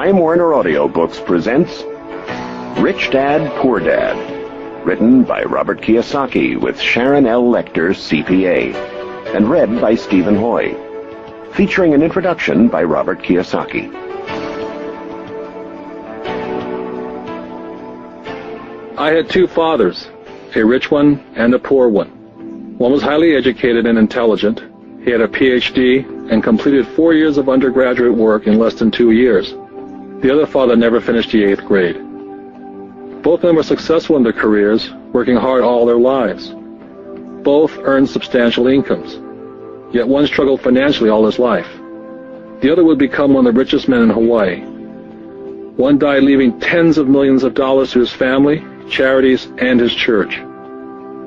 Time Warner Audiobooks presents Rich Dad, Poor Dad, written by Robert Kiyosaki with Sharon Lechter, CPA, and read by Stephen Hoy, featuring an introduction by Robert Kiyosaki. I had two fathers, a rich one and a poor one. One was highly educated and intelligent. He had a PhD and completed 4 years of undergraduate work in less than 2 years. The other father never finished the 8th grade. Both of them were successful in their careers, working hard all their lives. Both earned substantial incomes, yet one struggled financially all his life. The other would become one of the richest men in Hawaii. One died leaving tens of millions of dollars to his family, charities, and his church.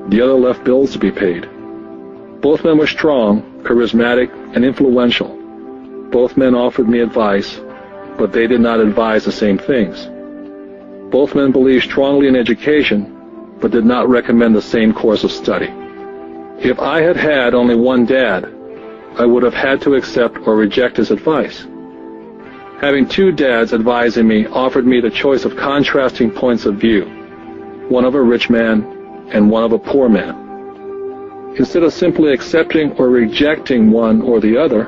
The other left bills to be paid. Both men were strong, charismatic, and influential. Both men offered me advice, but they did not advise the same things. Both men believed strongly in education, but did not recommend the same course of study. If I had had only one dad, I would have had to accept or reject his advice. Having two dads advising me offered me the choice of contrasting points of view, one of a rich man and one of a poor man. Instead of simply accepting or rejecting one or the other,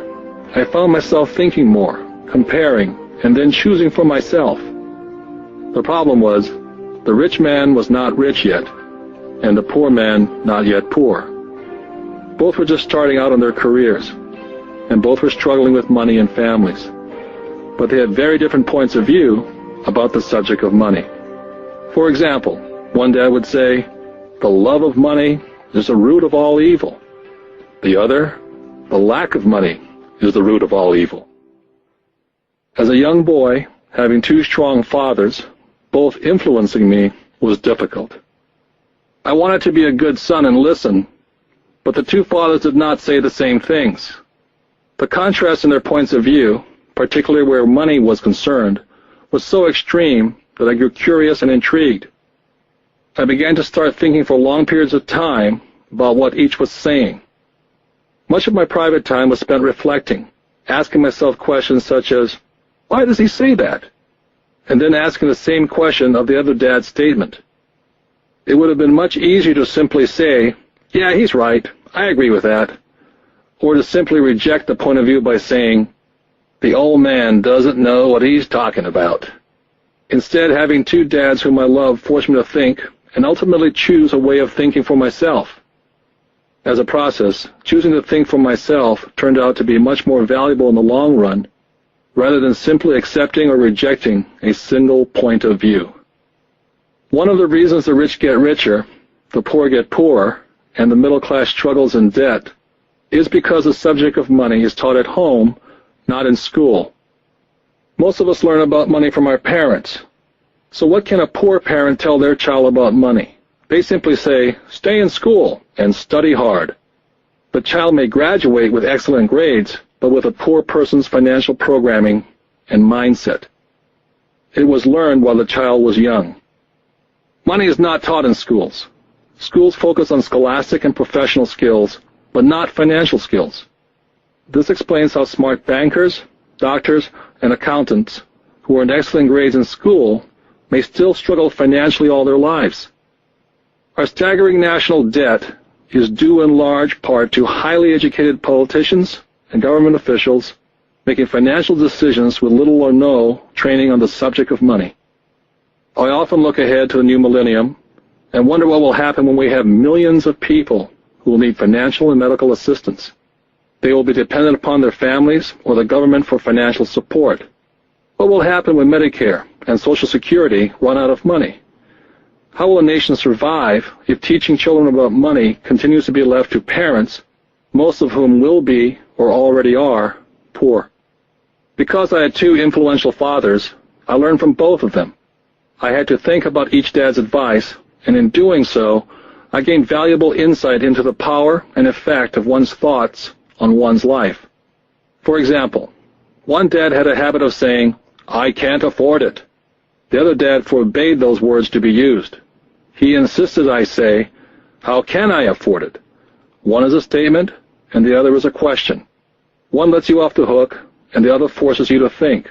I found myself thinking more, comparing, and then choosing for myself. The problem was, the rich man was not rich yet, and the poor man not yet poor. Both were just starting out in their careers, and both were struggling with money and families. But they had very different points of view about the subject of money. For example, one dad would say, "The love of money is the root of all evil." The other, "The lack of money is the root of all evil." As a young boy, having two strong fathers, both influencing me, was difficult. I wanted to be a good son and listen, but the two fathers did not say the same things. The contrast in their points of view, particularly where money was concerned, was so extreme that I grew curious and intrigued. I began to start thinking for long periods of time about what each was saying. Much of my private time was spent reflecting, asking myself questions such as, "Why does he say that?" And then asking the same question of the other dad's statement. It would have been much easier to simply say, "Yeah, he's right, I agree with that," or to simply reject the point of view by saying, "The old man doesn't know what he's talking about." Instead, having two dads whom I love forced me to think and ultimately choose a way of thinking for myself. As a process, choosing to think for myself turned out to be much more valuable in the long run, rather than simply accepting or rejecting a single point of view. One of the reasons the rich get richer, the poor get poorer, and the middle class struggles in debt is because the subject of money is taught at home, not in school. Most of us learn about money from our parents. So what can a poor parent tell their child about money? They simply say, "Stay in school and study hard." The child may graduate with excellent grades, but with a poor person's financial programming and mindset. It was learned while the child was young. Money is not taught in schools. Schools focus on scholastic and professional skills, but not financial skills. This explains how smart bankers, doctors, and accountants who earned excellent grades in school may still struggle financially all their lives. Our staggering national debt is due in large part to highly educated politicians and government officials making financial decisions with little or no training on the subject of money. I often look ahead to the new millennium and wonder what will happen when we have millions of people who will need financial and medical assistance. They will be dependent upon their families or the government for financial support. What will happen when Medicare and Social Security run out of money? How will a nation survive if teaching children about money continues to be left to parents, most of whom will be, or already are, poor? Because I had two influential fathers, I learned from both of them. I had to think about each dad's advice, and in doing so, I gained valuable insight into the power and effect of one's thoughts on one's life. For example, one dad had a habit of saying, "I can't afford it." The other dad forbade those words to be used. He insisted I say, "How can I afford it?" One is a statement, and the other is a question. One lets you off the hook, and the other forces you to think.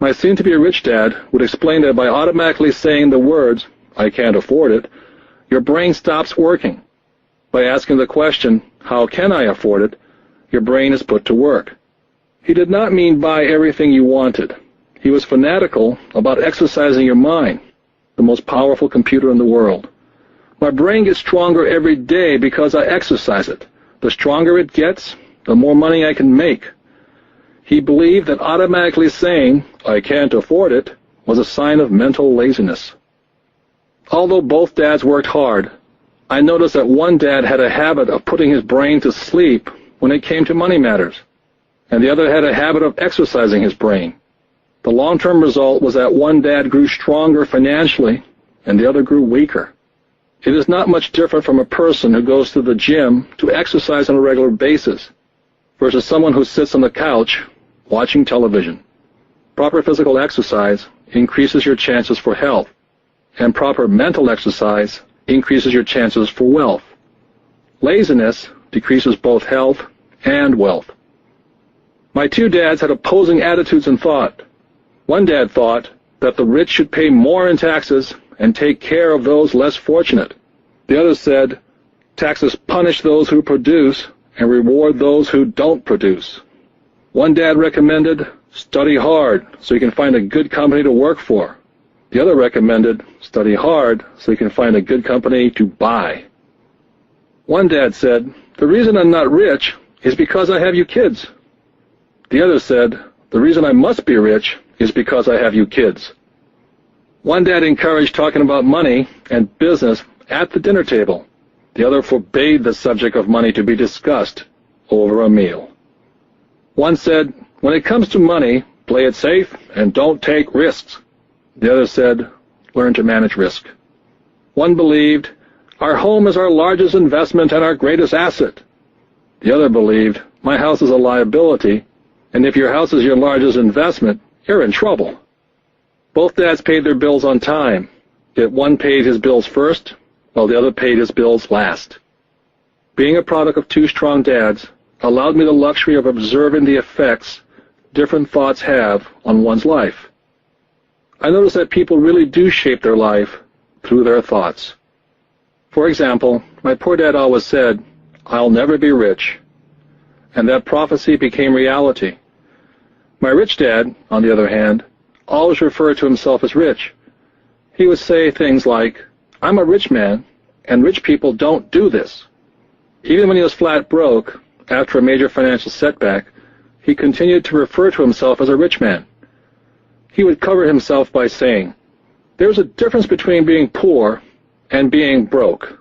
My soon-to-be rich dad would explain that by automatically saying the words, "I can't afford it," your brain stops working. By asking the question, "How can I afford it?" your brain is put to work. He did not mean buy everything you wanted. He was fanatical about exercising your mind, the most powerful computer in the world. My brain gets stronger every day because I exercise it. The stronger it gets, the more money I can make. He believed that automatically saying, "I can't afford it," was a sign of mental laziness. Although both dads worked hard, I noticed that one dad had a habit of putting his brain to sleep when it came to money matters, and the other had a habit of exercising his brain. The long-term result was that one dad grew stronger financially and the other grew weaker. It is not much different from a person who goes to the gym to exercise on a regular basis versus someone who sits on the couch watching television. Proper physical exercise increases your chances for health, and proper mental exercise increases your chances for wealth. Laziness decreases both health and wealth. My two dads had opposing attitudes in thought. One dad thought that the rich should pay more in taxes and take care of those less fortunate. The other said, taxes punish those who produce and reward those who don't produce. One dad recommended, study hard so you can find a good company to work for. The other recommended, study hard so you can find a good company to buy. One dad said, the reason I'm not rich is because I have you kids. The other said, the reason I must be rich is because I have you kids. One dad encouraged talking about money and business at the dinner table. The other forbade the subject of money to be discussed over a meal. One said, when it comes to money, play it safe and don't take risks. The other said, learn to manage risk. One believed, our home is our largest investment and our greatest asset. The other believed, my house is a liability, and if your house is your largest investment, you're in trouble. Both dads paid their bills on time, yet one paid his bills first, while the other paid his bills last. Being a product of two strong dads allowed me the luxury of observing the effects different thoughts have on one's life. I noticed that people really do shape their life through their thoughts. For example, my poor dad always said, I'll never be rich, and that prophecy became reality. My rich dad, on the other hand, always referred to himself as rich. He would say things like, I'm a rich man, and rich people don't do this. Even when he was flat broke, after a major financial setback, he continued to refer to himself as a rich man. He would cover himself by saying, there's a difference between being poor and being broke.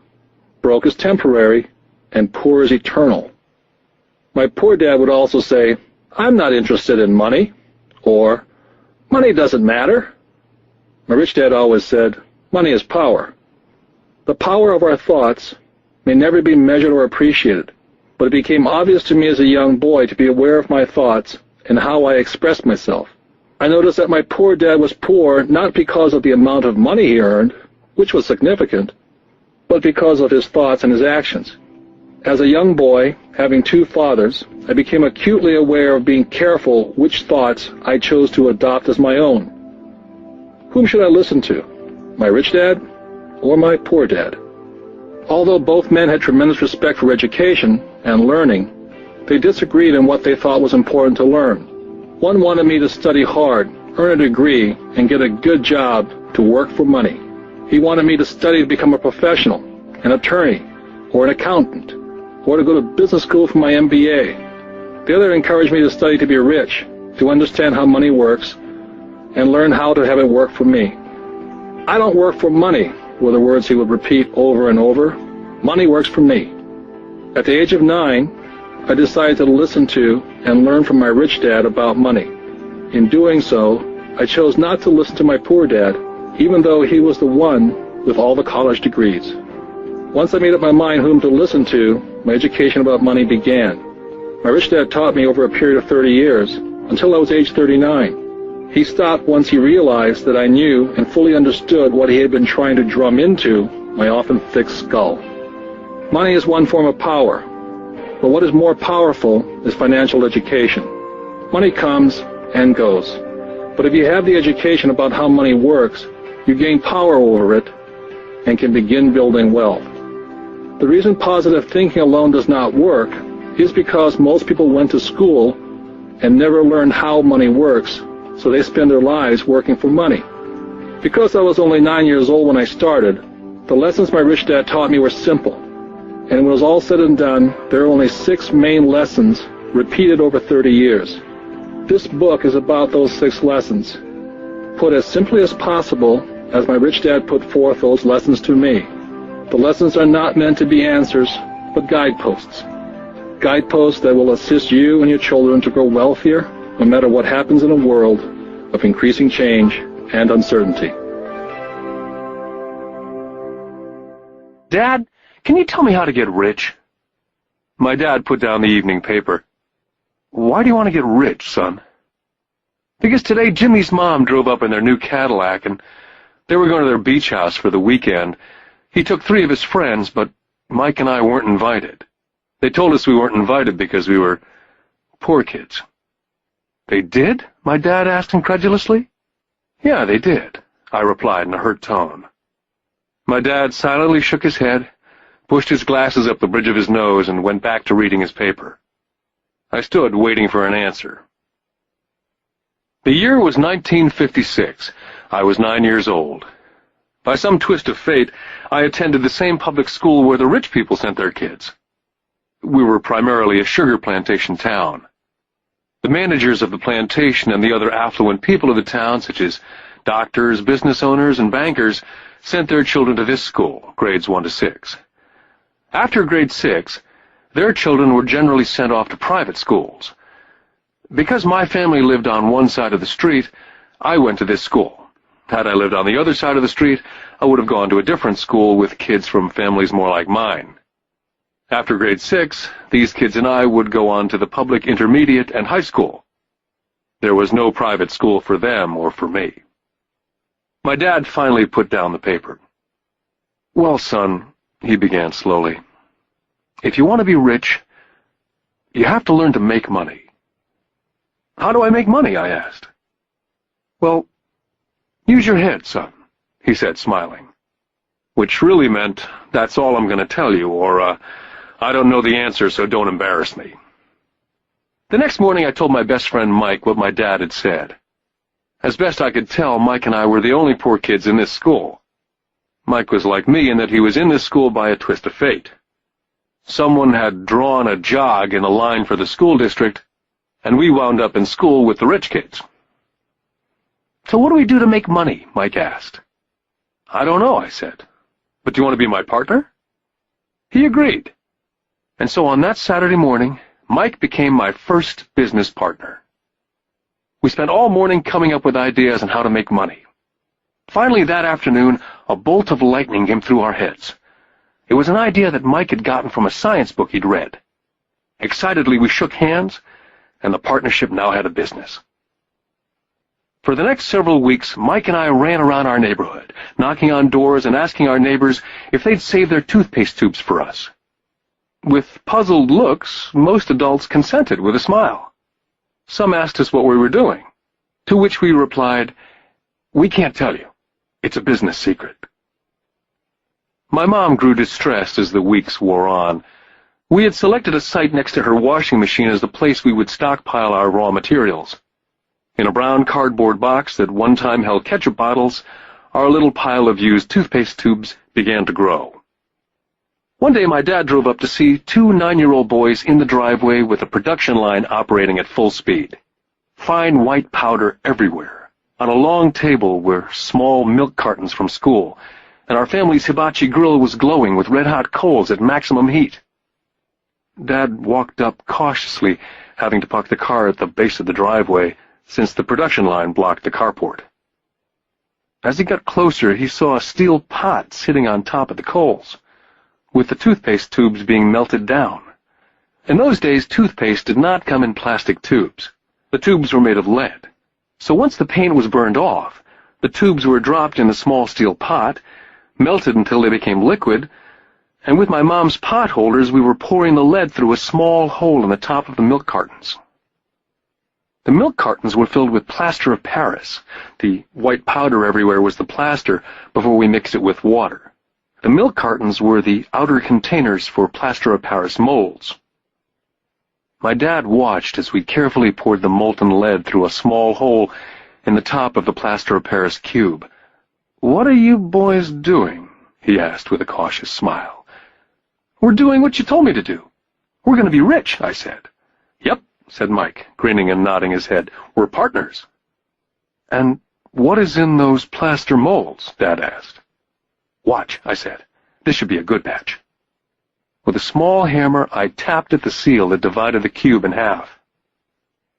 Broke is temporary, and poor is eternal. My poor dad would also say, I'm not interested in money, or money doesn't matter. My rich dad always said, money is power. The power of our thoughts may never be measured or appreciated, but it became obvious to me as a young boy to be aware of my thoughts and how I expressed myself. I noticed that my poor dad was poor not because of the amount of money he earned, which was significant, but because of his thoughts and his actions. As a young boy, having two fathers, I became acutely aware of being careful which thoughts I chose to adopt as my own. Whom should I listen to? My rich dad or my poor dad? Although both men had tremendous respect for education and learning, they disagreed on what they thought was important to learn. One wanted me to study hard, earn a degree, and get a good job to work for money. He wanted me to study to become a professional, an attorney, or an accountant, or to go to business school for my MBA. The other encouraged me to study to be rich, to understand how money works, and learn how to have it work for me. I don't work for money, were the words he would repeat over and over. Money works for me. At the age of 9, I decided to listen to and learn from my rich dad about money. In doing so, I chose not to listen to my poor dad, even though he was the one with all the college degrees. Once I made up my mind whom to listen to, my education about money began. My rich dad taught me over a period of 30 years, until I was age 39. He stopped once he realized that I knew and fully understood what he had been trying to drum into my often thick skull. Money is one form of power, but what is more powerful is financial education. Money comes and goes. But if you have the education about how money works, you gain power over it and can begin building wealth. The reason positive thinking alone does not work is because most people went to school and never learned how money works, so they spend their lives working for money. Because I was only 9 years old when I started, the lessons my rich dad taught me were simple. And when it was all said and done, there are only 6 main lessons repeated over 30 years. This book is about those 6 lessons, put as simply as possible as my rich dad put forth those lessons to me. The lessons are not meant to be answers, but guideposts. Guideposts that will assist you and your children to grow wealthier, no matter what happens in a world of increasing change and uncertainty. Dad, can you tell me how to get rich? My dad put down the evening paper. Why do you want to get rich, son? Because today Jimmy's mom drove up in their new Cadillac and they were going to their beach house for the weekend. He took 3 of his friends, but Mike and I weren't invited. They told us we weren't invited because we were poor kids. They did? My dad asked incredulously. Yeah, they did, I replied in a hurt tone. My dad silently shook his head, pushed his glasses up the bridge of his nose, and went back to reading his paper. I stood waiting for an answer. The year was 1956. I was 9 years old. By some twist of fate, I attended the same public school where the rich people sent their kids. We were primarily a sugar plantation town. The managers of the plantation and the other affluent people of the town, such as doctors, business owners, and bankers, sent their children to this school, grades 1 to 6. After grade 6, their children were generally sent off to private schools. Because my family lived on one side of the street, I went to this school. Had I lived on the other side of the street, I would have gone to a different school with kids from families more like mine. After grade 6, these kids and I would go on to the public intermediate and high school. There was no private school for them or for me. My dad finally put down the paper. Well, son, he began slowly, if you want to be rich, you have to learn to make money. How do I make money? I asked. Well, use your head, son, he said, smiling. Which really meant, that's all I'm going to tell you, or, I don't know the answer, so don't embarrass me. The next morning I told my best friend Mike what my dad had said. As best I could tell, Mike and I were the only poor kids in this school. Mike was like me in that he was in this school by a twist of fate. Someone had drawn a jog in a line for the school district, and we wound up in school with the rich kids. So what do we do to make money? Mike asked. I don't know, I said. But do you want to be my partner? He agreed. And so on that Saturday morning, Mike became my first business partner. We spent all morning coming up with ideas on how to make money. Finally, that afternoon, a bolt of lightning came through our heads. It was an idea that Mike had gotten from a science book he'd read. Excitedly, we shook hands, and the partnership now had a business. For the next several weeks, Mike and I ran around our neighborhood, knocking on doors and asking our neighbors if they'd save their toothpaste tubes for us. With puzzled looks, most adults consented with a smile. Some asked us what we were doing, to which we replied, "We can't tell you. It's a business secret." My mom grew distressed as the weeks wore on. We had selected a site next to her washing machine as the place we would stockpile our raw materials. In a brown cardboard box that one time held ketchup bottles, our little pile of used toothpaste tubes began to grow. One day my dad drove up to see 2 9-year-old boys in the driveway with a production line operating at full speed. Fine white powder everywhere. On a long table were small milk cartons from school, and our family's hibachi grill was glowing with red-hot coals at maximum heat. Dad walked up cautiously, having to park the car at the base of the driveway, since the production line blocked the carport. As he got closer, he saw a steel pot sitting on top of the coals, with the toothpaste tubes being melted down. In those days, toothpaste did not come in plastic tubes. The tubes were made of lead. So once the paint was burned off, the tubes were dropped in the small steel pot, melted until they became liquid, and with my mom's pot holders we were pouring the lead through a small hole in the top of the milk cartons. The milk cartons were filled with plaster of Paris. The white powder everywhere was the plaster before we mixed it with water. The milk cartons were the outer containers for plaster of Paris molds. My dad watched as we carefully poured the molten lead through a small hole in the top of the plaster of Paris cube. "What are you boys doing?" he asked with a cautious smile. "We're doing what you told me to do. We're going to be rich," I said. "Yep," said Mike, grinning and nodding his head. "We're partners." "And what is in those plaster molds?" Dad asked. "Watch," I said. "This should be a good batch." With a small hammer, I tapped at the seal that divided the cube in half.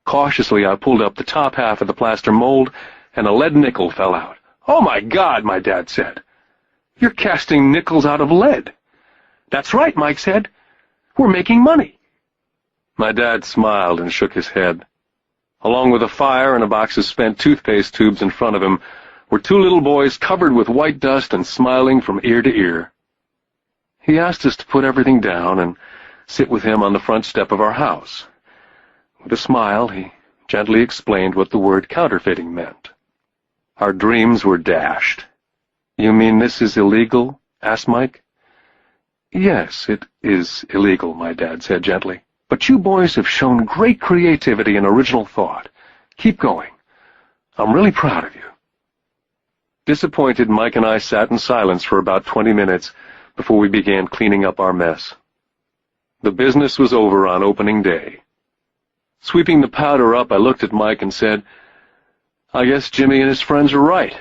Cautiously, I pulled up the top half of the plaster mold, and a lead nickel fell out. "Oh, my God," my dad said. "You're casting nickels out of lead." "That's right," Mike said. "We're making money." My dad smiled and shook his head. Along with a fire and a box of spent toothpaste tubes in front of him were two little boys covered with white dust and smiling from ear to ear. He asked us to put everything down and sit with him on the front step of our house. With a smile, he gently explained what the word counterfeiting meant. Our dreams were dashed. "You mean this is illegal?" asked Mike. "Yes, it is illegal," my dad said gently. "But you boys have shown great creativity and original thought. Keep going. I'm really proud of you." Disappointed, Mike and I sat in silence for about 20 minutes before we began cleaning up our mess. The business was over on opening day. Sweeping the powder up, I looked at Mike and said, "I guess Jimmy and his friends are right.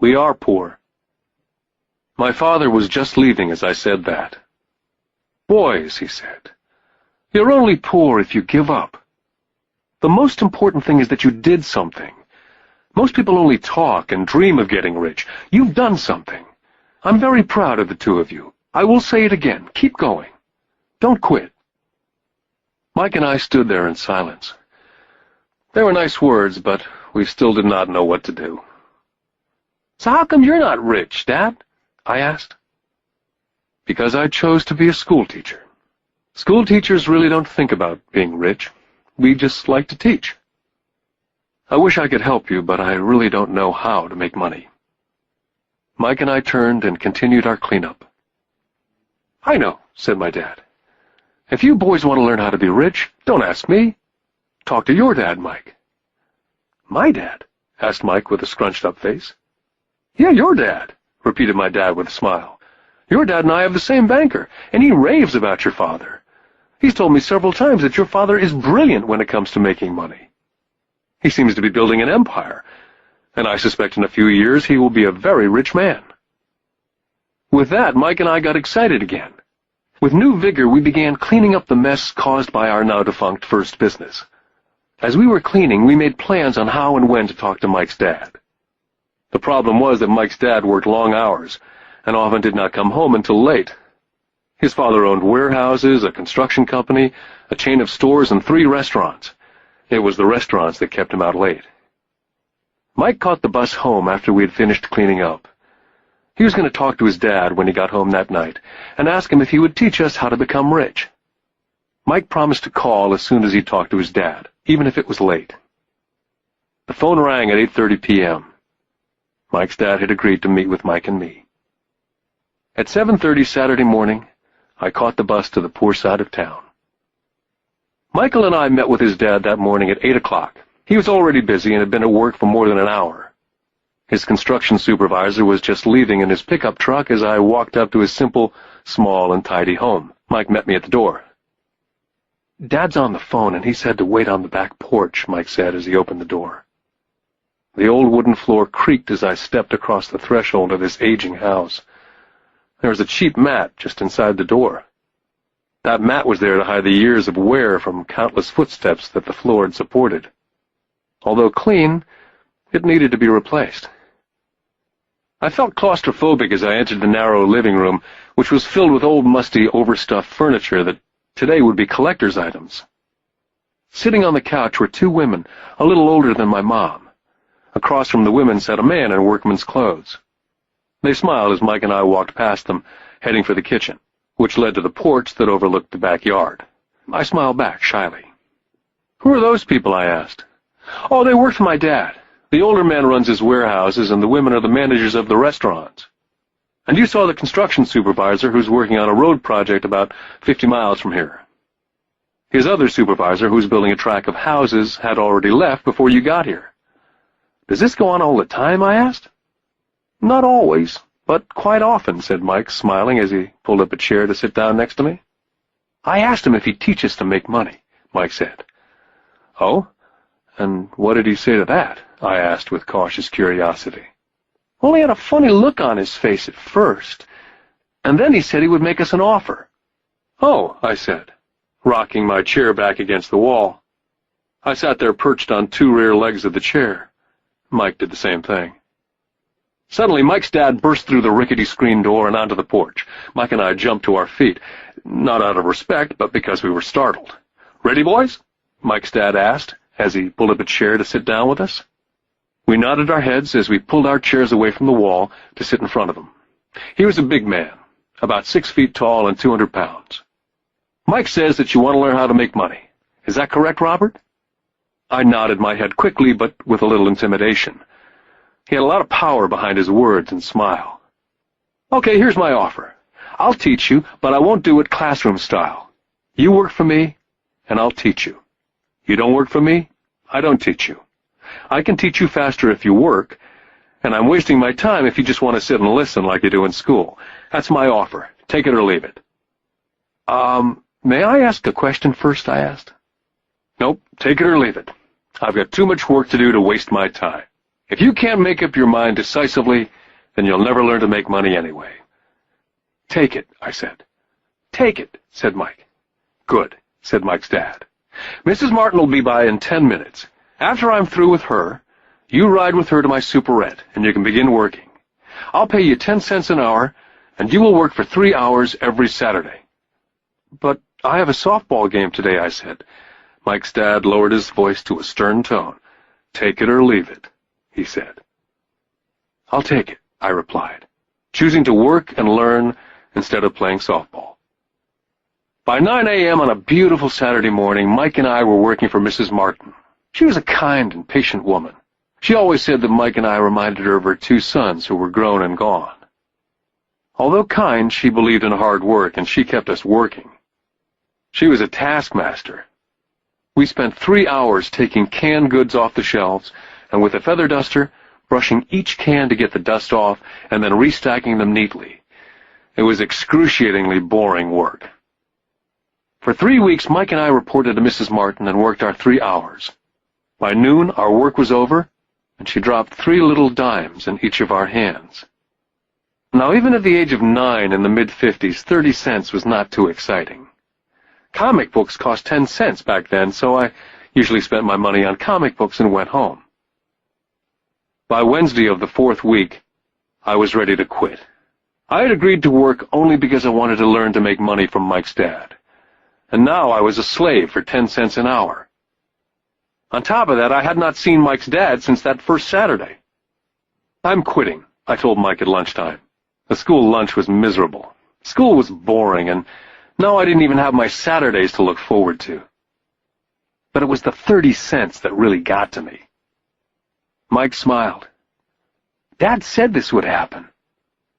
We are poor." My father was just leaving as I said that. "Boys," he said, "you're only poor if you give up. The most important thing is that you did something. Most people only talk and dream of getting rich. You've done something. I'm very proud of the two of you. I will say it again. Keep going. Don't quit." Mike and I stood there in silence. They were nice words, but we still did not know what to do. "So how come you're not rich, Dad?" I asked. "Because I chose to be a school teacher. School teachers really don't think about being rich. We just like to teach. I wish I could help you, but I really don't know how to make money." Mike and I turned and continued our cleanup. "I know," said my dad. "If you boys want to learn how to be rich, don't ask me. Talk to your dad, Mike." "My dad?" asked Mike with a scrunched-up face. "Yeah, your dad," repeated my dad with a smile. "Your dad and I have the same banker, and he raves about your father. He's told me several times that your father is brilliant when it comes to making money. He seems to be building an empire, and I suspect in a few years he will be a very rich man." With that, Mike and I got excited again. With new vigor, we began cleaning up the mess caused by our now-defunct first business. As we were cleaning, we made plans on how and when to talk to Mike's dad. The problem was that Mike's dad worked long hours and often did not come home until late. His father owned warehouses, a construction company, a chain of stores, and 3 restaurants. It was the restaurants that kept him out late. Mike caught the bus home after we had finished cleaning up. He was going to talk to his dad when he got home that night and ask him if he would teach us how to become rich. Mike promised to call as soon as he talked to his dad, even if it was late. The phone rang at 8:30 p.m. Mike's dad had agreed to meet with Mike and me. At 7:30 Saturday morning, I caught the bus to the poor side of town. Michael and I met with his dad that morning at 8 o'clock. He was already busy and had been at work for more than an hour. His construction supervisor was just leaving in his pickup truck as I walked up to his simple, small, and tidy home. Mike met me at the door. "Dad's on the phone, and he said to wait on the back porch," Mike said as he opened the door. The old wooden floor creaked as I stepped across the threshold of this aging house. There was a cheap mat just inside the door. That mat was there to hide the years of wear from countless footsteps that the floor had supported. Although clean, it needed to be replaced. I felt claustrophobic as I entered the narrow living room, which was filled with old, musty, overstuffed furniture that today would be collector's items. Sitting on the couch were 2 women, a little older than my mom. Across from the women sat a man in workman's clothes. They smiled as Mike and I walked past them, heading for the kitchen, which led to the porch that overlooked the backyard. I smiled back shyly. "Who are those people?" I asked. Oh, they work for my dad. The older man runs his warehouses, and the women are the managers of the restaurants. And you saw the construction supervisor who's working on a road project about 50 miles from here. His other supervisor, who's building a tract of houses, had already left before you got here. Does this go on all the time, I asked. Not always, but quite often, said Mike, smiling as he pulled up a chair to sit down next to me. I asked him if he'd teach us to make money, Mike said. Oh? And what did he say to that? I asked with cautious curiosity. Well, he had a funny look on his face at first, and then he said he would make us an offer. Oh, I said, rocking my chair back against the wall. I sat there perched on two rear legs of the chair. Mike did the same thing. Suddenly, Mike's dad burst through the rickety screen door and onto the porch. Mike and I jumped to our feet, not out of respect, but because we were startled. Ready, boys? Mike's dad asked, as he pulled up a chair to sit down with us. We nodded our heads as we pulled our chairs away from the wall to sit in front of him. He was a big man, about 6 feet tall and 200 pounds. Mike says that you want to learn how to make money. Is that correct, Robert? I nodded my head quickly, but with a little intimidation. He had a lot of power behind his words and smile. Okay, here's my offer. I'll teach you, but I won't do it classroom style. You work for me, and I'll teach you. You don't work for me, I don't teach you. I can teach you faster if you work, and I'm wasting my time if you just want to sit and listen like you do in school. That's my offer. Take it or leave it. May I ask a question first, I asked. Nope, take it or leave it. I've got too much work to do to waste my time. If you can't make up your mind decisively, then you'll never learn to make money anyway. Take it, I said. Take it, said Mike. Good, said Mike's dad. Mrs. Martin will be by in 10 minutes. After I'm through with her, you ride with her to my superette, and you can begin working. I'll pay you 10 cents an hour, and you will work for 3 hours every Saturday. But I have a softball game today, I said. Mike's dad lowered his voice to a stern tone. Take it or leave it, he said. I'll take it, I replied, choosing to work and learn instead of playing softball. By 9 a.m. on a beautiful Saturday morning, Mike and I were working for Mrs. Martin. She was a kind and patient woman. She always said that Mike and I reminded her of her 2 sons who were grown and gone. Although kind, she believed in hard work, and she kept us working. She was a taskmaster. We spent 3 hours taking canned goods off the shelves, and with a feather duster, brushing each can to get the dust off, and then restacking them neatly. It was excruciatingly boring work. For 3 weeks, Mike and I reported to Mrs. Martin and worked our 3 hours. By noon, our work was over, and she dropped 3 little dimes in each of our hands. Now, even at the age of 9 in the mid-50s, 30 cents was not too exciting. Comic books cost 10 cents back then, so I usually spent my money on comic books and went home. By Wednesday of the 4th week, I was ready to quit. I had agreed to work only because I wanted to learn to make money from Mike's dad. And now I was a slave for 10 cents an hour. On top of that, I had not seen Mike's dad since that first Saturday. I'm quitting, I told Mike at lunchtime. The school lunch was miserable. School was boring, and now I didn't even have my Saturdays to look forward to. But it was the 30 cents that really got to me. Mike smiled. Dad said this would happen.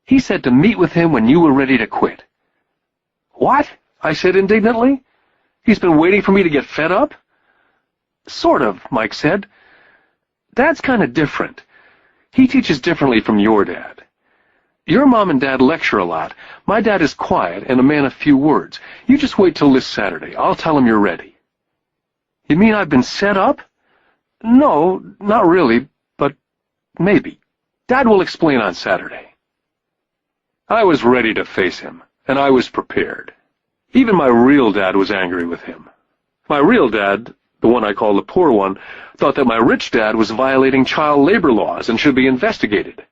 He said to meet with him when you were ready to quit. What? I said indignantly. He's been waiting for me to get fed up? Sort of, Mike said. Dad's kind of different. He teaches differently from your dad. Your mom and dad lecture a lot. My dad is quiet and a man of few words. You just wait till this Saturday. I'll tell him you're ready. You mean I've been set up? No, not really, but maybe. Dad will explain on Saturday. I was ready to face him, and I was prepared. Even my real dad was angry with him. My real dad, the one I call the poor one, thought that my rich dad was violating child labor laws and should be investigated.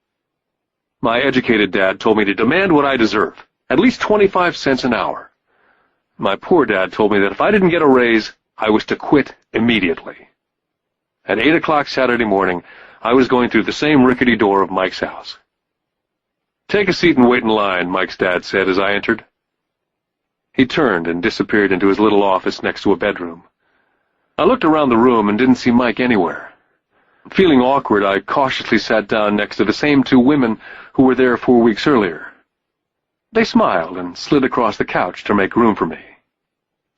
My educated dad told me to demand what I deserve, at least 25 cents an hour. My poor dad told me that if I didn't get a raise, I was to quit immediately. At 8 o'clock Saturday morning, I was going through the same rickety door of Mike's house. Take a seat and wait in line, Mike's dad said as I entered. He turned and disappeared into his little office next to a bedroom. I looked around the room and didn't see Mike anywhere. Feeling awkward, I cautiously sat down next to the same two women who were there 4 weeks earlier. They smiled and slid across the couch to make room for me.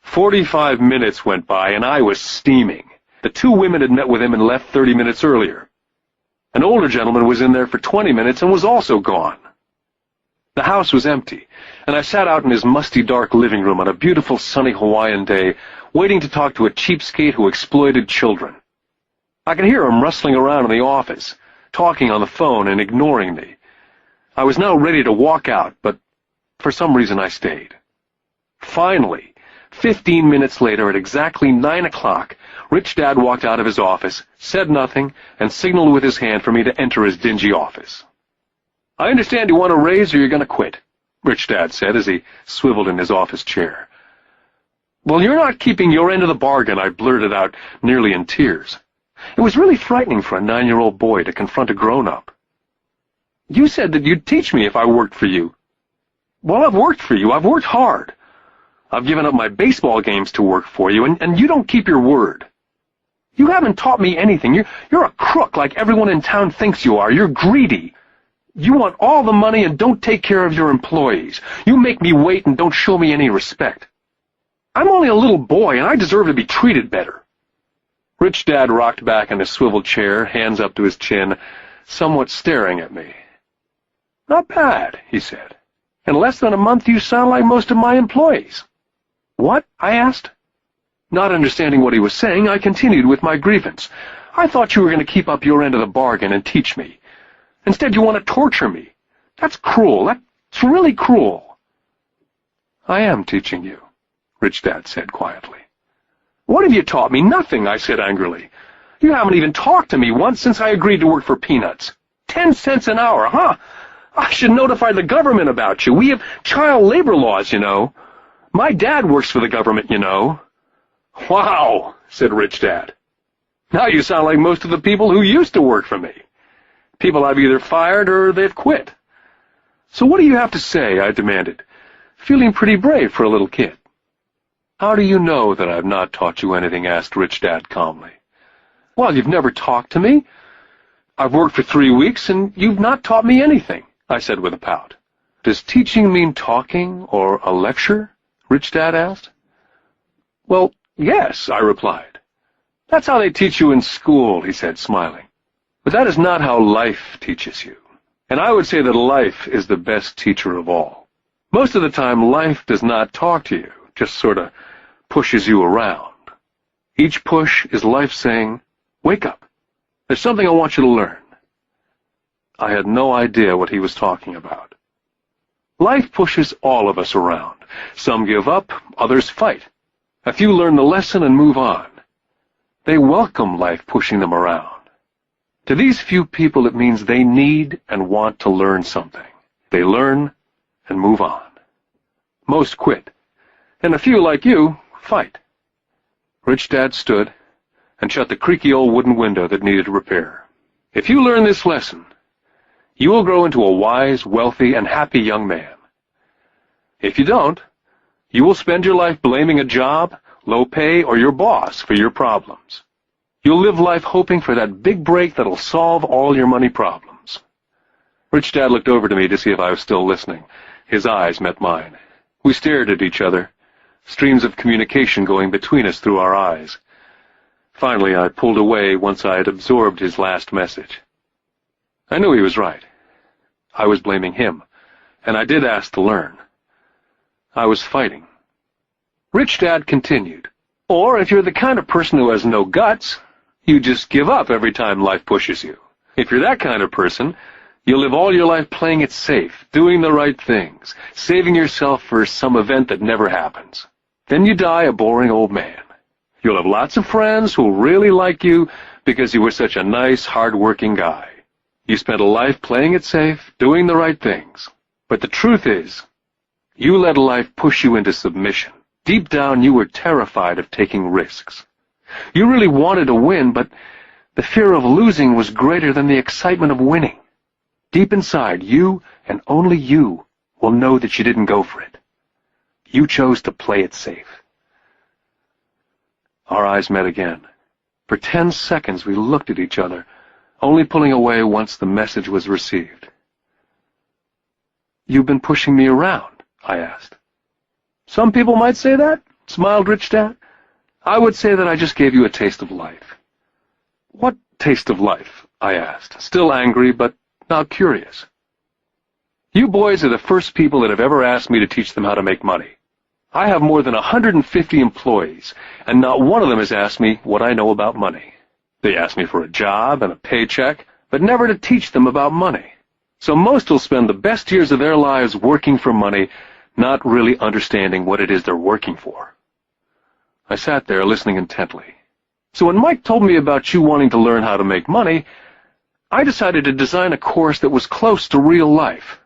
45 minutes went by, and I was steaming. The two women had met with him and left 30 minutes earlier. An older gentleman was in there for 20 minutes and was also gone. The house was empty, and I sat out in his musty, dark living room on a beautiful, sunny Hawaiian day, waiting to talk to a cheapskate who exploited children. I could hear him rustling around in the office, talking on the phone and ignoring me. I was now ready to walk out, but for some reason I stayed. Finally, 15 minutes later, at exactly 9 o'clock, Rich Dad walked out of his office, said nothing, and signaled with his hand for me to enter his dingy office. "I understand you want a raise or you're going to quit," Rich Dad said as he swiveled in his office chair. "Well, you're not keeping your end of the bargain," I blurted out, nearly in tears. It was really frightening for a 9-year-old boy to confront a grown-up. "You said that you'd teach me if I worked for you." "Well, I've worked for you. I've worked hard. I've given up my baseball games to work for you, and you don't keep your word. You haven't taught me anything. You're a crook like everyone in town thinks you are. You're greedy. You want all the money and don't take care of your employees. You make me wait and don't show me any respect. I'm only a little boy, and I deserve to be treated better." Rich Dad rocked back in his swivel chair, hands up to his chin, somewhat staring at me. "Not bad," he said. "In less than a month you sound like most of my employees." "What?" I asked. Not understanding what he was saying, I continued with my grievance. "I thought you were going to keep up your end of the bargain and teach me. Instead, you want to torture me. That's cruel. That's really cruel." "I am teaching you," Rich Dad said quietly. "What have you taught me?" "Nothing," I said angrily. "You haven't even talked to me once since I agreed to work for peanuts. 10 cents an hour, huh? I should notify the government about you. We have child labor laws, you know. My dad works for the government, you know." "Wow," said Rich Dad. "Now you sound like most of the people who used to work for me. People I've either fired or they've quit." "So what do you have to say?" I demanded, feeling pretty brave for a little kid. "How do you know that I've not taught you anything?" asked Rich Dad calmly. "Well, you've never talked to me. I've worked for 3 weeks, and you've not taught me anything," I said with a pout. "Does teaching mean talking or a lecture?" Rich Dad asked. "Well, yes," I replied. "That's how they teach you in school," he said, smiling. "But that is not how life teaches you. And I would say that life is the best teacher of all. Most of the time, life does not talk to you, just sort of pushes you around. Each push is life saying, 'Wake up. There's something I want you to learn.'" I had no idea what he was talking about. Life pushes all of us around. Some give up, others fight. A few learn the lesson and move on. They welcome life pushing them around. To these few people, it means they need and want to learn something. They learn and move on. Most quit, and a few, like you, fight. Rich Dad stood and shut the creaky old wooden window that needed repair. "If you learn this lesson, you will grow into a wise, wealthy, and happy young man. If you don't, you will spend your life blaming a job, low pay, or your boss for your problems. You'll live life hoping for that big break that'll solve all your money problems." Rich Dad looked over to me to see if I was still listening. His eyes met mine. We stared at each other, streams of communication going between us through our eyes. Finally, I pulled away once I had absorbed his last message. I knew he was right. I was blaming him, and I did ask to learn. I was fighting. Rich Dad continued, "Or if you're the kind of person who has no guts, you just give up every time life pushes you. If you're that kind of person, you'll live all your life playing it safe, doing the right things, saving yourself for some event that never happens. Then you die a boring old man. You'll have lots of friends who'll really like you because you were such a nice, hard-working guy. You spent a life playing it safe, doing the right things. But the truth is, you let life push you into submission. Deep down, you were terrified of taking risks. You really wanted to win, but the fear of losing was greater than the excitement of winning. Deep inside, you, and only you, will know that you didn't go for it. You chose to play it safe." Our eyes met again. For 10 seconds, we looked at each other, only pulling away once the message was received. "You've been pushing me around?" I asked. "Some people might say that," smiled Rich Dad. "I would say that I just gave you a taste of life." "What taste of life?" I asked, still angry but now curious. "You boys are the first people that have ever asked me to teach them how to make money. I have more than 150 employees, and not one of them has asked me what I know about money. They ask me for a job and a paycheck, but never to teach them about money. So most will spend the best years of their lives working for money, not really understanding what it is they're working for." I sat there listening intently. So when Mike told me about you wanting to learn how to make money, I decided to design a course that was close to real life.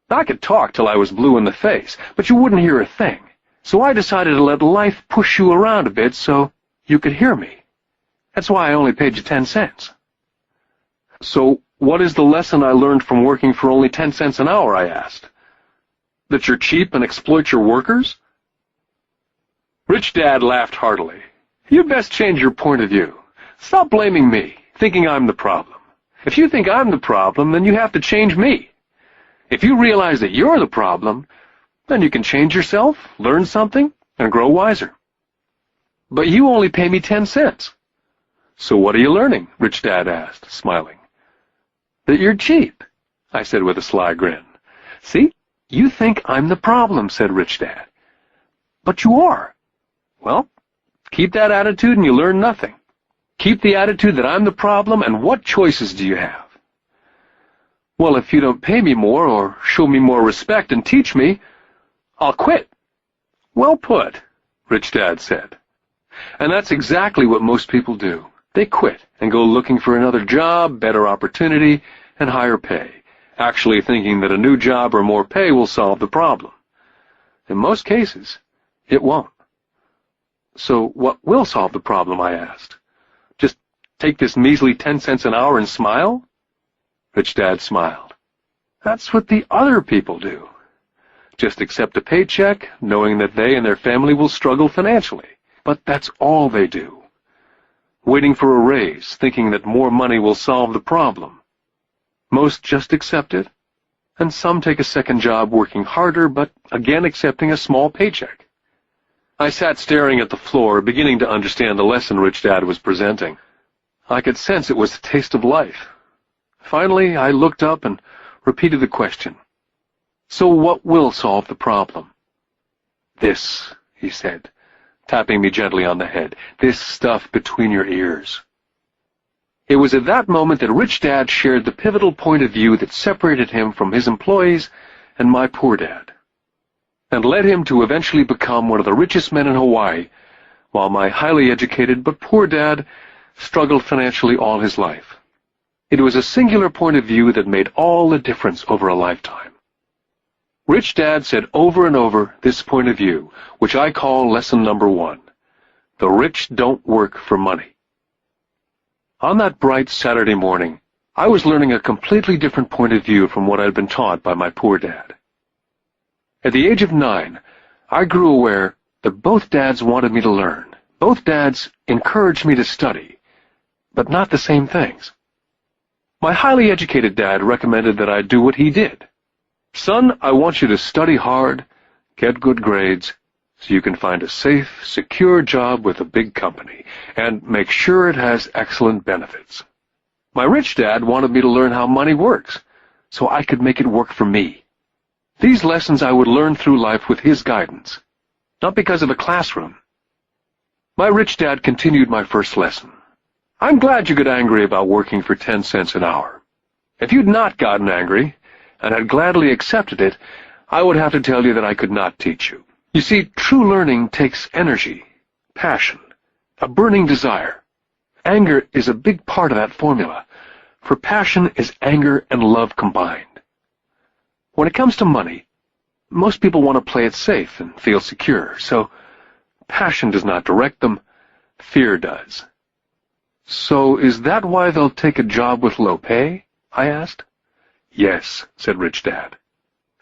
I could talk till I was blue in the face, but you wouldn't hear a thing. So I decided to let life push you around a bit so you could hear me. That's why I only paid you 10 cents. "So what is the lesson I learned from working for only 10 cents an hour?" I asked. "That you're cheap and exploit your workers?" Rich Dad laughed heartily. "You'd best change your point of view. Stop blaming me, thinking I'm the problem. If you think I'm the problem, then you have to change me. If you realize that you're the problem, then you can change yourself, learn something, and grow wiser." "But you only pay me 10 cents. "So what are you learning?" Rich Dad asked, smiling. "That you're cheap," I said with a sly grin. "See, you think I'm the problem," said Rich Dad. "But you are." "Well, keep that attitude and you learn nothing. Keep the attitude that I'm the problem, and what choices do you have?" "Well, if you don't pay me more or show me more respect and teach me, I'll quit." "Well put," Rich Dad said. And that's exactly what most people do. They quit and go looking for another job, better opportunity, and higher pay, actually thinking that a new job or more pay will solve the problem. In most cases, it won't. "So what will solve the problem?" I asked. "Just take this measly 10 cents an hour and smile?" Rich Dad smiled. "That's what the other people do. Just accept a paycheck, knowing that they and their family will struggle financially. But that's all they do. Waiting for a raise, thinking that more money will solve the problem. Most just accept it, and some take a second job working harder, but again accepting a small paycheck." I sat staring at the floor, beginning to understand the lesson Rich Dad was presenting. I could sense it was the taste of life. Finally, I looked up and repeated the question. "So what will solve the problem?" "This," he said, tapping me gently on the head. "This stuff between your ears." It was at that moment that Rich Dad shared the pivotal point of view that separated him from his employees and my poor dad, and led him to eventually become one of the richest men in Hawaii, while my highly educated but poor dad struggled financially all his life. It was a singular point of view that made all the difference over a lifetime. Rich Dad said over and over this point of view, which I call lesson number 1. The rich don't work for money. On that bright Saturday morning, I was learning a completely different point of view from what I'd been taught by my poor dad. At the age of 9, I grew aware that both dads wanted me to learn. Both dads encouraged me to study, but not the same things. My highly educated dad recommended that I do what he did. "Son, I want you to study hard, get good grades, so you can find a safe, secure job with a big company, and make sure it has excellent benefits." My rich dad wanted me to learn how money works, so I could make it work for me. These lessons I would learn through life with his guidance, not because of a classroom. My rich dad continued my first lesson. "I'm glad you got angry about working for 10 cents an hour. If you'd not gotten angry, and had gladly accepted it, I would have to tell you that I could not teach you. You see, true learning takes energy, passion, a burning desire. Anger is a big part of that formula, for passion is anger and love combined. When it comes to money, most people want to play it safe and feel secure, so passion does not direct them, fear does." "So is that why they'll take a job with low pay?" I asked. "Yes," said Rich Dad.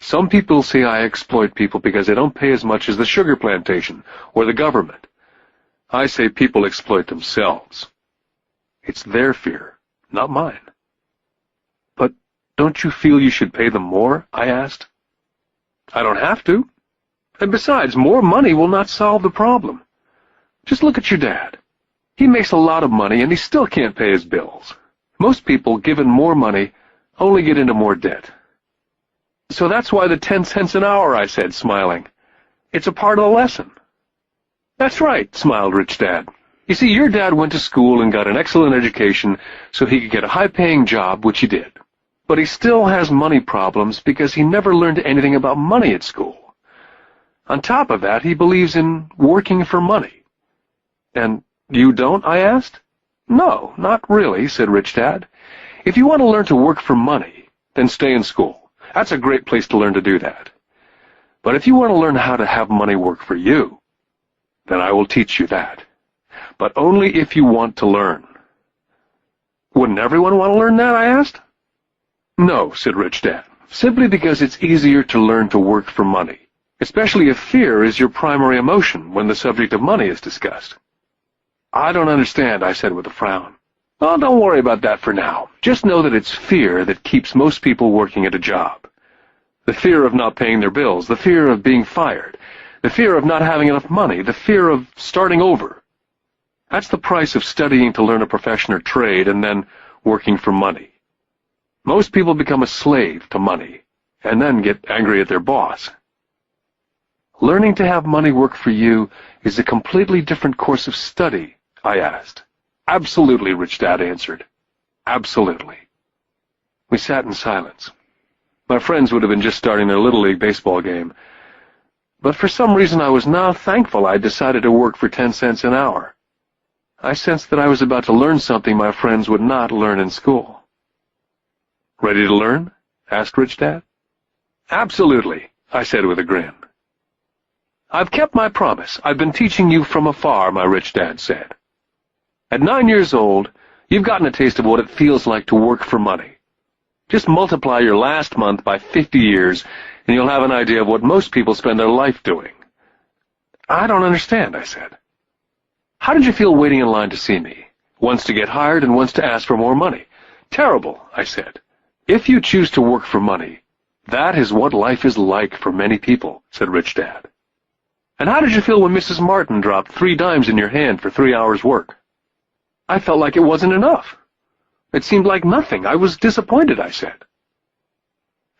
"Some people say I exploit people because they don't pay as much as the sugar plantation or the government. I say people exploit themselves. It's their fear, not mine. But don't you feel you should pay them more? I asked. I don't have to. And besides, more money will not solve the problem. Just look at your dad. He makes a lot of money and he still can't pay his bills. Most people, given more money, only get into more debt. So that's why the 10 cents an hour, I said, smiling. It's a part of the lesson. That's right, smiled Rich Dad. You see, your dad went to school and got an excellent education so he could get a high-paying job, which he did. But he still has money problems because he never learned anything about money at school. On top of that, he believes in working for money. And you don't? I asked. No, not really, said Rich Dad. If you want to learn to work for money, then stay in school. That's a great place to learn to do that. But if you want to learn how to have money work for you, then I will teach you that. But only if you want to learn. Wouldn't everyone want to learn that? I asked. No, said Rich Dad, simply because it's easier to learn to work for money, especially if fear is your primary emotion when the subject of money is discussed. I don't understand, I said with a frown. Well, don't worry about that for now. Just know that it's fear that keeps most people working at a job. The fear of not paying their bills, the fear of being fired, the fear of not having enough money, the fear of starting over. That's the price of studying to learn a profession or trade and then working for money. Most people become a slave to money and then get angry at their boss. Learning to have money work for you is a completely different course of study, I asked. Absolutely, Rich Dad answered. Absolutely. We sat in silence. My friends would have been just starting their Little League baseball game. But for some reason I was now thankful I'd decided to work for 10 cents an hour. I sensed that I was about to learn something my friends would not learn in school. Ready to learn? Asked Rich Dad. Absolutely, I said with a grin. I've kept my promise. I've been teaching you from afar, my Rich Dad said. At 9 years old, you've gotten a taste of what it feels like to work for money. Just multiply your last month by 50 years, and you'll have an idea of what most people spend their life doing. I don't understand, I said. How did you feel waiting in line to see me? Once to get hired and once to ask for more money. Terrible, I said. If you choose to work for money, that is what life is like for many people, said Rich Dad. And how did you feel when Mrs. Martin dropped 3 dimes in your hand for 3 hours' work? I felt like it wasn't enough. It seemed like nothing. I was disappointed, I said.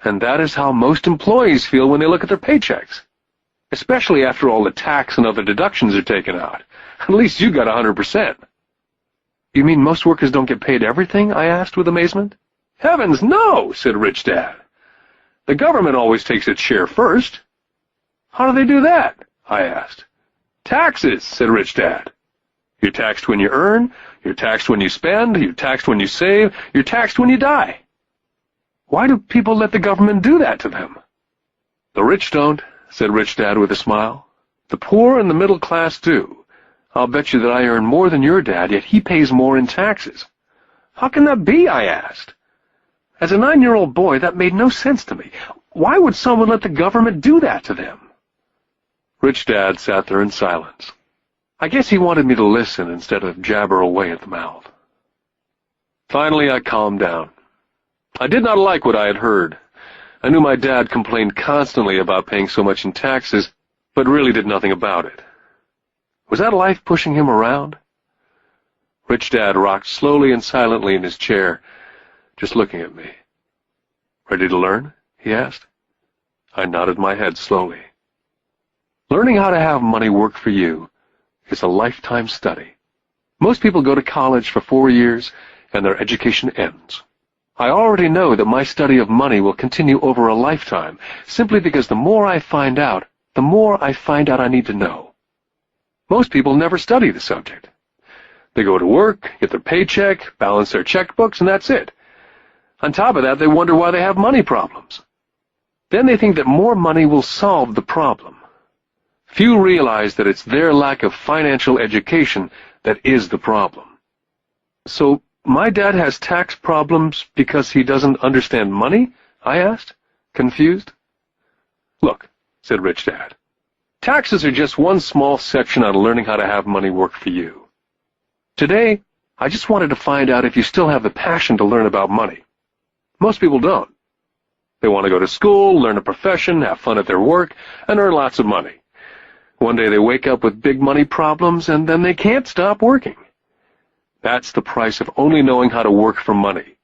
And that is how most employees feel when they look at their paychecks, especially after all the tax and other deductions are taken out. At least you got 100%. You mean most workers don't get paid everything? I asked with amazement. Heavens, no, said Rich Dad. The government always takes its share first. How do they do that? I asked. Taxes, said Rich Dad. You're taxed when you earn, you're taxed when you spend, you're taxed when you save, you're taxed when you die. Why do people let the government do that to them? The rich don't, said Rich Dad with a smile. The poor and the middle class do. I'll bet you that I earn more than your dad, yet he pays more in taxes. How can that be? I asked. As a 9-year-old boy, that made no sense to me. Why would someone let the government do that to them? Rich Dad sat there in silence. I guess he wanted me to listen instead of jabber away at the mouth. Finally, I calmed down. I did not like what I had heard. I knew my dad complained constantly about paying so much in taxes, but really did nothing about it. Was that life pushing him around? Rich Dad rocked slowly and silently in his chair, just looking at me. Ready to learn? He asked. I nodded my head slowly. Learning how to have money work for you is a lifetime study. Most people go to college for 4 years and their education ends. I already know that my study of money will continue over a lifetime, simply because the more I find out, the more I find out I need to know. Most people never study the subject. They go to work, get their paycheck, balance their checkbooks, and that's it. On top of that, they wonder why they have money problems. Then they think that more money will solve the problem. Few realize that it's their lack of financial education that is the problem. So, my dad has tax problems because he doesn't understand money? I asked, confused. Look, said Rich Dad, taxes are just one small section on learning how to have money work for you. Today, I just wanted to find out if you still have the passion to learn about money. Most people don't. They want to go to school, learn a profession, have fun at their work, and earn lots of money. One day they wake up with big money problems, and then they can't stop working. That's the price of only knowing how to work for money,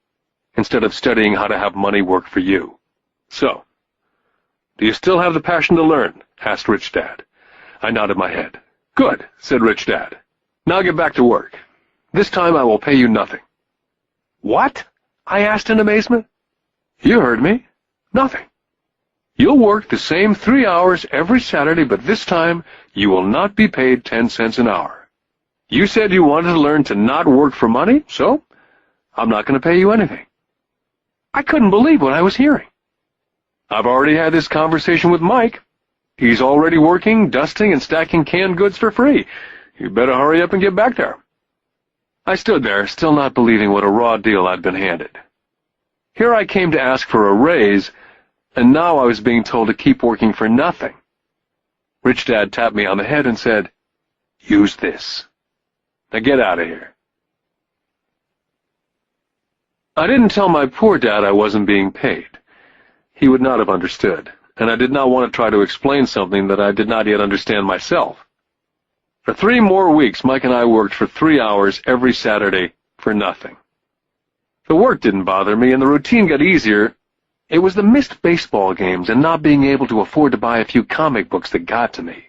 instead of studying how to have money work for you. So, do you still have the passion to learn? Asked Rich Dad. I nodded my head. Good, said Rich Dad. Now get back to work. This time I will pay you nothing. What? I asked in amazement. You heard me. Nothing. You'll work the same 3 hours every Saturday, but this time you will not be paid 10 cents an hour. You said you wanted to learn to not work for money, so I'm not going to pay you anything. I couldn't believe what I was hearing. I've already had this conversation with Mike. He's already working, dusting, and stacking canned goods for free. You better hurry up and get back there. I stood there, still not believing what a raw deal I'd been handed. Here I came to ask for a raise, and now I was being told to keep working for nothing. Rich Dad tapped me on the head and said, "Use this. Now get out of here." I didn't tell my poor dad I wasn't being paid. He would not have understood, and I did not want to try to explain something that I did not yet understand myself. For 3 more weeks, Mike and I worked for 3 hours every Saturday for nothing. The work didn't bother me, and the routine got easier. It was the missed baseball games and not being able to afford to buy a few comic books that got to me.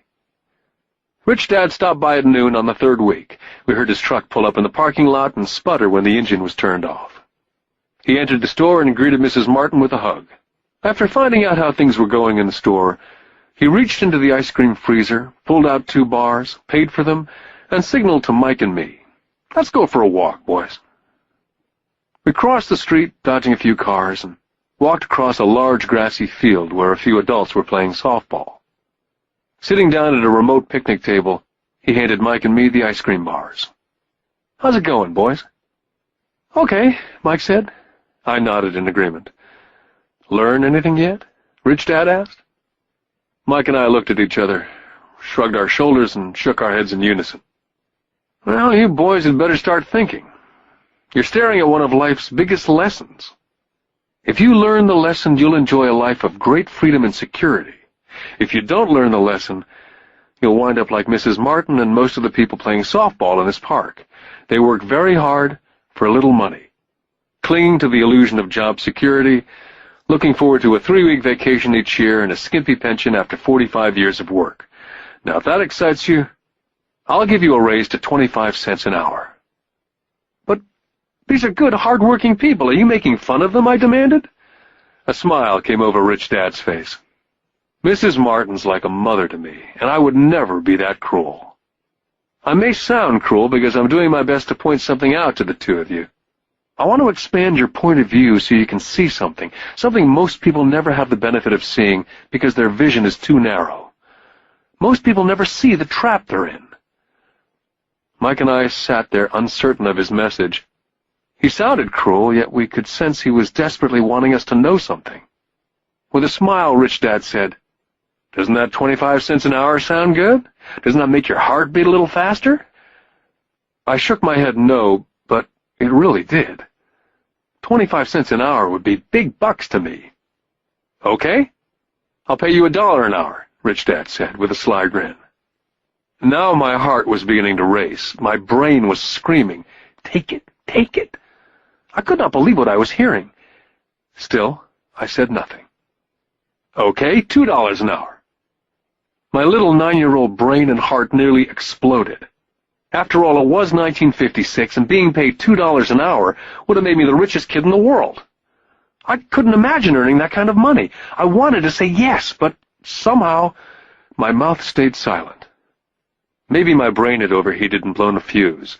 Rich Dad stopped by at noon on the 3rd week. We heard his truck pull up in the parking lot and sputter when the engine was turned off. He entered the store and greeted Mrs. Martin with a hug. After finding out how things were going in the store, he reached into the ice cream freezer, pulled out 2 bars, paid for them, and signaled to Mike and me, "Let's go for a walk, boys." We crossed the street, dodging a few cars, and walked across a large grassy field where a few adults were playing softball. Sitting down at a remote picnic table, he handed Mike and me the ice cream bars. "How's it going, boys?" "Okay," Mike said. I nodded in agreement. "Learn anything yet?" Rich Dad asked. Mike and I looked at each other, shrugged our shoulders, and shook our heads in unison. "Well, you boys had better start thinking. You're staring at one of life's biggest lessons. If you learn the lesson, you'll enjoy a life of great freedom and security. If you don't learn the lesson, you'll wind up like Mrs. Martin and most of the people playing softball in this park. They work very hard for little money, clinging to the illusion of job security, looking forward to a 3-week vacation each year and a skimpy pension after 45 years of work. Now, if that excites you, I'll give you a raise to 25 cents an hour." "But these are good, hard-working people. Are you making fun of them?" I demanded. A smile came over Rich Dad's face. "Mrs. Martin's like a mother to me, and I would never be that cruel. I may sound cruel because I'm doing my best to point something out to the 2 of you. I want to expand your point of view so you can see something most people never have the benefit of seeing because their vision is too narrow. Most people never see the trap they're in." Mike and I sat there uncertain of his message. He sounded cruel, yet we could sense he was desperately wanting us to know something. With a smile, Rich Dad said, "Doesn't that 25 cents an hour sound good? Doesn't that make your heart beat a little faster?" I shook my head no, but it really did. 25 cents an hour would be big bucks to me. "Okay, I'll pay you $1 an hour," Rich Dad said with a sly grin. Now my heart was beginning to race. My brain was screaming, "Take it, take it." I could not believe what I was hearing. Still, I said nothing. "Okay, $2 an hour." My little 9-year-old brain and heart nearly exploded. After all, it was 1956, and being paid $2 an hour would have made me the richest kid in the world. I couldn't imagine earning that kind of money. I wanted to say yes, but somehow my mouth stayed silent. Maybe my brain had overheated and blown a fuse,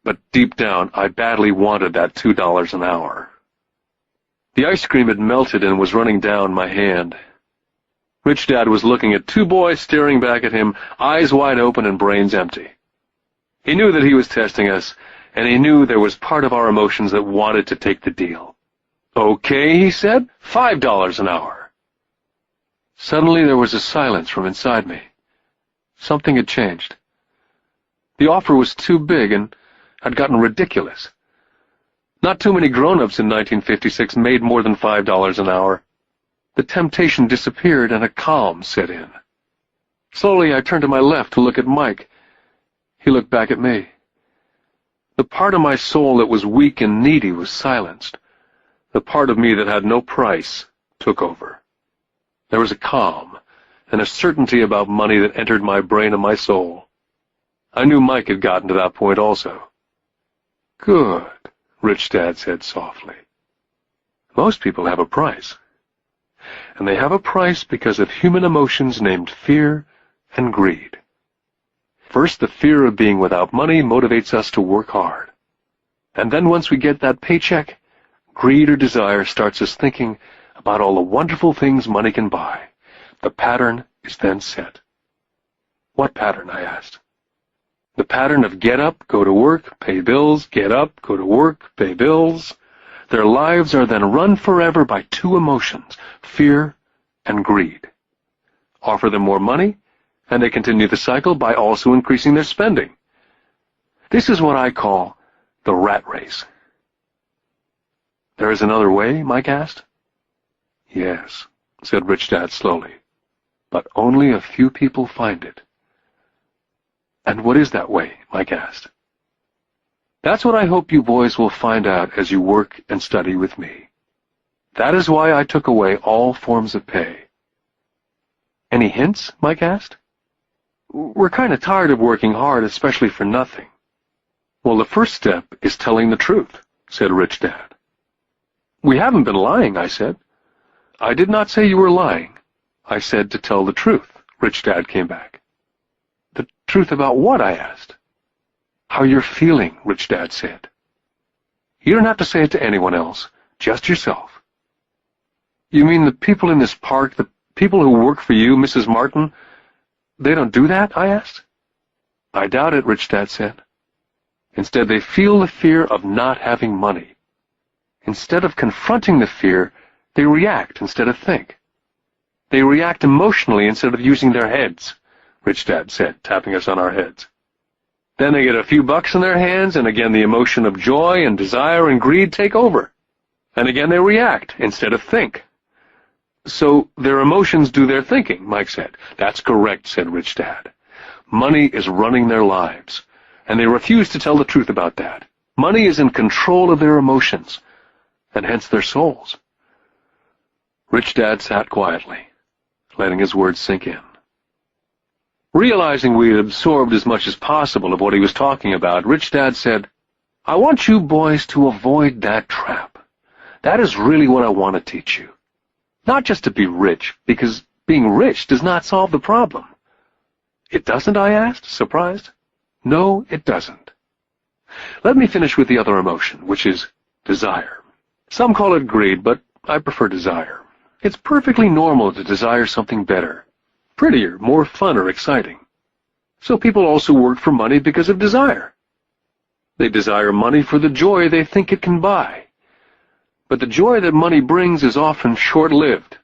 but deep down I badly wanted that $2 an hour. The ice cream had melted and was running down my hand. Rich Dad was looking at 2 boys staring back at him, eyes wide open and brains empty. He knew that he was testing us, and he knew there was part of our emotions that wanted to take the deal. "Okay," he said, $5 an hour. Suddenly there was a silence from inside me. Something had changed. The offer was too big, and had gotten ridiculous. Not too many grown-ups in 1956 made more than $5 an hour. The temptation disappeared and a calm set in. Slowly I turned to my left to look at Mike. He looked back at me. The part of my soul that was weak and needy was silenced. The part of me that had no price took over. There was a calm and a certainty about money that entered my brain and my soul. I knew Mike had gotten to that point also. "Good," Rich Dad said softly. "Most people have a price. And they have a price because of human emotions named fear and greed. First, the fear of being without money motivates us to work hard. And then once we get that paycheck, greed or desire starts us thinking about all the wonderful things money can buy. The pattern is then set." "What pattern?" I asked. "The pattern of get up, go to work, pay bills, get up, go to work, pay bills." Their lives are then run forever by two emotions, fear and greed. Offer them more money, and they continue the cycle by also increasing their spending. This is what I call the rat race. "There is another way?" Mike asked. "Yes," said Rich Dad slowly, "but only a few people find it." "And what is that way?" Mike asked. "That's what I hope you boys will find out as you work and study with me. That is why I took away all forms of pay." "Any hints?" Mike asked. "We're kind of tired of working hard, especially for nothing." "Well, the first step is telling the truth," said Rich Dad. "We haven't been lying," I said. "I did not say you were lying. I said to tell the truth," Rich Dad came back. "The truth about what?" I asked. "How you're feeling," Rich Dad said. "You don't have to say it to anyone else, just yourself." "You mean the people in this park, the people who work for you, Mrs. Martin, they don't do that?" I asked. "I doubt it," Rich Dad said. "Instead, they feel the fear of not having money. Instead of confronting the fear, they react instead of think. They react emotionally instead of using their heads," Rich Dad said, tapping us on our heads. "Then they get a few bucks in their hands, and again the emotion of joy and desire and greed take over. And again they react instead of think." "So their emotions do their thinking," Mike said. "That's correct," said Rich Dad. "Money is running their lives, and they refuse to tell the truth about that. Money is in control of their emotions, and hence their souls." Rich Dad sat quietly, letting his words sink in. Realizing we had absorbed as much as possible of what he was talking about, Rich Dad said, "I want you boys to avoid that trap. That is really what I want to teach you. Not just to be rich, because being rich does not solve the problem." "It doesn't?" I asked, surprised. "No, it doesn't. Let me finish with the other emotion, which is desire. Some call it greed, but I prefer desire. It's perfectly normal to desire something better, prettier, more fun or exciting. So people also work for money because of desire. They desire money for the joy they think it can buy. But the joy that money brings is often short-lived,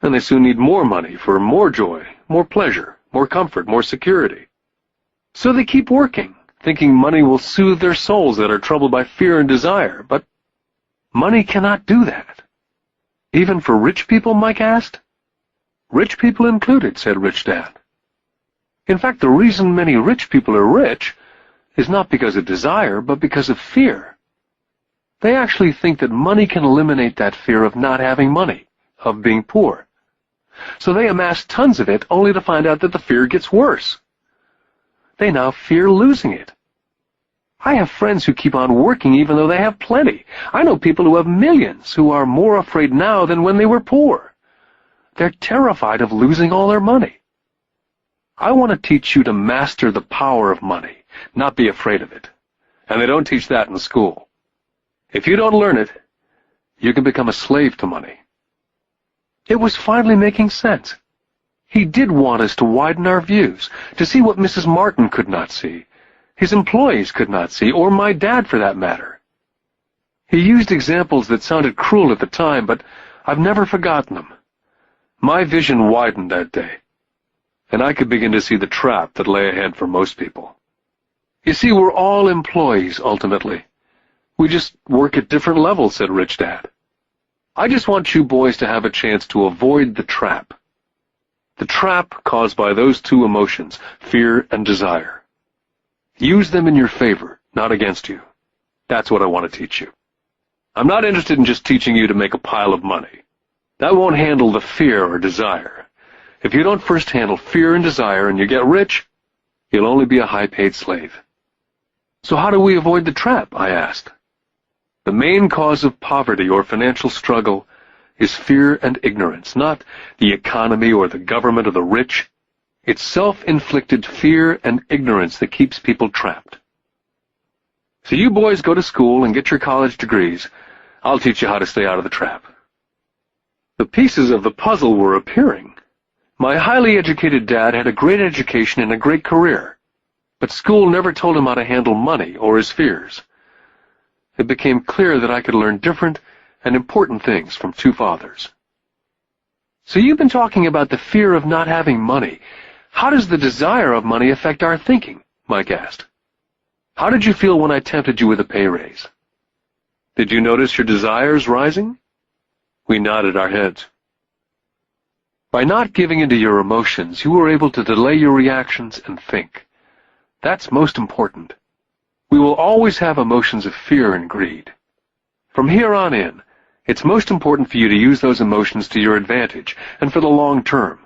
and they soon need more money for more joy, more pleasure, more comfort, more security. So they keep working, thinking money will soothe their souls that are troubled by fear and desire, but money cannot do that. Even for rich people?" Mike asked. "Rich people included," said Rich Dad. "In fact, the reason many rich people are rich is not because of desire, but because of fear. They actually think that money can eliminate that fear of not having money, of being poor. So they amass tons of it only to find out that the fear gets worse. They now fear losing it. I have friends who keep on working even though they have plenty. I know people who have millions who are more afraid now than when they were poor. They're terrified of losing all their money. I want to teach you to master the power of money, not be afraid of it. And they don't teach that in school. If you don't learn it, you can become a slave to money." It was finally making sense. He did want us to widen our views, to see what Mrs. Martin could not see, his employees could not see, or my dad for that matter. He used examples that sounded cruel at the time, but I've never forgotten them. My vision widened that day, and I could begin to see the trap that lay ahead for most people. You see, we're all employees, ultimately. We just work at different levels, said Rich Dad. I just want you boys to have a chance to avoid the trap. The trap caused by those two emotions, fear and desire. Use them in your favor, not against you. That's what I want to teach you. I'm not interested in just teaching you to make a pile of money. That won't handle the fear or desire. If you don't first handle fear and desire and you get rich, you'll only be a high-paid slave. So how do we avoid the trap? I asked. The main cause of poverty or financial struggle is fear and ignorance, not the economy or the government or the rich. It's self-inflicted fear and ignorance that keeps people trapped. So you boys go to school and get your college degrees. I'll teach you how to stay out of the trap. The pieces of the puzzle were appearing. My highly educated dad had a great education and a great career, but school never told him how to handle money or his fears. It became clear that I could learn different and important things from two fathers. So you've been talking about the fear of not having money. How does the desire of money affect our thinking? Mike asked. How did you feel when I tempted you with a pay raise? Did you notice your desires rising? We nodded our heads. By not giving into your emotions, you were able to delay your reactions and think. That's most important. We will always have emotions of fear and greed. From here on in, it's most important for you to use those emotions to your advantage and for the long term,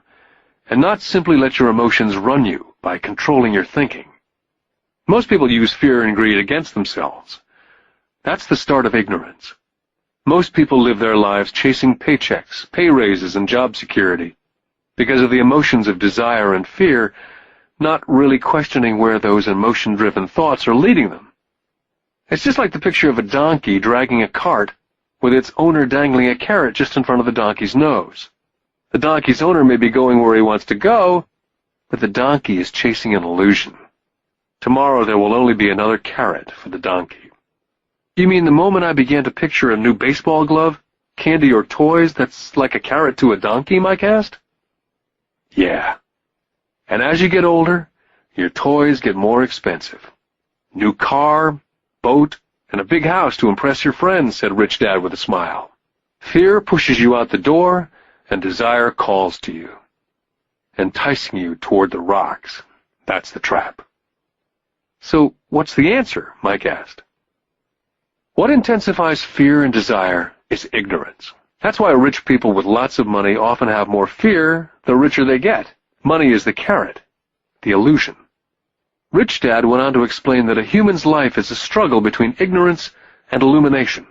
and not simply let your emotions run you by controlling your thinking. Most people use fear and greed against themselves. That's the start of ignorance. Most people live their lives chasing paychecks, pay raises, and job security because of the emotions of desire and fear, not really questioning where those emotion-driven thoughts are leading them. It's just like the picture of a donkey dragging a cart with its owner dangling a carrot just in front of the donkey's nose. The donkey's owner may be going where he wants to go, but the donkey is chasing an illusion. Tomorrow there will only be another carrot for the donkey. You mean the moment I began to picture a new baseball glove, candy, or toys that's like a carrot to a donkey, Mike asked? Yeah. And as you get older, your toys get more expensive. New car, boat, and a big house to impress your friends, said Rich Dad with a smile. Fear pushes you out the door, and desire calls to you, enticing you toward the rocks. That's the trap. So, what's the answer? Mike asked. What intensifies fear and desire is ignorance. That's why rich people with lots of money often have more fear the richer they get. Money is the carrot, the illusion. Rich Dad went on to explain that a human's life is a struggle between ignorance and illumination.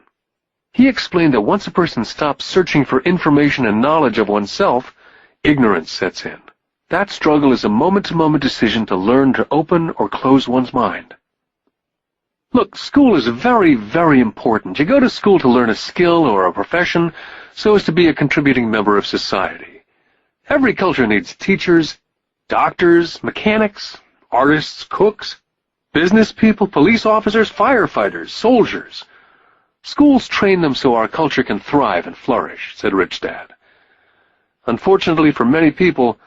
He explained that once a person stops searching for information and knowledge of oneself, ignorance sets in. That struggle is a moment-to-moment decision to learn to open or close one's mind. Look, school is very, very important. You go to school to learn a skill or a profession so as to be a contributing member of society. Every culture needs teachers, doctors, mechanics, artists, cooks, business people, police officers, firefighters, soldiers. Schools train them so our culture can thrive and flourish, said Rich Dad. Unfortunately for many people,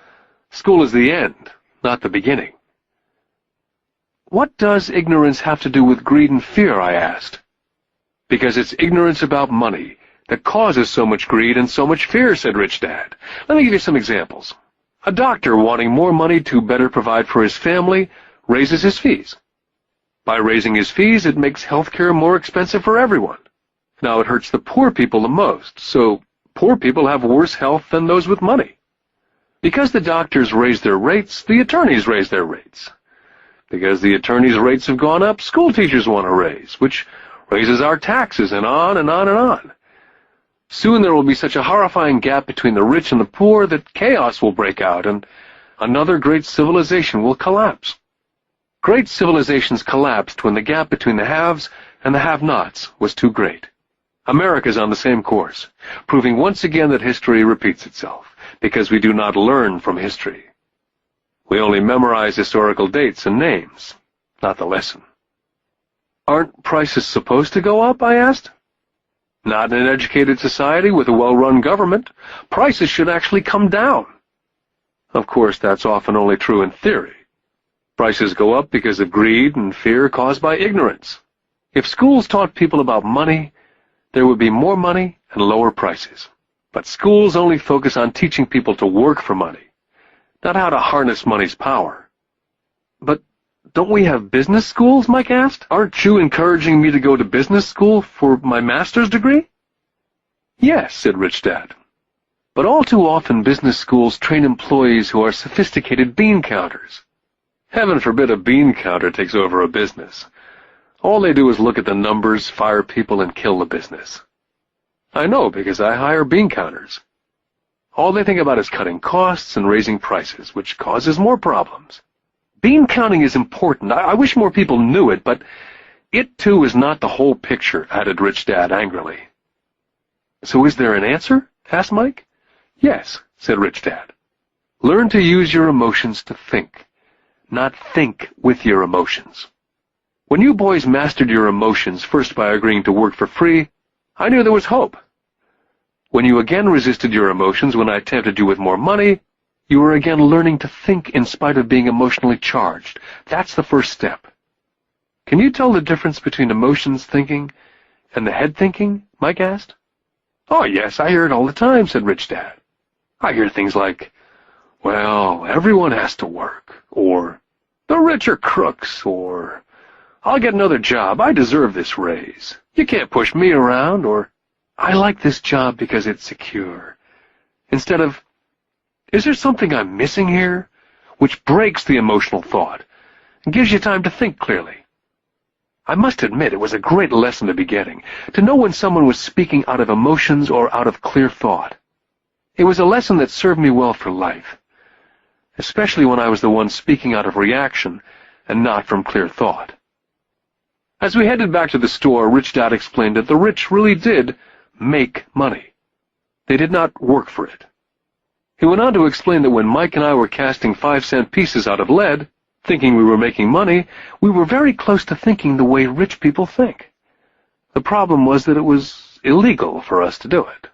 school is the end, not the beginning. What does ignorance have to do with greed and fear, I asked. Because it's ignorance about money that causes so much greed and so much fear, said Rich Dad. Let me give you some examples. A doctor wanting more money to better provide for his family raises his fees. By raising his fees, it makes healthcare more expensive for everyone. Now, it hurts the poor people the most, so poor people have worse health than those with money. Because the doctors raise their rates, the attorneys raise their rates. Because the attorneys' rates have gone up, school teachers want a raise, which raises our taxes, and on and on and on. Soon there will be such a horrifying gap between the rich and the poor that chaos will break out, and another great civilization will collapse. Great civilizations collapsed when the gap between the haves and the have-nots was too great. America's on the same course, proving once again that history repeats itself, because we do not learn from history. We only memorize historical dates and names, not the lesson. Aren't prices supposed to go up, I asked? Not in an educated society with a well-run government. Prices should actually come down. Of course, that's often only true in theory. Prices go up because of greed and fear caused by ignorance. If schools taught people about money, there would be more money and lower prices. But schools only focus on teaching people to work for money, not how to harness money's power. But don't we have business schools, Mike asked? Aren't you encouraging me to go to business school for my master's degree? Yes, said Rich Dad. But all too often business schools train employees who are sophisticated bean counters. Heaven forbid a bean counter takes over a business. All they do is look at the numbers, fire people, and kill the business. I know, because I hire bean counters. All they think about is cutting costs and raising prices, which causes more problems. Bean counting is important. I wish more people knew it, but it, too, is not the whole picture, added Rich Dad angrily. So is there an answer? Asked Mike. Yes, said Rich Dad. Learn to use your emotions to think, not think with your emotions. When you boys mastered your emotions, first by agreeing to work for free, I knew there was hope. When you again resisted your emotions when I tempted you with more money, you were again learning to think in spite of being emotionally charged. That's the first step. Can you tell the difference between emotions thinking and the head thinking? Mike asked. Oh, yes, I hear it all the time, said Rich Dad. I hear things like, well, everyone has to work, or the rich are crooks, or I'll get another job, I deserve this raise. You can't push me around, or I like this job because it's secure. Instead of, is there something I'm missing here? Which breaks the emotional thought and gives you time to think clearly. I must admit it was a great lesson to be getting, to know when someone was speaking out of emotions or out of clear thought. It was a lesson that served me well for life, especially when I was the one speaking out of reaction and not from clear thought. As we headed back to the store, Rich Dad explained that the rich really did make money. They did not work for it. He went on to explain that when Mike and I were casting 5-cent pieces out of lead, thinking we were making money, we were very close to thinking the way rich people think. The problem was that it was illegal for us to do it.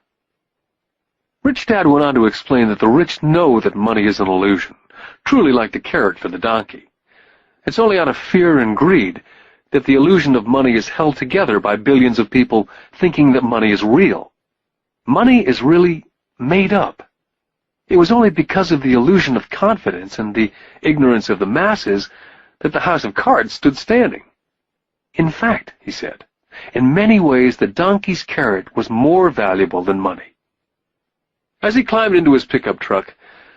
Rich Dad went on to explain that the rich know that money is an illusion, truly like the carrot for the donkey. It's only out of fear and greed that the illusion of money is held together by billions of people thinking that money is real. Money is really made up. It was only because of the illusion of confidence and the ignorance of the masses that the house of cards stood standing. In fact, he said, in many ways the donkey's carrot was more valuable than money. As he climbed into his pickup truck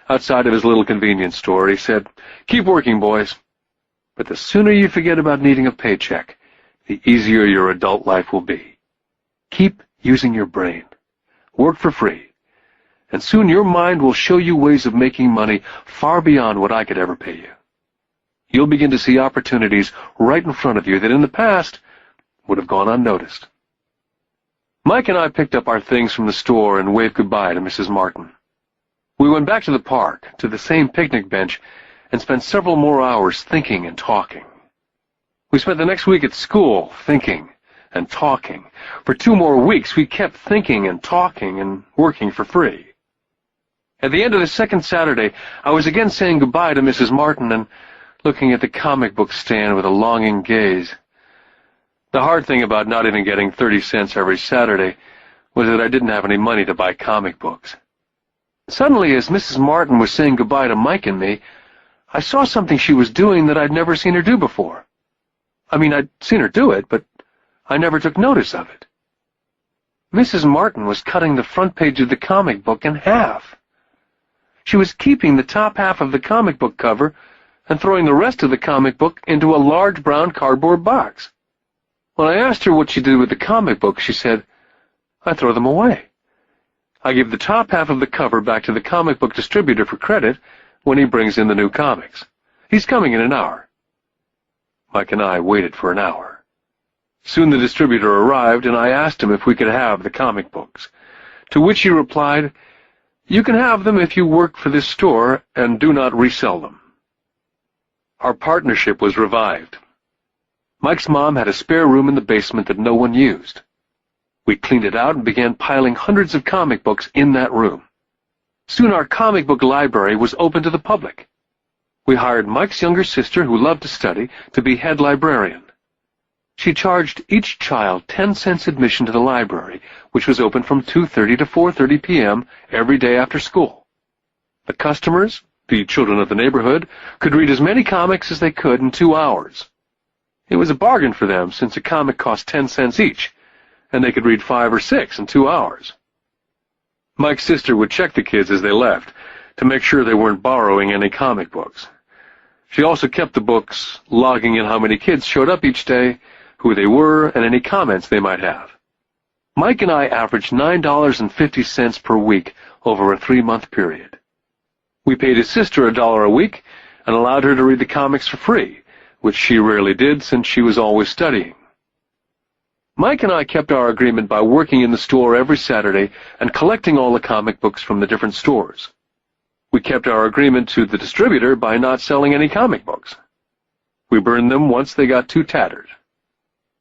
outside of his little convenience store, he said, "Keep working, boys. But the sooner you forget about needing a paycheck, the easier your adult life will be. Keep using your brain. Work for free. And soon your mind will show you ways of making money far beyond what I could ever pay you. You'll begin to see opportunities right in front of you that in the past would have gone unnoticed." Mike and I picked up our things from the store and waved goodbye to Mrs. Martin. We went back to the park, to the same picnic bench, and spent several more hours thinking and talking. We spent the next week at school thinking and talking. For 2 more weeks, we kept thinking and talking and working for free. At the end of the second Saturday, I was again saying goodbye to Mrs. Martin and looking at the comic book stand with a longing gaze. The hard thing about not even getting 30 cents every Saturday was that I didn't have any money to buy comic books. Suddenly, as Mrs. Martin was saying goodbye to Mike and me, I saw something she was doing that I'd never seen her do before. I mean, I'd seen her do it, but I never took notice of it. Mrs. Martin was cutting the front page of the comic book in half. She was keeping the top half of the comic book cover and throwing the rest of the comic book into a large brown cardboard box. When I asked her what she did with the comic book, she said, "I throw them away. I give the top half of the cover back to the comic book distributor for credit when he brings in the new comics. He's coming in an hour." Mike and I waited for an hour. Soon the distributor arrived, and I asked him if we could have the comic books, to which he replied, "You can have them if you work for this store and do not resell them." Our partnership was revived. Mike's mom had a spare room in the basement that no one used. We cleaned it out and began piling hundreds of comic books in that room. Soon our comic book library was open to the public. We hired Mike's younger sister, who loved to study, to be head librarian. She charged each child 10 cents admission to the library, which was open from 2:30 to 4:30 p.m. every day after school. The customers, the children of the neighborhood, could read as many comics as they could in 2 hours. It was a bargain for them, since a comic cost 10 cents each, and they could read 5 or 6 in 2 hours. Mike's sister would check the kids as they left to make sure they weren't borrowing any comic books. She also kept the books, logging in how many kids showed up each day, who they were, and any comments they might have. Mike and I averaged $9.50 per week over a 3-month period. We paid his sister $1 a week and allowed her to read the comics for free, which she rarely did since she was always studying. Mike and I kept our agreement by working in the store every Saturday and collecting all the comic books from the different stores. We kept our agreement to the distributor by not selling any comic books. We burned them once they got too tattered.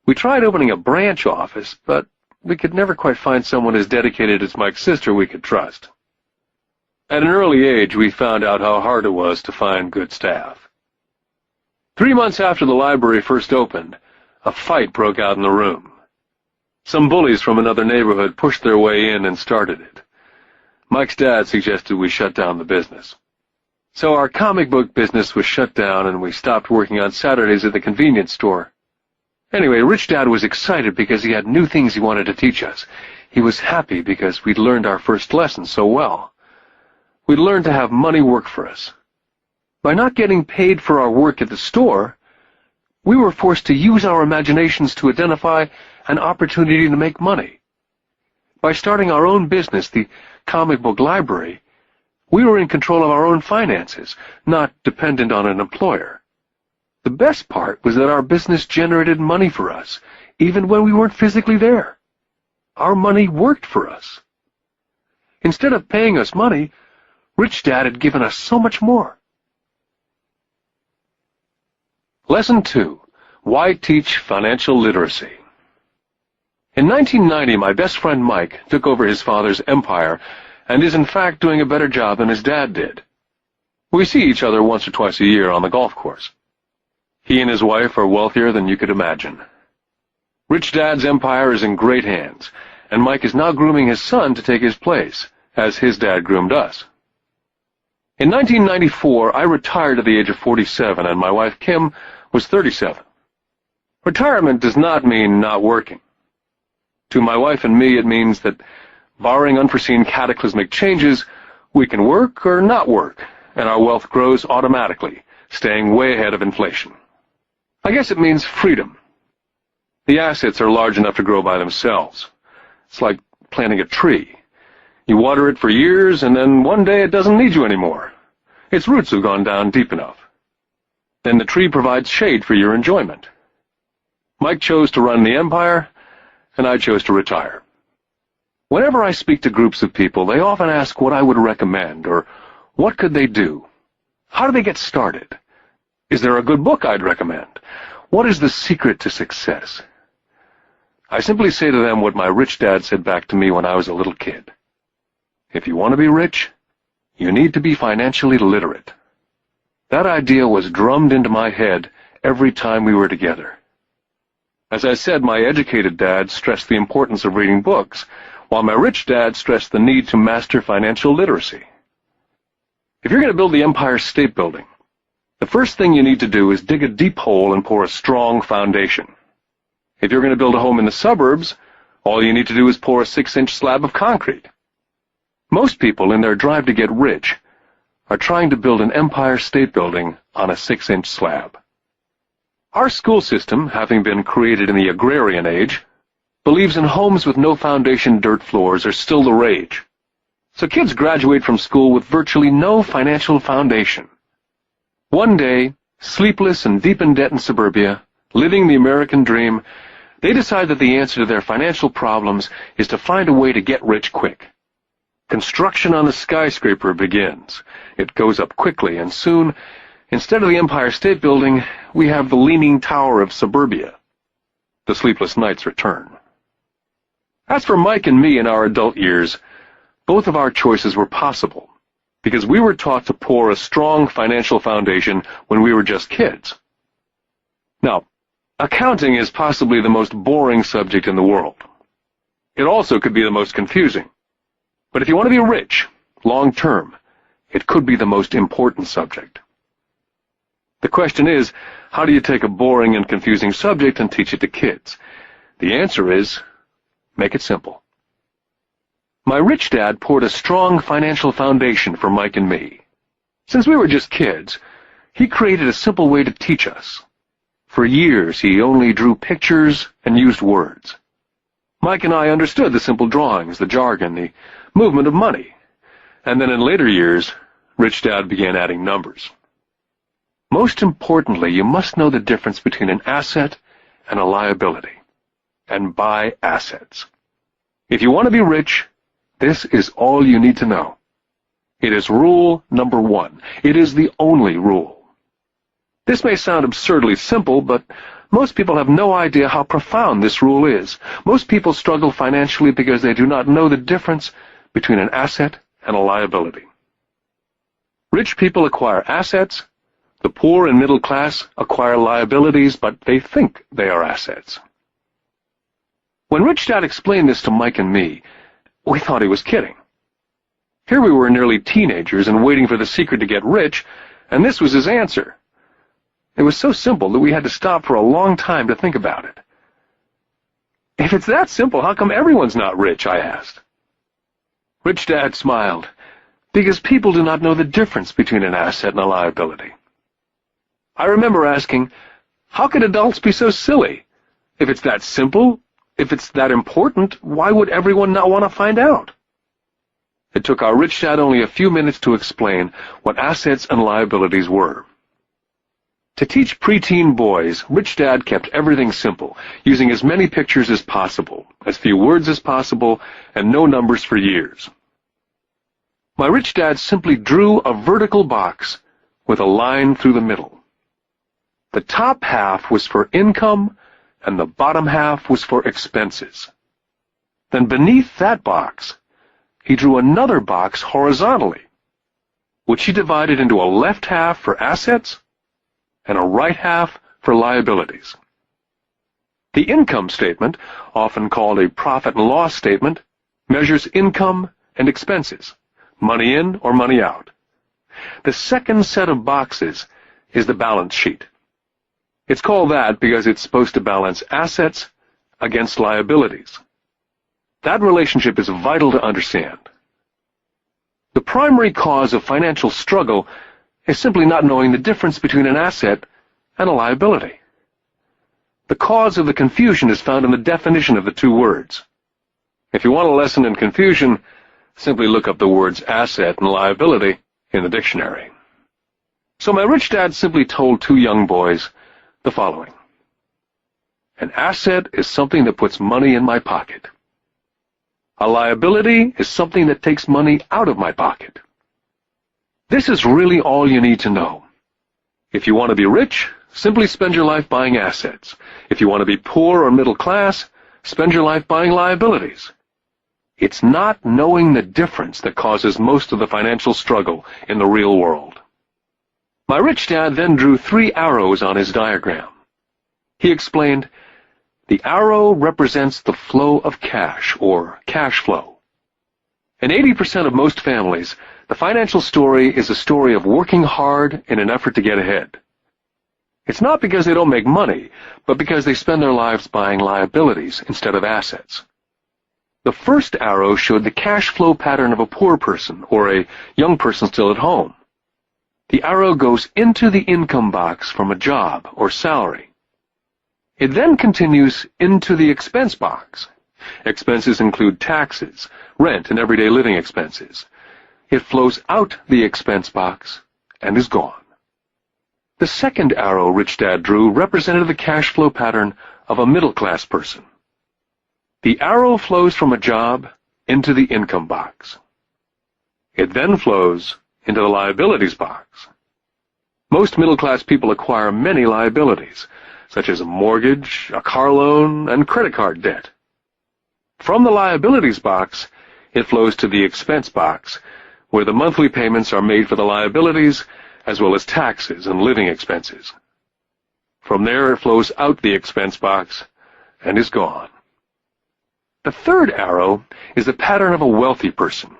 We tried opening a branch office, but we could never quite find someone as dedicated as Mike's sister we could trust. At an early age, we found out how hard it was to find good staff. 3 months after the library first opened, a fight broke out in the room. Some bullies from another neighborhood pushed their way in and started it. Mike's dad suggested we shut down the business. So our comic book business was shut down, and we stopped working on Saturdays at the convenience store. Anyway, Rich Dad was excited because he had new things he wanted to teach us. He was happy because we'd learned our first lesson so well. We'd learned to have money work for us. By not getting paid for our work at the store, we were forced to use our imaginations to identify an opportunity to make money. By starting our own business, the comic book library, we were in control of our own finances, not dependent on an employer. The best part was that our business generated money for us, even when we weren't physically there. Our money worked for us. Instead of paying us money, Rich Dad had given us so much more. Lesson 2. Why Teach Financial Literacy? In 1990, my best friend Mike took over his father's empire and is in fact doing a better job than his dad did. We see each other once or twice a year on the golf course. He and his wife are wealthier than you could imagine. Rich Dad's empire is in great hands, and Mike is now grooming his son to take his place, as his dad groomed us. In 1994, I retired at the age of 47, and my wife Kim was 37. Retirement does not mean not working. To my wife and me, it means that, barring unforeseen cataclysmic changes, we can work or not work, and our wealth grows automatically, staying way ahead of inflation. I guess it means freedom. The assets are large enough to grow by themselves. It's like planting a tree. You water it for years, and then one day it doesn't need you anymore. Its roots have gone down deep enough. Then the tree provides shade for your enjoyment. Mike chose to run the empire, and I chose to retire. Whenever I speak to groups of people, they often ask what I would recommend, or what could they do? How do they get started? Is there a good book I'd recommend? What is the secret to success? I simply say to them what my rich dad said back to me when I was a little kid. If you want to be rich, you need to be financially literate. That idea was drummed into my head every time we were together. As I said, my educated dad stressed the importance of reading books, while my rich dad stressed the need to master financial literacy. If you're going to build the Empire State Building, the first thing you need to do is dig a deep hole and pour a strong foundation. If you're going to build a home in the suburbs, all you need to do is pour a 6-inch slab of concrete. Most people, in their drive to get rich, are trying to build an Empire State Building on a 6-inch slab. Our school system, having been created in the agrarian age, believes in homes with no foundation dirt floors are still the rage. So kids graduate from school with virtually no financial foundation. One day, sleepless and deep in debt in suburbia, living the American dream, they decide that the answer to their financial problems is to find a way to get rich quick. Construction on the skyscraper begins. It goes up quickly, and soon, instead of the Empire State Building, we have the Leaning Tower of suburbia. The sleepless nights return. As for Mike and me in our adult years, both of our choices were possible. because we were taught to pour a strong financial foundation when we were just kids. Now, accounting is possibly the most boring subject in the world. It also could be the most confusing. But if you want to be rich, long-term, it could be the most important subject. The question is, how do you take a boring and confusing subject and teach it to kids? The answer is, make it simple. My rich dad poured a strong financial foundation for Mike and me. Since we were just kids, he created a simple way to teach us. For years, he only drew pictures and used words. Mike and I understood the simple drawings, the jargon, the movement of money. And then in later years, Rich Dad began adding numbers. Most importantly, you must know the difference between an asset and a liability. And buy assets. If you want to be rich, this is all you need to know. It is rule number 1. It is the only rule. This may sound absurdly simple, but most people have no idea how profound this rule is. Most people struggle financially because they do not know the difference between an asset and a liability. Rich people acquire assets. The poor and middle class acquire liabilities, but they think they are assets. When Rich Dad explained this to Mike and me, we thought he was kidding. Here we were nearly teenagers and waiting for the secret to get rich, and this was his answer. It was so simple that we had to stop for a long time to think about it. If it's that simple, how come everyone's not rich? I asked. Rich Dad smiled, because people do not know the difference between an asset and a liability. I remember asking, how could adults be so silly? If it's that simple, if it's that important, why would everyone not want to find out? It took our Rich Dad only a few minutes to explain what assets and liabilities were. To teach preteen boys, Rich Dad kept everything simple, using as many pictures as possible, as few words as possible, and no numbers for years. My Rich Dad simply drew a vertical box with a line through the middle. The top half was for income, and the bottom half was for expenses. Then beneath that box, he drew another box horizontally, which he divided into a left half for assets and a right half for liabilities. The income statement, often called a profit and loss statement, measures income and expenses, money in or money out. The second set of boxes is the balance sheet. It's called that because it's supposed to balance assets against liabilities. That relationship is vital to understand. The primary cause of financial struggle is simply not knowing the difference between an asset and a liability. The cause of the confusion is found in the definition of the two words. If you want a lesson in confusion, simply look up the words asset and liability in the dictionary. So my Rich Dad simply told two young boys the following. An asset is something that puts money in my pocket. A liability is something that takes money out of my pocket. This is really all you need to know. If you want to be rich, simply spend your life buying assets. If you want to be poor or middle class, spend your life buying liabilities. It's not knowing the difference that causes most of the financial struggle in the real world. My Rich Dad then drew 3 arrows on his diagram. He explained, the arrow represents the flow of cash, or cash flow. In 80% of most families, the financial story is a story of working hard in an effort to get ahead. It's not because they don't make money, but because they spend their lives buying liabilities instead of assets. The first arrow showed the cash flow pattern of a poor person, or a young person still at home. The arrow goes into the income box from a job or salary. It then continues into the expense box. Expenses include taxes, rent, and everyday living expenses. It flows out the expense box and is gone. The second arrow Rich Dad drew represented the cash flow pattern of a middle-class person. The arrow flows from a job into the income box. It then flows into the liabilities box. Most middle-class people acquire many liabilities, such as a mortgage, a car loan, and credit card debt. From the liabilities box, it flows to the expense box, where the monthly payments are made for the liabilities as well as taxes and living expenses. From there, it flows out the expense box and is gone. The third arrow is the pattern of a wealthy person.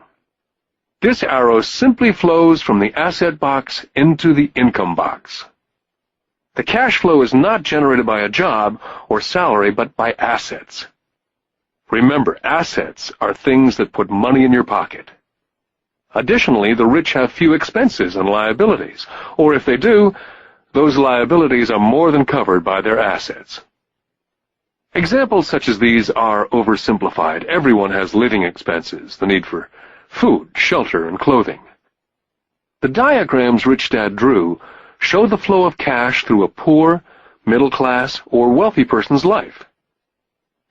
This arrow simply flows from the asset box into the income box. The cash flow is not generated by a job or salary, but by assets. Remember, assets are things that put money in your pocket. Additionally, the rich have few expenses and liabilities, or if they do, those liabilities are more than covered by their assets. Examples such as these are oversimplified. Everyone has living expenses, the need for food, shelter, and clothing. The diagrams Rich Dad drew show the flow of cash through a poor, middle class, or wealthy person's life.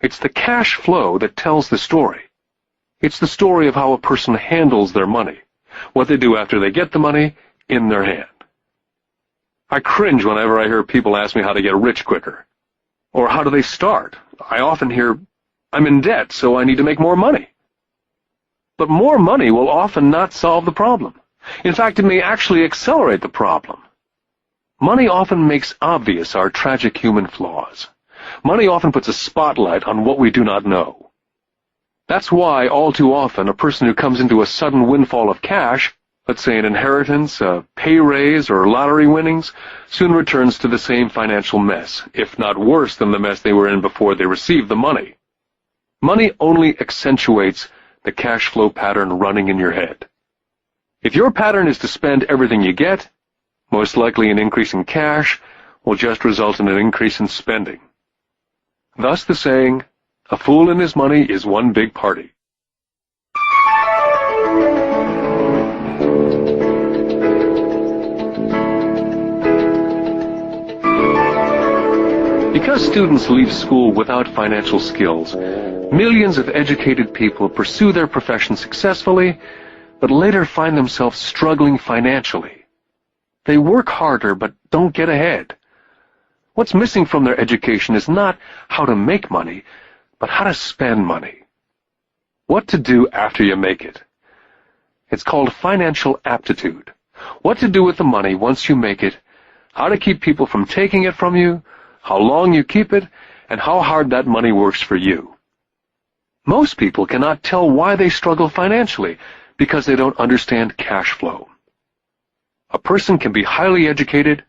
It's the cash flow that tells the story. It's the story of how a person handles their money, what they do after they get the money in their hand. I cringe whenever I hear people ask me how to get rich quicker. Or how do they start? I often hear, I'm in debt, so I need to make more money. But more money will often not solve the problem. In fact, it may actually accelerate the problem. Money often makes obvious our tragic human flaws. Money often puts a spotlight on what we do not know. That's why, all too often, a person who comes into a sudden windfall of cash, let's say an inheritance, a pay raise, or lottery winnings, soon returns to the same financial mess, if not worse than the mess they were in before they received the money. Money only accentuates the cash flow pattern running in your head. If your pattern is to spend everything you get, most likely an increase in cash will just result in an increase in spending. Thus the saying, a fool and his money is one big party. Because students leave school without financial skills, millions of educated people pursue their profession successfully, but later find themselves struggling financially. They work harder but don't get ahead. What's missing from their education is not how to make money, but how to spend money. What to do after you make it. It's called financial aptitude. What to do with the money once you make it, how to keep people from taking it from you, how long you keep it, and how hard that money works for you. Most people cannot tell why they struggle financially because they don't understand cash flow. A person can be highly educated,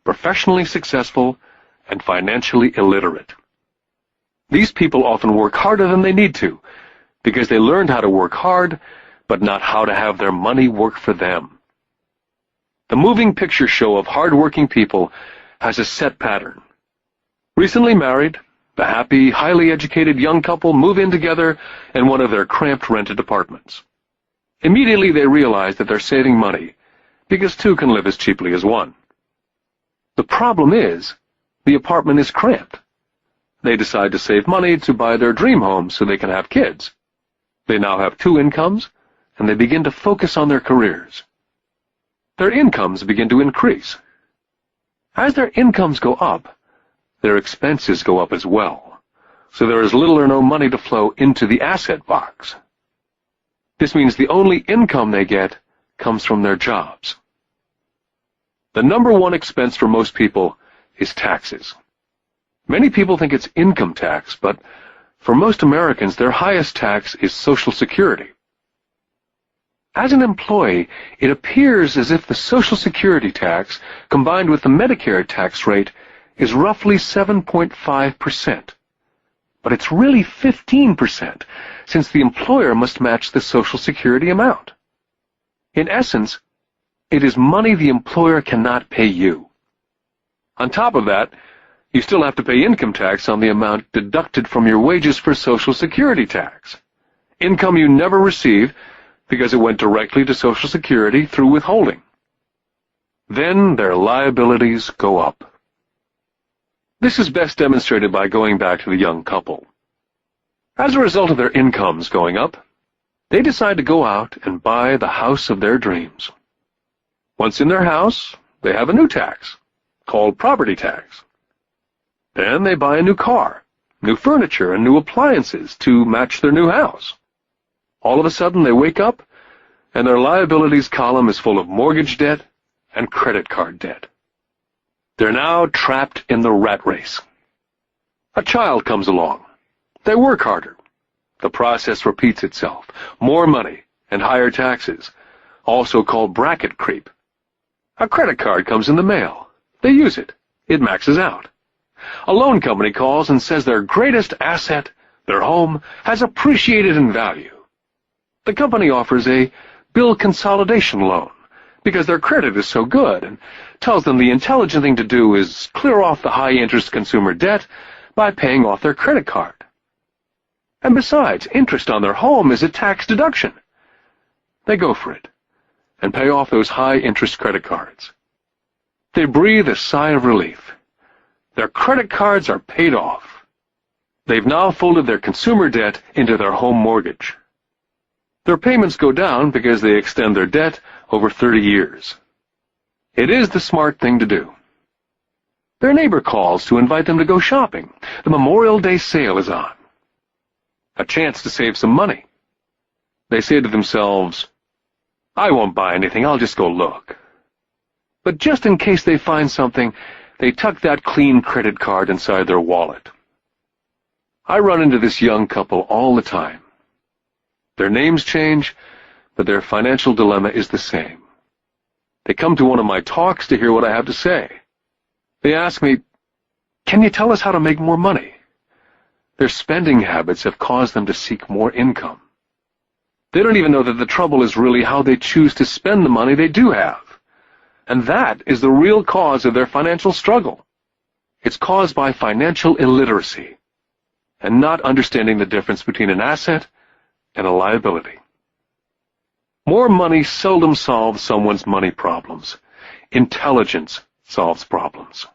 professionally successful, and financially illiterate. These people often work harder than they need to because they learned how to work hard, but not how to have their money work for them. The moving picture show of hard-working people has a set pattern. Recently married, the happy, highly educated young couple move in together in one of their cramped rented apartments. Immediately they realize that they're saving money, because two can live as cheaply as one. The problem is, the apartment is cramped. They decide to save money to buy their dream home so they can have kids. They now have two incomes, and they begin to focus on their careers. Their incomes begin to increase. As their incomes go up, their expenses go up as well, so there is little or no money to flow into the asset box. This means the only income they get comes from their jobs. The number one expense for most people is taxes. Many people think it's income tax, but for most Americans, their highest tax is Social Security. As an employee, it appears as if the Social Security tax, combined with the Medicare tax rate, is roughly 7.5%. But it's really 15%, since the employer must match the Social Security amount. In essence, it is money the employer cannot pay you. On top of that, you still have to pay income tax on the amount deducted from your wages for Social Security tax. Income you never received because it went directly to Social Security through withholding. Then their liabilities go up. This is best demonstrated by going back to the young couple. As a result of their incomes going up, they decide to go out and buy the house of their dreams. Once in their house, they have a new tax, called property tax. Then they buy a new car, new furniture, and new appliances to match their new house. All of a sudden, they wake up and their liabilities column is full of mortgage debt and credit card debt. They're now trapped in the rat race. A child comes along. They work harder. The process repeats itself. More money and higher taxes, also called bracket creep. A credit card comes in the mail. They use it. It maxes out. A loan company calls and says their greatest asset, their home, has appreciated in value. The company offers a bill consolidation loan because their credit is so good and tells them the intelligent thing to do is clear off the high-interest consumer debt by paying off their credit card. And besides, interest on their home is a tax deduction. They go for it and pay off those high-interest credit cards. They breathe a sigh of relief. Their credit cards are paid off. They've now folded their consumer debt into their home mortgage. Their payments go down because they extend their debt over 30 years. It is the smart thing to do. Their neighbor calls to invite them to go shopping. The Memorial Day sale is on. A chance to save some money. They say to themselves, I won't buy anything, I'll just go look. But just in case they find something, they tuck that clean credit card inside their wallet. I run into this young couple all the time. Their names change, but their financial dilemma is the same. They come to one of my talks to hear what I have to say. They ask me, can you tell us how to make more money? Their spending habits have caused them to seek more income. They don't even know that the trouble is really how they choose to spend the money they do have. And that is the real cause of their financial struggle. It's caused by financial illiteracy and not understanding the difference between an asset and a liability. More money seldom solves someone's money problems. Intelligence solves problems.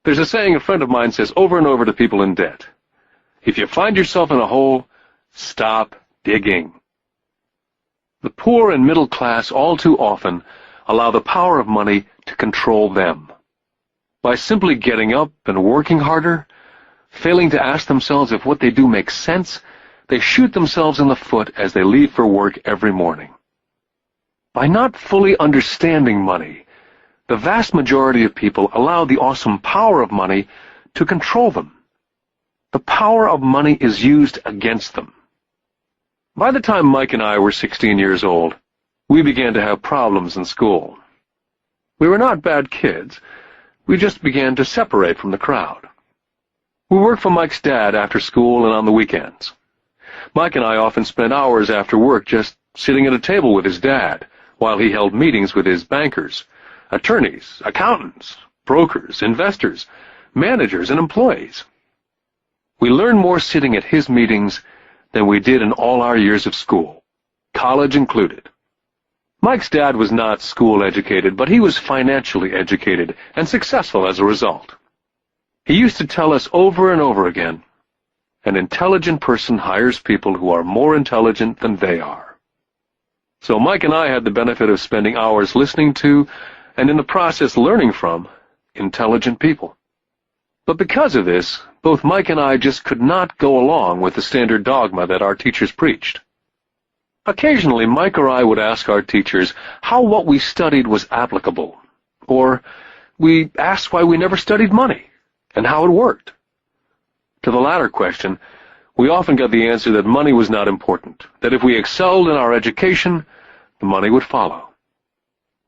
There's a saying a friend of mine says over and over to people in debt. If you find yourself in a hole, stop digging. The poor and middle class all too often allow the power of money to control them. By simply getting up and working harder, failing to ask themselves if what they do makes sense, they shoot themselves in the foot as they leave for work every morning. By not fully understanding money, the vast majority of people allow the awesome power of money to control them. The power of money is used against them. By the time Mike and I were 16 years old, we began to have problems in school. We were not bad kids. We just began to separate from the crowd. We worked for Mike's dad after school and on the weekends. Mike and I often spent hours after work just sitting at a table with his dad while he held meetings with his bankers, attorneys, accountants, brokers, investors, managers, and employees. We learned more sitting at his meetings than we did in all our years of school, college included. Mike's dad was not school-educated, but he was financially educated and successful as a result. He used to tell us over and over again, an intelligent person hires people who are more intelligent than they are. So Mike and I had the benefit of spending hours listening to, and in the process learning from, intelligent people. But because of this, both Mike and I just could not go along with the standard dogma that our teachers preached. Occasionally, Mike or I would ask our teachers how what we studied was applicable, or we asked why we never studied money and how it worked. To the latter question, we often got the answer that money was not important, that if we excelled in our education, the money would follow.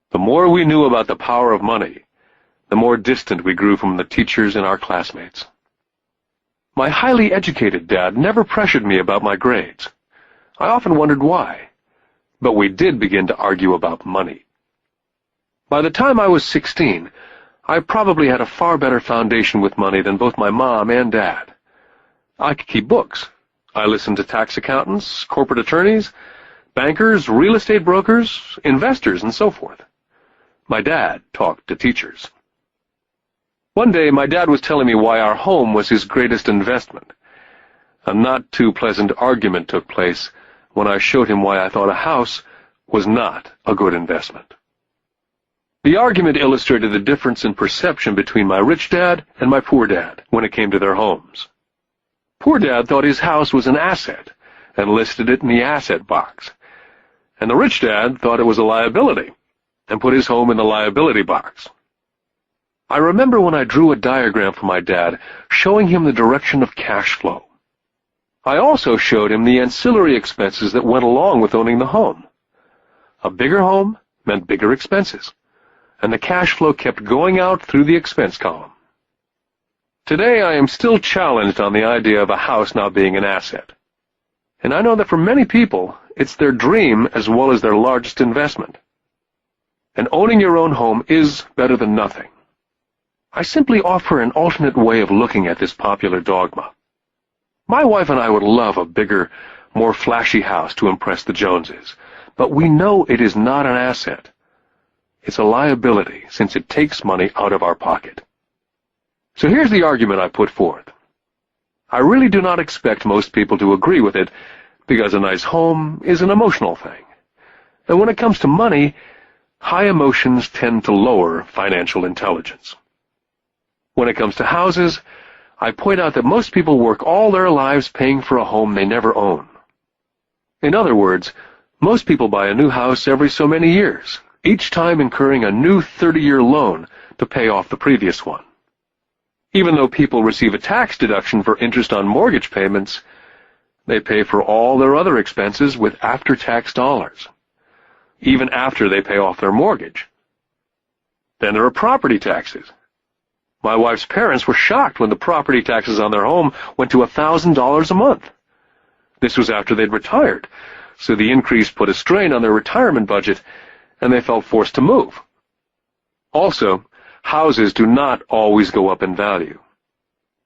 The more we knew about the power of money, the more distant we grew from the teachers and our classmates. My highly educated dad never pressured me about my grades. I often wondered why, but we did begin to argue about money. By the time I was 16, I probably had a far better foundation with money than both my mom and dad. I could keep books. I listened to tax accountants, corporate attorneys, bankers, real estate brokers, investors, and so forth. My dad talked to teachers. One day, my dad was telling me why our home was his greatest investment. A not too pleasant argument took place when I showed him why I thought a house was not a good investment. The argument illustrated the difference in perception between my rich dad and my poor dad when it came to their homes. Poor dad thought his house was an asset and listed it in the asset box. and the rich dad thought it was a liability and put his home in the liability box. I remember when I drew a diagram for my dad showing him the direction of cash flow. I also showed him the ancillary expenses that went along with owning the home. A bigger home meant bigger expenses, and the cash flow kept going out through the expense column. Today I am still challenged on the idea of a house not being an asset. And I know that for many people, it's their dream as well as their largest investment. And owning your own home is better than nothing. I simply offer an alternate way of looking at this popular dogma. My wife and I would love a bigger, more flashy house to impress the Joneses, but we know it is not an asset. It's a liability since it takes money out of our pocket. So here's the argument I put forth. I really do not expect most people to agree with it because a nice home is an emotional thing. And when it comes to money, high emotions tend to lower financial intelligence. When it comes to houses, I point out that most people work all their lives paying for a home they never own. In other words, most people buy a new house every so many years, each time incurring a new 30-year loan to pay off the previous one. Even though people receive a tax deduction for interest on mortgage payments, they pay for all their other expenses with after-tax dollars, even after they pay off their mortgage. Then there are property taxes. My wife's parents were shocked when the property taxes on their home went to $1,000 a month. This was after they'd retired, so the increase put a strain on their retirement budget, and they felt forced to move. Also, houses do not always go up in value.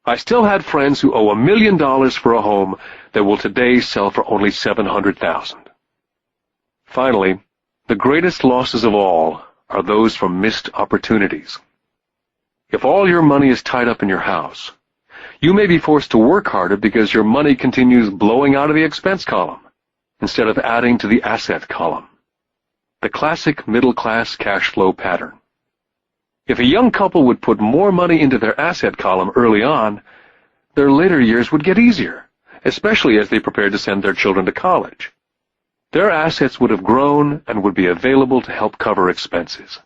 I still had friends who owe $1 million for a home that will today sell for only $700,000. Finally, the greatest losses of all are those from missed opportunities. If all your money is tied up in your house, you may be forced to work harder because your money continues blowing out of the expense column instead of adding to the asset column. The classic middle-class cash flow pattern. If a young couple would put more money into their asset column early on, their later years would get easier, especially as they prepared to send their children to college. Their assets would have grown and would be available to help cover expenses.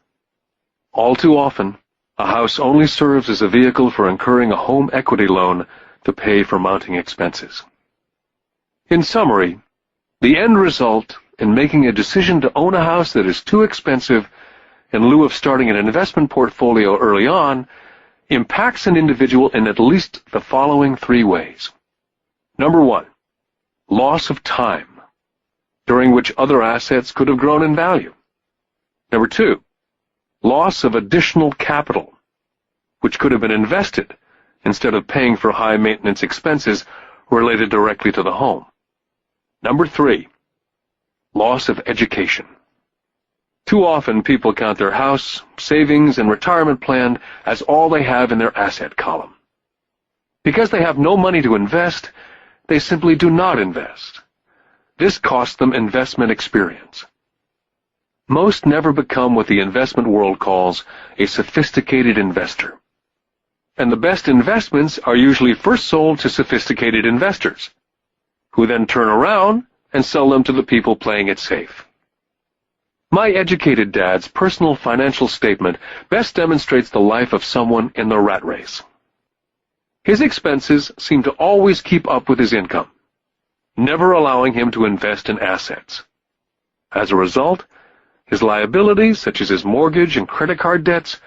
All too often, a house only serves as a vehicle for incurring a home equity loan to pay for mounting expenses. In summary, the end result in making a decision to own a house that is too expensive in lieu of starting an investment portfolio early on impacts an individual in at least the following 3 ways. Number 1, loss of time, during which other assets could have grown in value. Number 2, loss of additional capital, which could have been invested instead of paying for high-maintenance expenses related directly to the home. Number 3, loss of education. Too often, people count their house, savings, and retirement plan as all they have in their asset column. Because they have no money to invest, they simply do not invest. This costs them investment experience. Most never become what the investment world calls a sophisticated investor. And the best investments are usually first sold to sophisticated investors, who then turn around and sell them to the people playing it safe. My educated dad's personal financial statement best demonstrates the life of someone in the rat race. His expenses seem to always keep up with his income, never allowing him to invest in assets. As a result, his liabilities, such as his mortgage and credit card debts,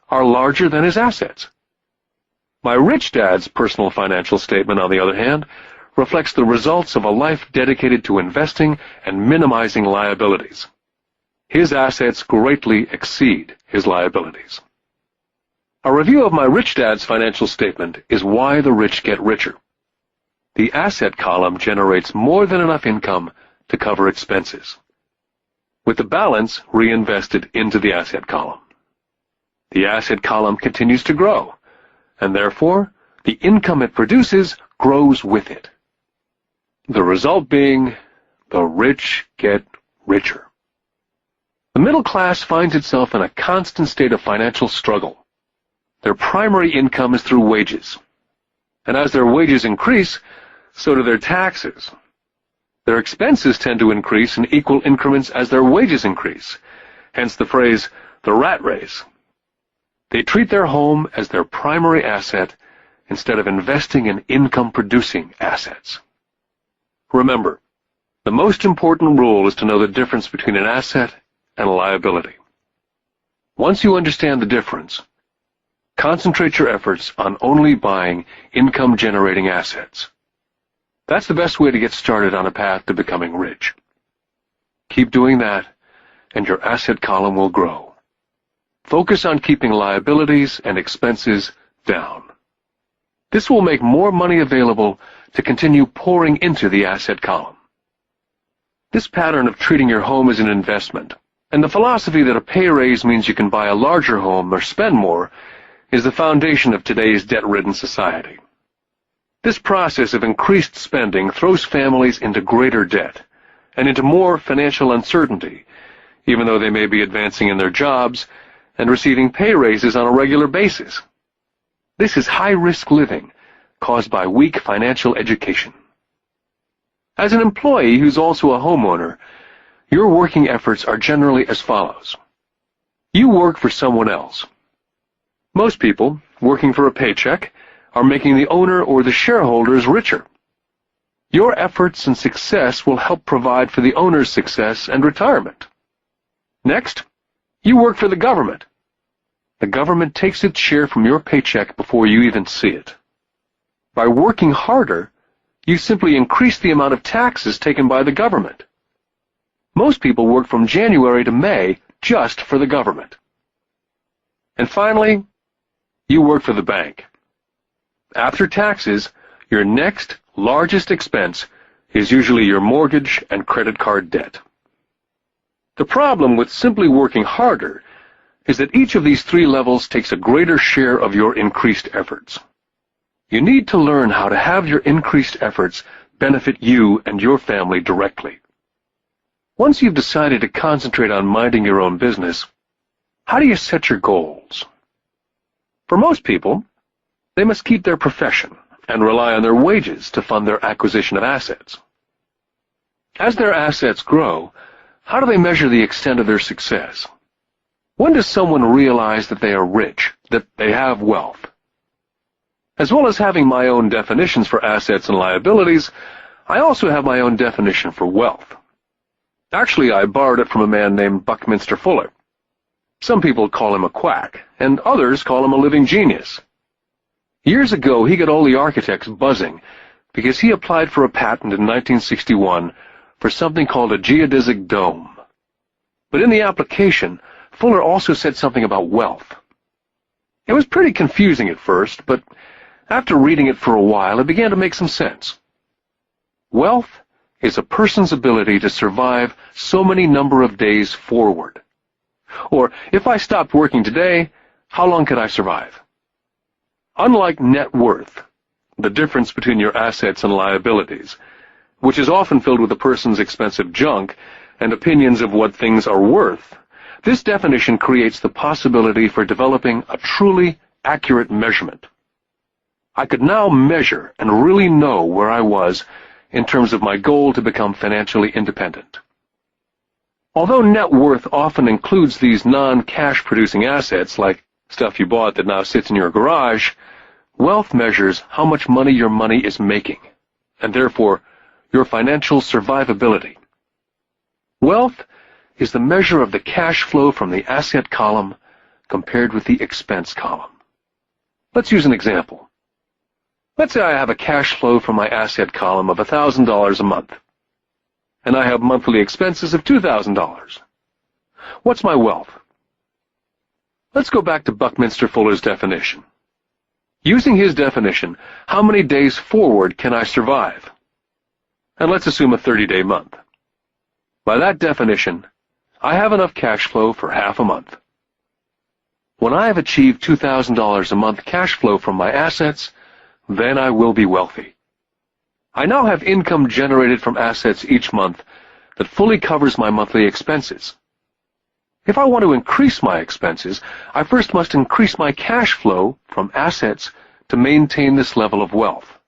are larger than his assets. My rich dad's personal financial statement, on the other hand, reflects the results of a life dedicated to investing and minimizing liabilities. His assets greatly exceed his liabilities. A review of my rich dad's financial statement is why the rich get richer. The asset column generates more than enough income to cover expenses, with the balance reinvested into the asset column. The asset column continues to grow, and therefore, the income it produces grows with it. The result being, the rich get richer. The middle class finds itself in a constant state of financial struggle. Their primary income is through wages, and as their wages increase, so do their taxes. Their expenses tend to increase in equal increments as their wages increase, hence the phrase, the rat race. They treat their home as their primary asset instead of investing in income-producing assets. Remember, the most important rule is to know the difference between an asset and a liability. Once you understand the difference, concentrate your efforts on only buying income-generating assets. That's the best way to get started on a path to becoming rich. Keep doing that, and your asset column will grow. Focus on keeping liabilities and expenses down. This will make more money available to continue pouring into the asset column. This pattern of treating your home as an investment, and the philosophy that a pay raise means you can buy a larger home or spend more, is the foundation of today's debt-ridden society. This process of increased spending throws families into greater debt and into more financial uncertainty, even though they may be advancing in their jobs and receiving pay raises on a regular basis. This is high-risk living caused by weak financial education. As an employee who's also a homeowner, your working efforts are generally as follows. You work for someone else. Most people, working for a paycheck, are making the owner or the shareholders richer. Your efforts and success will help provide for the owner's success and retirement. Next, you work for the government. The government takes its share from your paycheck before you even see it. By working harder, you simply increase the amount of taxes taken by the government. Most people work from January to May just for the government. And finally, you work for the bank. After taxes, your next largest expense is usually your mortgage and credit card debt. The problem with simply working harder is that each of these three levels takes a greater share of your increased efforts. You need to learn how to have your increased efforts benefit you and your family directly. Once you've decided to concentrate on minding your own business, how do you set your goals? For most people, they must keep their profession and rely on their wages to fund their acquisition of assets. As their assets grow, how do they measure the extent of their success? When does someone realize that they are rich, that they have wealth? As well as having my own definitions for assets and liabilities, I also have my own definition for wealth. Actually, I borrowed it from a man named Buckminster Fuller. Some people call him a quack, and others call him a living genius. Years ago, he got all the architects buzzing because he applied for a patent in 1961 for something called a geodesic dome. But in the application, Fuller also said something about wealth. It was pretty confusing at first, but after reading it for a while, it began to make some sense. Wealth is a person's ability to survive so many number of days forward. Or, if I stopped working today, how long could I survive? Unlike net worth, the difference between your assets and liabilities, which is often filled with a person's expensive junk and opinions of what things are worth, this definition creates the possibility for developing a truly accurate measurement. I could now measure and really know where I was in terms of my goal to become financially independent. Although net worth often includes these non-cash producing assets like stuff you bought that now sits in your garage, wealth measures how much money your money is making, and therefore your financial survivability. Wealth is the measure of the cash flow from the asset column compared with the expense column. Let's use an example. Let's say I have a cash flow from my asset column of $1,000 a month, and I have monthly expenses of $2,000. What's my wealth? Let's go back to Buckminster Fuller's definition. Using his definition, how many days forward can I survive? And let's assume a 30-day month. By that definition, I have enough cash flow for half a month. When I have achieved $2,000 a month cash flow from my assets, then I will be wealthy. I now have income generated from assets each month that fully covers my monthly expenses. If I want to increase my expenses, I first must increase my cash flow from assets to maintain this level of wealth.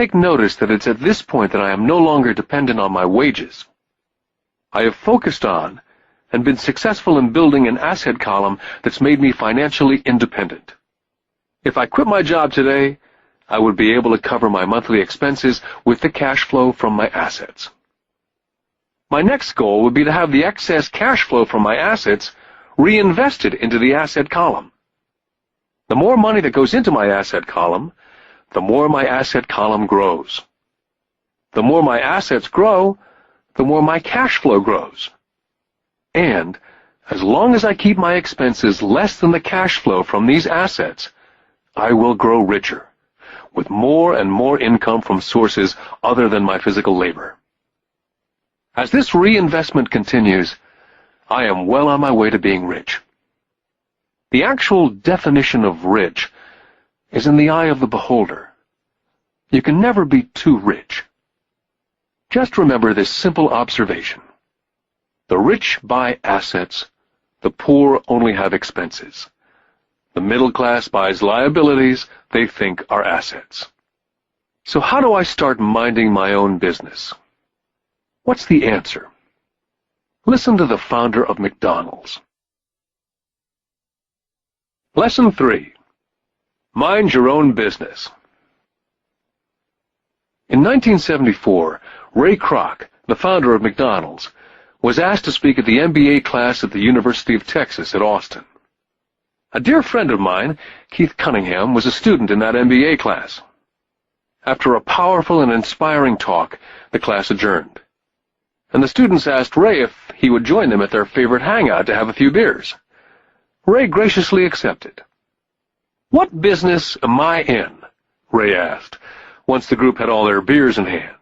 take notice that it's at this point that I am no longer dependent on my wages. I have focused on and been successful in building an asset column that's made me financially independent. If I quit my job today, I would be able to cover my monthly expenses with the cash flow from my assets. My next goal would be to have the excess cash flow from my assets reinvested into the asset column. The more money that goes into my asset column, the more my asset column grows. The more my assets grow, the more my cash flow grows. And as long as I keep my expenses less than the cash flow from these assets, I will grow richer, with more and more income from sources other than my physical labor. As this reinvestment continues, I am well on my way to being rich. The actual definition of rich is in the eye of the beholder. You can never be too rich. Just remember this simple observation. The rich buy assets, the poor only have expenses. The middle class buys liabilities they think are assets. So how do I start minding my own business? What's the answer? Listen to the founder of McDonald's. Lesson 3. Mind your own business. In 1974, Ray Kroc, the founder of McDonald's, was asked to speak at the MBA class at the University of Texas at Austin. A dear friend of mine, Keith Cunningham, was a student in that MBA class. After a powerful and inspiring talk, the class adjourned, and the students asked Ray if he would join them at their favorite hangout to have a few beers. Ray graciously accepted. "What business am I in?" Ray asked, once the group had all their beers in hand.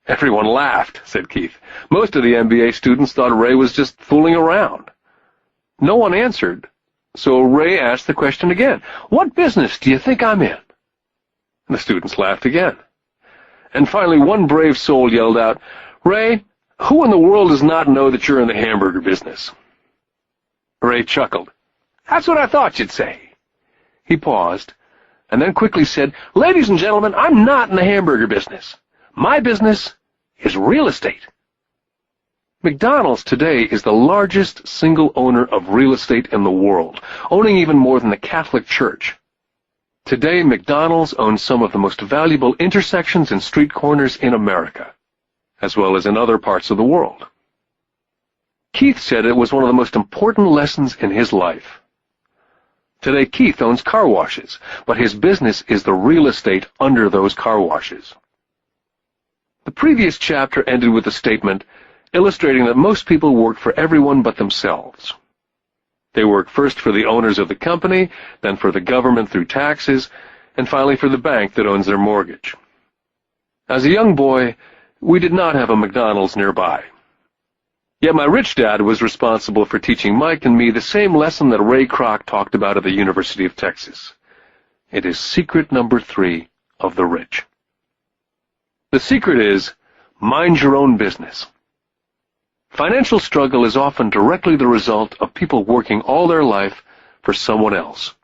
Everyone laughed, said Keith. Most of the MBA students thought Ray was just fooling around. No one answered, so Ray asked the question again. "What business do you think I'm in?" The students laughed again. And finally one brave soul yelled out, "Ray, who in the world does not know that you're in the hamburger business?" Ray chuckled. "That's what I thought you'd say." He paused, and then quickly said, "Ladies and gentlemen, I'm not in the hamburger business. My business is real estate." McDonald's today is the largest single owner of real estate in the world, owning even more than the Catholic Church. Today, McDonald's owns some of the most valuable intersections and street corners in America, as well as in other parts of the world. Keith said it was one of the most important lessons in his life. Today, Keith owns car washes, but his business is the real estate under those car washes. The previous chapter ended with a statement illustrating that most people work for everyone but themselves. They work first for the owners of the company, then for the government through taxes, and finally for the bank that owns their mortgage. As a young boy, we did not have a McDonald's nearby. Yet my rich dad was responsible for teaching Mike and me the same lesson that Ray Kroc talked about at the University of Texas. It is secret number 3 of the rich. The secret is, mind your own business. Financial struggle is often directly the result of people working all their life for someone else.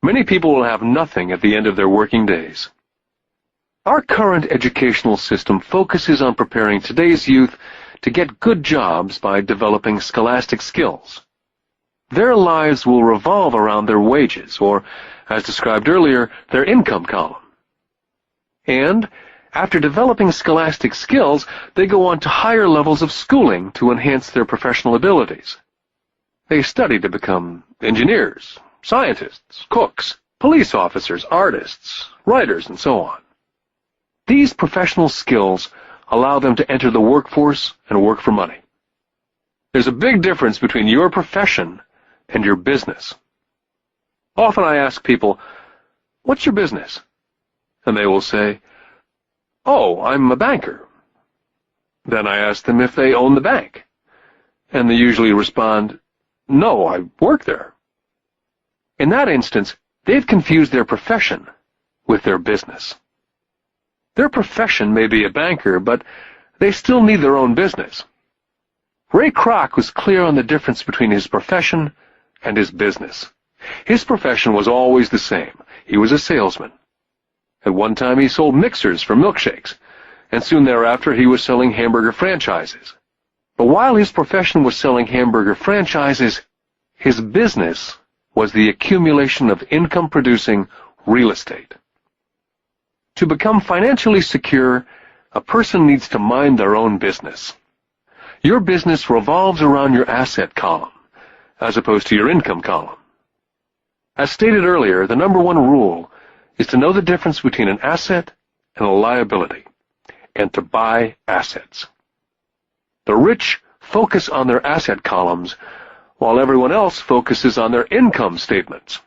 Many people will have nothing at the end of their working days. Our current educational system focuses on preparing today's youth to get good jobs by developing scholastic skills. Their lives will revolve around their wages, or, as described earlier, their income column. And after developing scholastic skills, they go on to higher levels of schooling to enhance their professional abilities. They study to become engineers, scientists, cooks, police officers, artists, writers, and so on. These professional skills allow them to enter the workforce and work for money. There's a big difference between your profession and your business. Often I ask people, "What's your business?" And they will say, "Oh, I'm a banker." Then I ask them if they own the bank, and they usually respond, "No, I work there." In that instance, they've confused their profession with their business. Their profession may be a banker, but they still need their own business. Ray Kroc was clear on the difference between his profession and his business. His profession was always the same. He was a salesman. At one time he sold mixers for milkshakes, and soon thereafter he was selling hamburger franchises. But while his profession was selling hamburger franchises, his business was the accumulation of income-producing real estate. To become financially secure, a person needs to mind their own business. Your business revolves around your asset column, as opposed to your income column. As stated earlier, the number one rule is to know the difference between an asset and a liability, and to buy assets. The rich focus on their asset columns, while everyone else focuses on their income statements.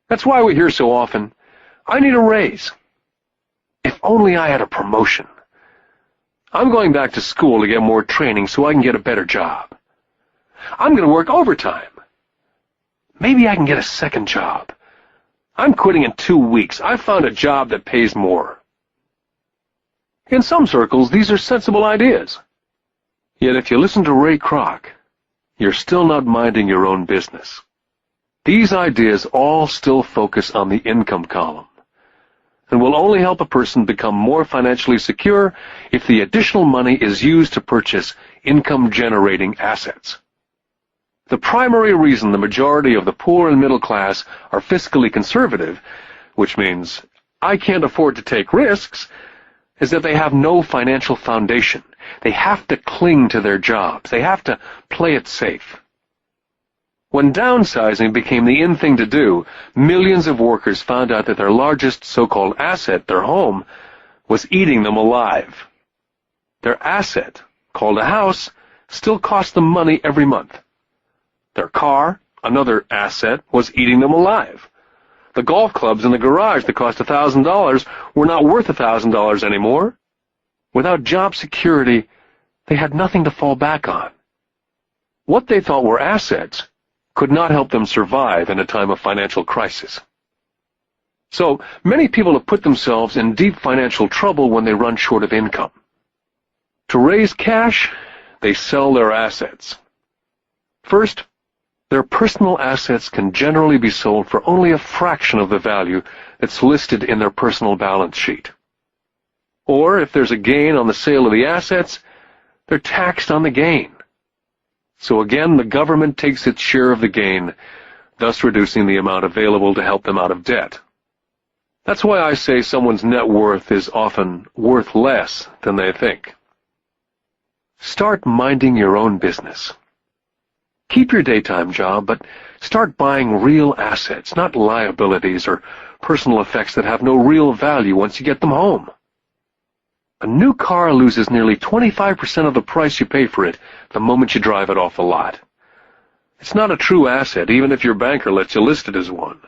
That's why we hear so often, "I need a raise. If only I had a promotion. I'm going back to school to get more training so I can get a better job. I'm going to work overtime. Maybe I can get a second job. I'm quitting in 2 weeks. I found a job that pays more." In some circles, these are sensible ideas. Yet if you listen to Ray Kroc, you're still not minding your own business. These ideas all still focus on the income column, and will only help a person become more financially secure if the additional money is used to purchase income-generating assets. The primary reason the majority of the poor and middle class are fiscally conservative, which means I can't afford to take risks, is that they have no financial foundation. They have to cling to their jobs. They have to play it safe. When downsizing became the in thing to do, millions of workers found out that their largest so-called asset, their home, was eating them alive. Their asset, called a house, still cost them money every month. Their car, another asset, was eating them alive. The golf clubs in the garage that cost $1,000 were not worth $1,000 anymore. Without job security, they had nothing to fall back on. What they thought were assets could not help them survive in a time of financial crisis. So, many people have put themselves in deep financial trouble when they run short of income. To raise cash, they sell their assets. First, their personal assets can generally be sold for only a fraction of the value that's listed in their personal balance sheet. Or, if there's a gain on the sale of the assets, they're taxed on the gain. So again, the government takes its share of the gain, thus reducing the amount available to help them out of debt. That's why I say someone's net worth is often worth less than they think. Start minding your own business. Keep your daytime job, but start buying real assets, not liabilities or personal effects that have no real value once you get them home. A new car loses nearly 25% of the price you pay for it the moment you drive it off the lot. It's not a true asset, even if your banker lets you list it as one.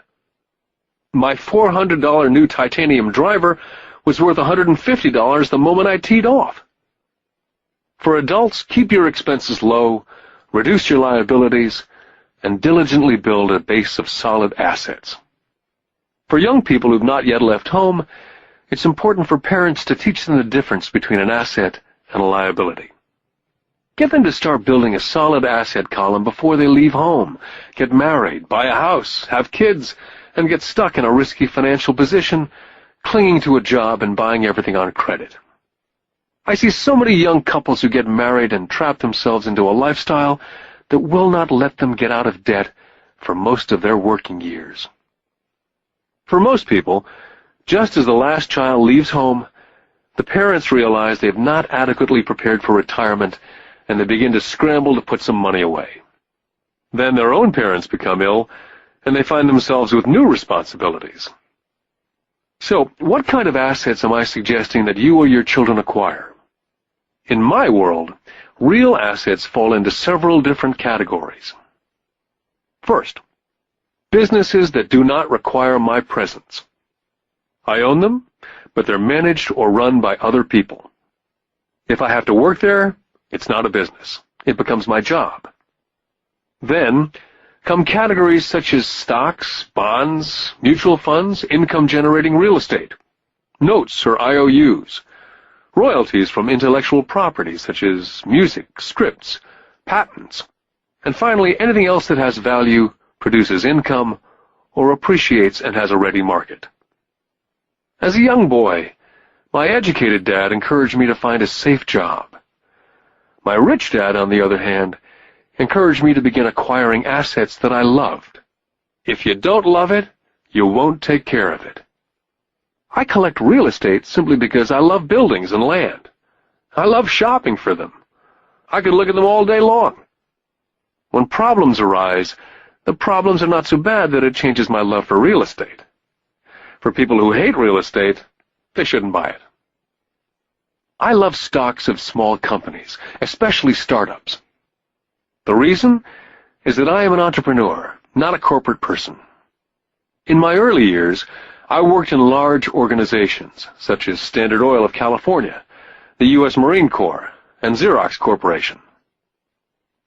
My $400 new titanium driver was worth $150 the moment I teed off. For adults, keep your expenses low, reduce your liabilities, and diligently build a base of solid assets. For young people who've not yet left home, it's important for parents to teach them the difference between an asset and a liability. Get them to start building a solid asset column before they leave home, get married, buy a house, have kids, and get stuck in a risky financial position, clinging to a job and buying everything on credit. I see so many young couples who get married and trap themselves into a lifestyle that will not let them get out of debt for most of their working years. For most people, just as the last child leaves home, the parents realize they have not adequately prepared for retirement, and they begin to scramble to put some money away. Then their own parents become ill, and they find themselves with new responsibilities. So, what kind of assets am I suggesting that you or your children acquire? In my world, real assets fall into several different categories. First, businesses that do not require my presence. I own them, but they're managed or run by other people. If I have to work there, it's not a business. It becomes my job. Then come categories such as stocks, bonds, mutual funds, income-generating real estate, notes or IOUs, royalties from intellectual property such as music, scripts, patents, and finally anything else that has value, produces income, or appreciates and has a ready market. As a young boy, my educated dad encouraged me to find a safe job. My rich dad, on the other hand, encouraged me to begin acquiring assets that I loved. If you don't love it, you won't take care of it. I collect real estate simply because I love buildings and land. I love shopping for them. I could look at them all day long. When problems arise, the problems are not so bad that it changes my love for real estate. For people who hate real estate, they shouldn't buy it. I love stocks of small companies, especially startups. The reason is that I am an entrepreneur, not a corporate person. In my early years, I worked in large organizations, such as Standard Oil of California, the U.S. Marine Corps, and Xerox Corporation.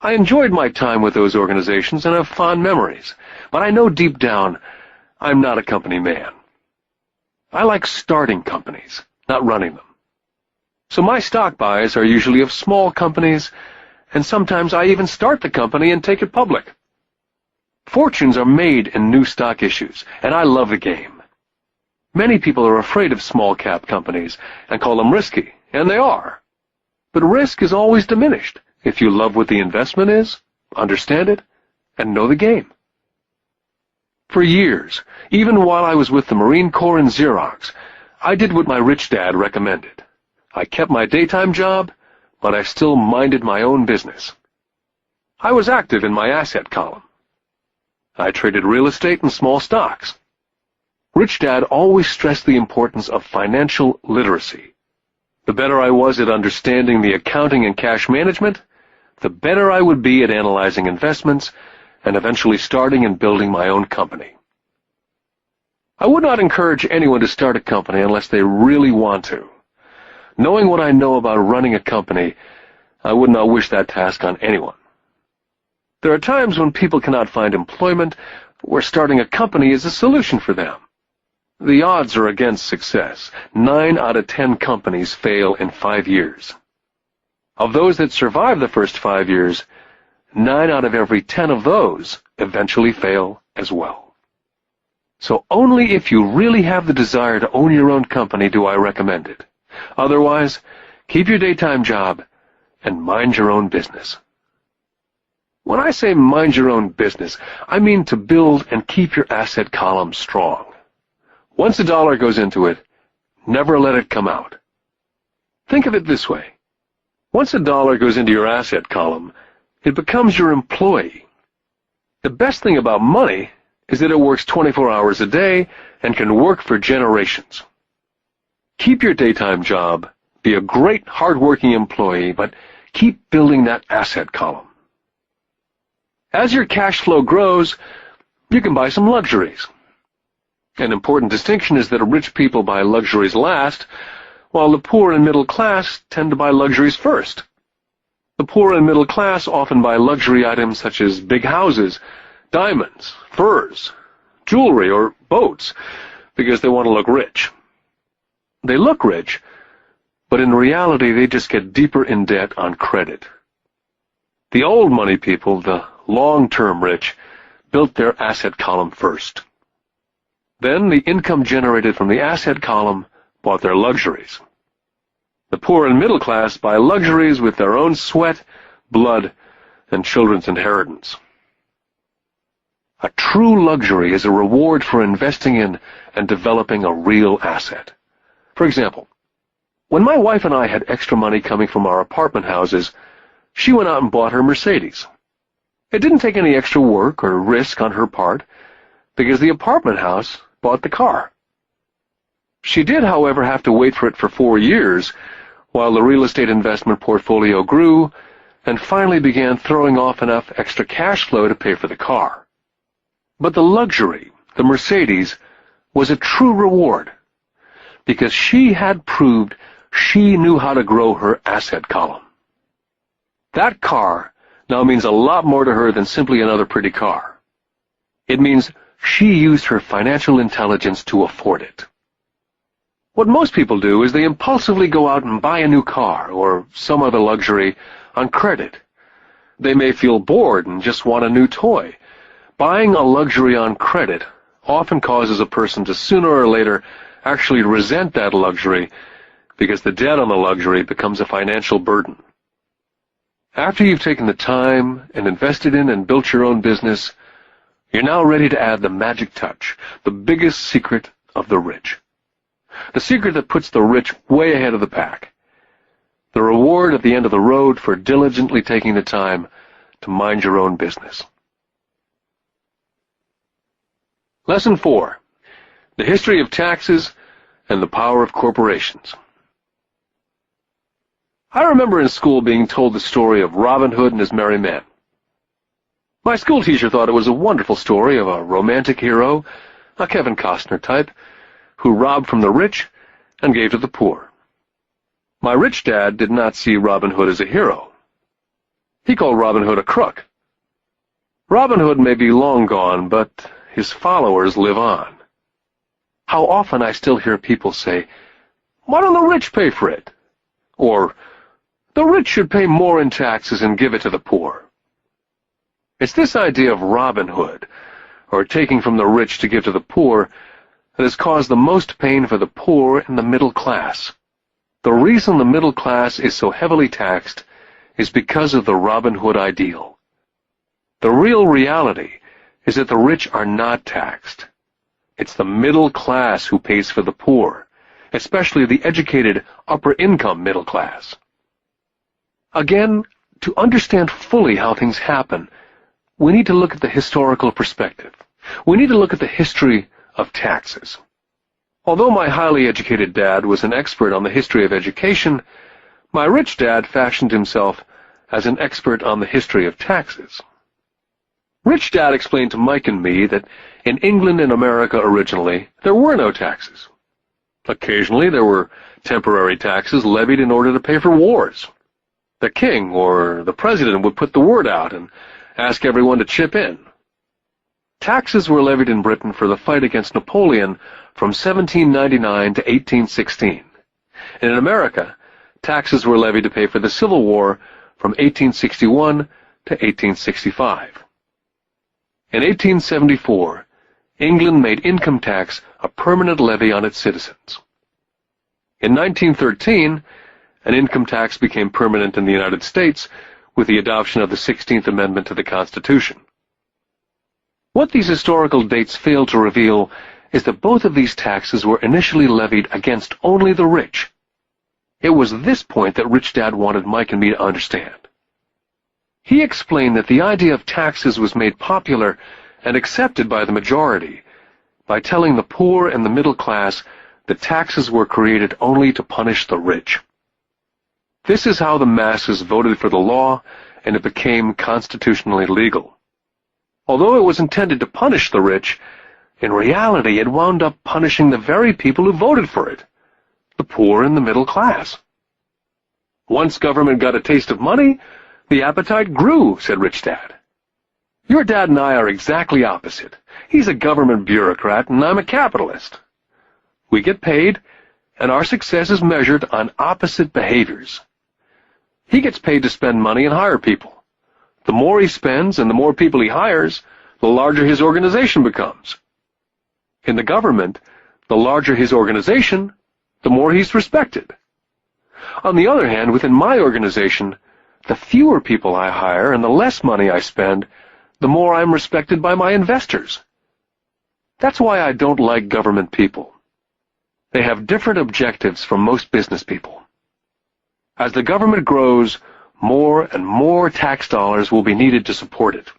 I enjoyed my time with those organizations and have fond memories, but I know deep down I'm not a company man. I like starting companies, not running them. So my stock buys are usually of small companies, and sometimes I even start the company and take it public. Fortunes are made in new stock issues, and I love the game. Many people are afraid of small-cap companies and call them risky, and they are. But risk is always diminished if you love what the investment is, understand it, and know the game. For years, even while I was with the Marine Corps and Xerox, I did what my rich dad recommended. I kept my daytime job, but I still minded my own business. I was active in my asset column. I traded real estate and small stocks. Rich Dad always stressed the importance of financial literacy. The better I was at understanding the accounting and cash management, the better I would be at analyzing investments and eventually starting and building my own company. I would not encourage anyone to start a company unless they really want to. Knowing what I know about running a company, I would not wish that task on anyone. There are times when people cannot find employment where starting a company is a solution for them. The odds are against success. 9 out of 10 companies fail in 5 years. Of those that survive the first 5 years, 9 out of every 10 of those eventually fail as well. So only if you really have the desire to own your own company do I recommend it. Otherwise, keep your daytime job and mind your own business. When I say mind your own business, I mean to build and keep your asset column strong. Once a dollar goes into it, never let it come out. Think of it this way. Once a dollar goes into your asset column, it becomes your employee. The best thing about money is that it works 24 hours a day and can work for generations. Keep your daytime job, be a great hard-working employee, but keep building that asset column. As your cash flow grows, you can buy some luxuries. An important distinction is that rich people buy luxuries last, while the poor and middle class tend to buy luxuries first. The poor and middle class often buy luxury items such as big houses, diamonds, furs, jewelry, or boats because they want to look rich. They look rich, but in reality they just get deeper in debt on credit. The old money people, the long-term rich, built their asset column first. Then the income generated from the asset column bought their luxuries. The poor and middle class buy luxuries with their own sweat, blood, and children's inheritance. A true luxury is a reward for investing in and developing a real asset. For example, when my wife and I had extra money coming from our apartment houses, she went out and bought her Mercedes. It didn't take any extra work or risk on her part, because the apartment house bought the car. She did, however, have to wait for it for 4 years while the real estate investment portfolio grew and finally began throwing off enough extra cash flow to pay for the car. But the luxury, the Mercedes, was a true reward because she had proved she knew how to grow her asset column. That car now means a lot more to her than simply another pretty car. It means she used her financial intelligence to afford it. What most people do is they impulsively go out and buy a new car or some other luxury on credit. They may feel bored and just want a new toy. Buying a luxury on credit often causes a person to sooner or later actually resent that luxury because the debt on the luxury becomes a financial burden. After you've taken the time and invested in and built your own business, you're now ready to add the magic touch, the biggest secret of the rich. The secret that puts the rich way ahead of the pack. The reward at the end of the road for diligently taking the time to mind your own business. Lesson 4. The history of taxes and the power of corporations. I remember in school being told the story of Robin Hood and his merry men. My school teacher thought it was a wonderful story of a romantic hero, a Kevin Costner type, who robbed from the rich and gave to the poor. My rich dad did not see Robin Hood as a hero. He called Robin Hood a crook. Robin Hood may be long gone, but his followers live on. How often I still hear people say, "Why don't the rich pay for it?" Or, "The rich should pay more in taxes and give it to the poor." It's this idea of Robin Hood, or taking from the rich to give to the poor, that has caused the most pain for the poor and the middle class. The reason the middle class is so heavily taxed is because of the Robin Hood ideal. The real reality is that the rich are not taxed. It's the middle class who pays for the poor, especially the educated upper-income middle class. Again, to understand fully how things happen, we need to look at the historical perspective. We need to look at the history of taxes. Although my highly educated dad was an expert on the history of education, my rich dad fashioned himself as an expert on the history of taxes. Rich Dad explained to Mike and me that in England and America originally, there were no taxes. Occasionally, there were temporary taxes levied in order to pay for wars. The king or the president would put the word out and ask everyone to chip in. Taxes were levied in Britain for the fight against Napoleon from 1799 to 1816. And in America, taxes were levied to pay for the Civil War from 1861 to 1865. In 1874, England made income tax a permanent levy on its citizens. In 1913, an income tax became permanent in the United States with the adoption of the 16th Amendment to the Constitution. What these historical dates fail to reveal is that both of these taxes were initially levied against only the rich. It was this point that Rich Dad wanted Mike and me to understand. He explained that the idea of taxes was made popular and accepted by the majority by telling the poor and the middle class that taxes were created only to punish the rich. This is how the masses voted for the law, and it became constitutionally legal. Although it was intended to punish the rich, in reality it wound up punishing the very people who voted for it, the poor and the middle class. Once government got a taste of money, the appetite grew, said Rich Dad. Your dad and I are exactly opposite. He's a government bureaucrat, and I'm a capitalist. We get paid, and our success is measured on opposite behaviors. He gets paid to spend money and hire people. The more he spends and the more people he hires, the larger his organization becomes. In the government, the larger his organization, the more he's respected. On the other hand, within my organization, the fewer people I hire and the less money I spend, the more I'm respected by my investors. That's why I don't like government people. They have different objectives from most business people. As the government grows, more and more tax dollars will be needed to support it.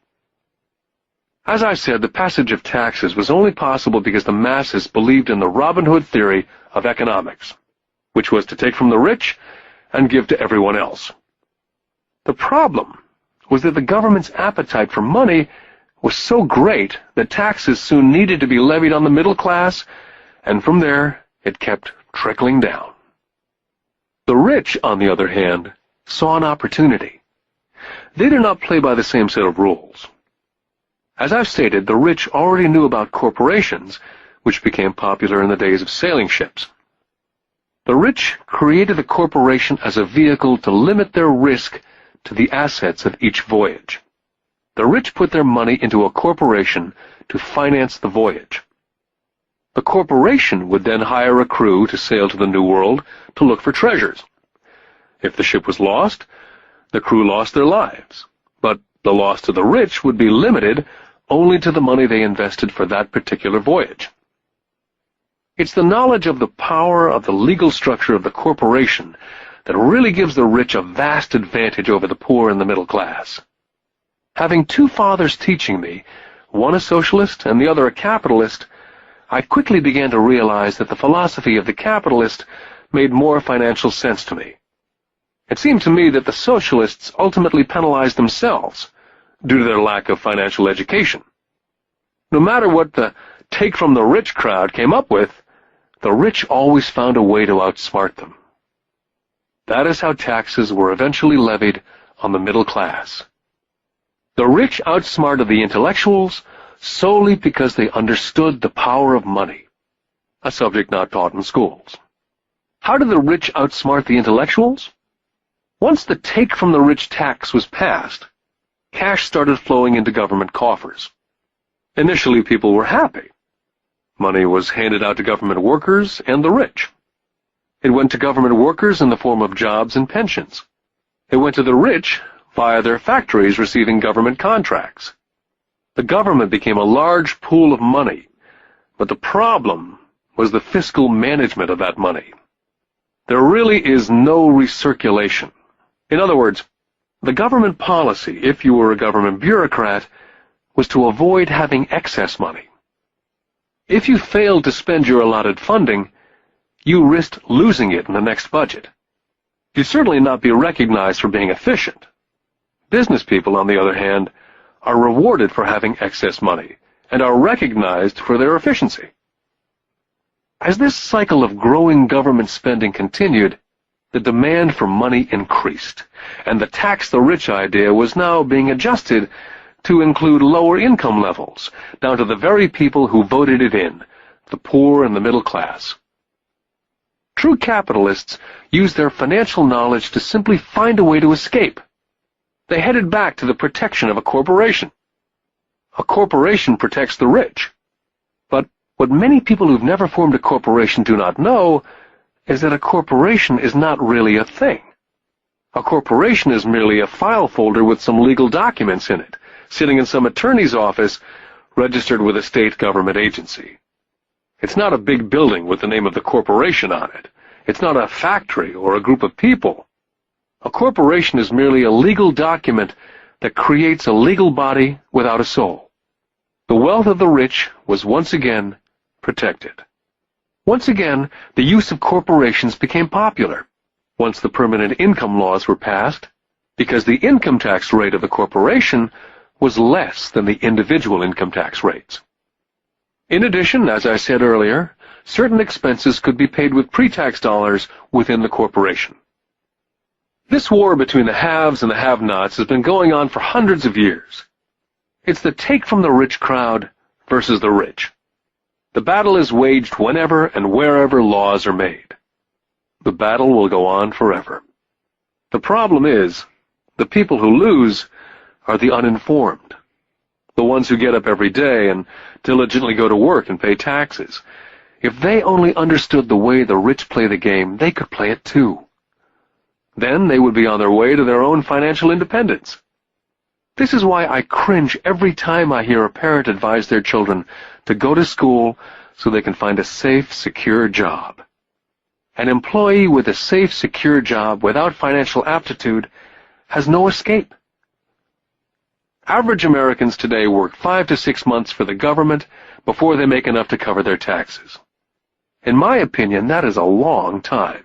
As I said, the passage of taxes was only possible because the masses believed in the Robin Hood theory of economics, which was to take from the rich and give to everyone else. The problem was that the government's appetite for money was so great that taxes soon needed to be levied on the middle class, and from there it kept trickling down. The rich, on the other hand, saw an opportunity. They did not play by the same set of rules. As I've stated, the rich already knew about corporations, which became popular in the days of sailing ships. The rich created the corporation as a vehicle to limit their risk to the assets of each voyage. The rich put their money into a corporation to finance the voyage. The corporation would then hire a crew to sail to the New World to look for treasures. If the ship was lost, the crew lost their lives, but the loss to the rich would be limited only to the money they invested for that particular voyage. It's the knowledge of the power of the legal structure of the corporation that really gives the rich a vast advantage over the poor and the middle class. Having two fathers teaching me, one a socialist and the other a capitalist, I quickly began to realize that the philosophy of the capitalist made more financial sense to me. It seemed to me that the socialists ultimately penalized themselves due to their lack of financial education. No matter what the take-from-the-rich crowd came up with, the rich always found a way to outsmart them. That is how taxes were eventually levied on the middle class. The rich outsmarted the intellectuals solely because they understood the power of money, a subject not taught in schools. How did the rich outsmart the intellectuals? Once the take-from-the-rich tax was passed, cash started flowing into government coffers. Initially, people were happy. Money was handed out to government workers and the rich. It went to government workers in the form of jobs and pensions. It went to the rich via their factories receiving government contracts. The government became a large pool of money, but the problem was the fiscal management of that money. There really is no recirculation. In other words, the government policy, if you were a government bureaucrat, was to avoid having excess money. If you failed to spend your allotted funding, you risked losing it in the next budget. You'd certainly not be recognized for being efficient. Business people, on the other hand, are rewarded for having excess money and are recognized for their efficiency. As this cycle of growing government spending continued, the demand for money increased, and the tax the rich idea was now being adjusted to include lower income levels, down to the very people who voted it in, the poor and the middle class. True capitalists use their financial knowledge to simply find a way to escape. They headed back to the protection of a corporation. A corporation protects the rich. But what many people who've never formed a corporation do not know is that a corporation is not really a thing. A corporation is merely a file folder with some legal documents in it, sitting in some attorney's office registered with a state government agency. It's not a big building with the name of the corporation on it. It's not a factory or a group of people. A corporation is merely a legal document that creates a legal body without a soul. The wealth of the rich was once again protected. Once again, the use of corporations became popular once the permanent income laws were passed, because the income tax rate of the corporation was less than the individual income tax rates. In addition, as I said earlier, certain expenses could be paid with pre-tax dollars within the corporation. This war between the haves and the have-nots has been going on for hundreds of years. It's the take-from-the-rich crowd versus the rich. The battle is waged whenever and wherever laws are made. The battle will go on forever. The problem is, the people who lose are the uninformed, the ones who get up every day and diligently go to work and pay taxes. If they only understood the way the rich play the game, they could play it too. Then they would be on their way to their own financial independence. This is why I cringe every time I hear a parent advise their children to go to school so they can find a safe, secure job. An employee with a safe, secure job without financial aptitude has no escape. Average Americans today work 5 to 6 months for the government before they make enough to cover their taxes. In my opinion, that is a long time.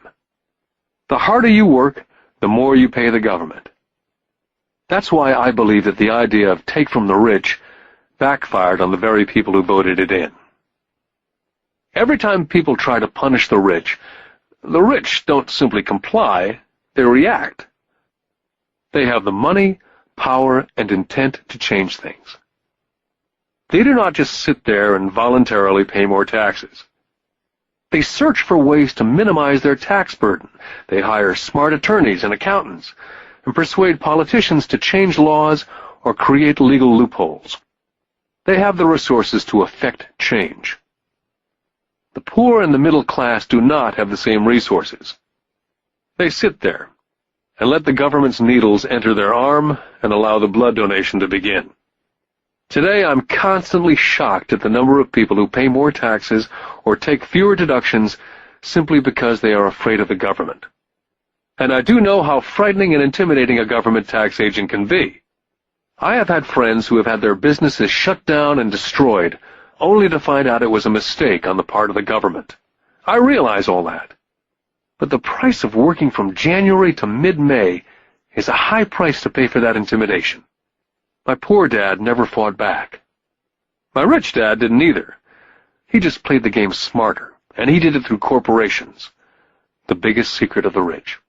The harder you work, the more you pay the government. That's why I believe that the idea of take from the rich backfired on the very people who voted it in. Every time people try to punish the rich don't simply comply, they react. They have the money, power, and intent to change things. They do not just sit there and voluntarily pay more taxes. They search for ways to minimize their tax burden. They hire smart attorneys and accountants and persuade politicians to change laws or create legal loopholes. They have the resources to effect change. The poor and the middle class do not have the same resources. They sit there and let the government's needles enter their arm and allow the blood donation to begin. Today, I'm constantly shocked at the number of people who pay more taxes or take fewer deductions simply because they are afraid of the government. And I do know how frightening and intimidating a government tax agent can be. I have had friends who have had their businesses shut down and destroyed, only to find out it was a mistake on the part of the government. I realize all that. But the price of working from January to mid-May is a high price to pay for that intimidation. My poor dad never fought back. My rich dad didn't either. He just played the game smarter, and he did it through corporations, the biggest secret of the rich.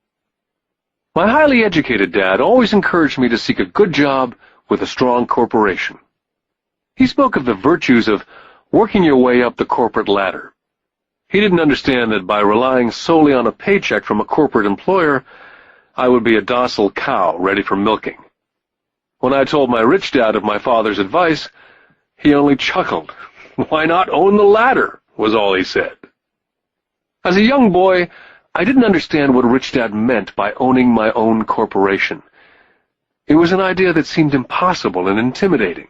My highly educated dad always encouraged me to seek a good job with a strong corporation. He spoke of the virtues of working your way up the corporate ladder. He didn't understand that by relying solely on a paycheck from a corporate employer, I would be a docile cow ready for milking. When I told my rich dad of my father's advice, he only chuckled. "Why not own the ladder?" was all he said. As a young boy, I didn't understand what Rich Dad meant by owning my own corporation. It was an idea that seemed impossible and intimidating.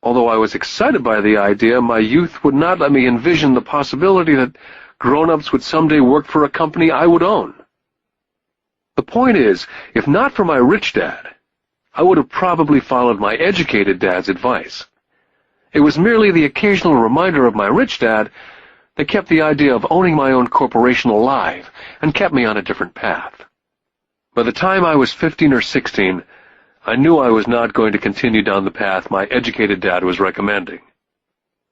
Although I was excited by the idea, my youth would not let me envision the possibility that grown-ups would someday work for a company I would own. The point is, if not for my rich dad, I would have probably followed my educated dad's advice. It was merely the occasional reminder of my rich dad that kept the idea of owning my own corporation alive and kept me on a different path. By the time I was 15 or 16, I knew I was not going to continue down the path my educated dad was recommending.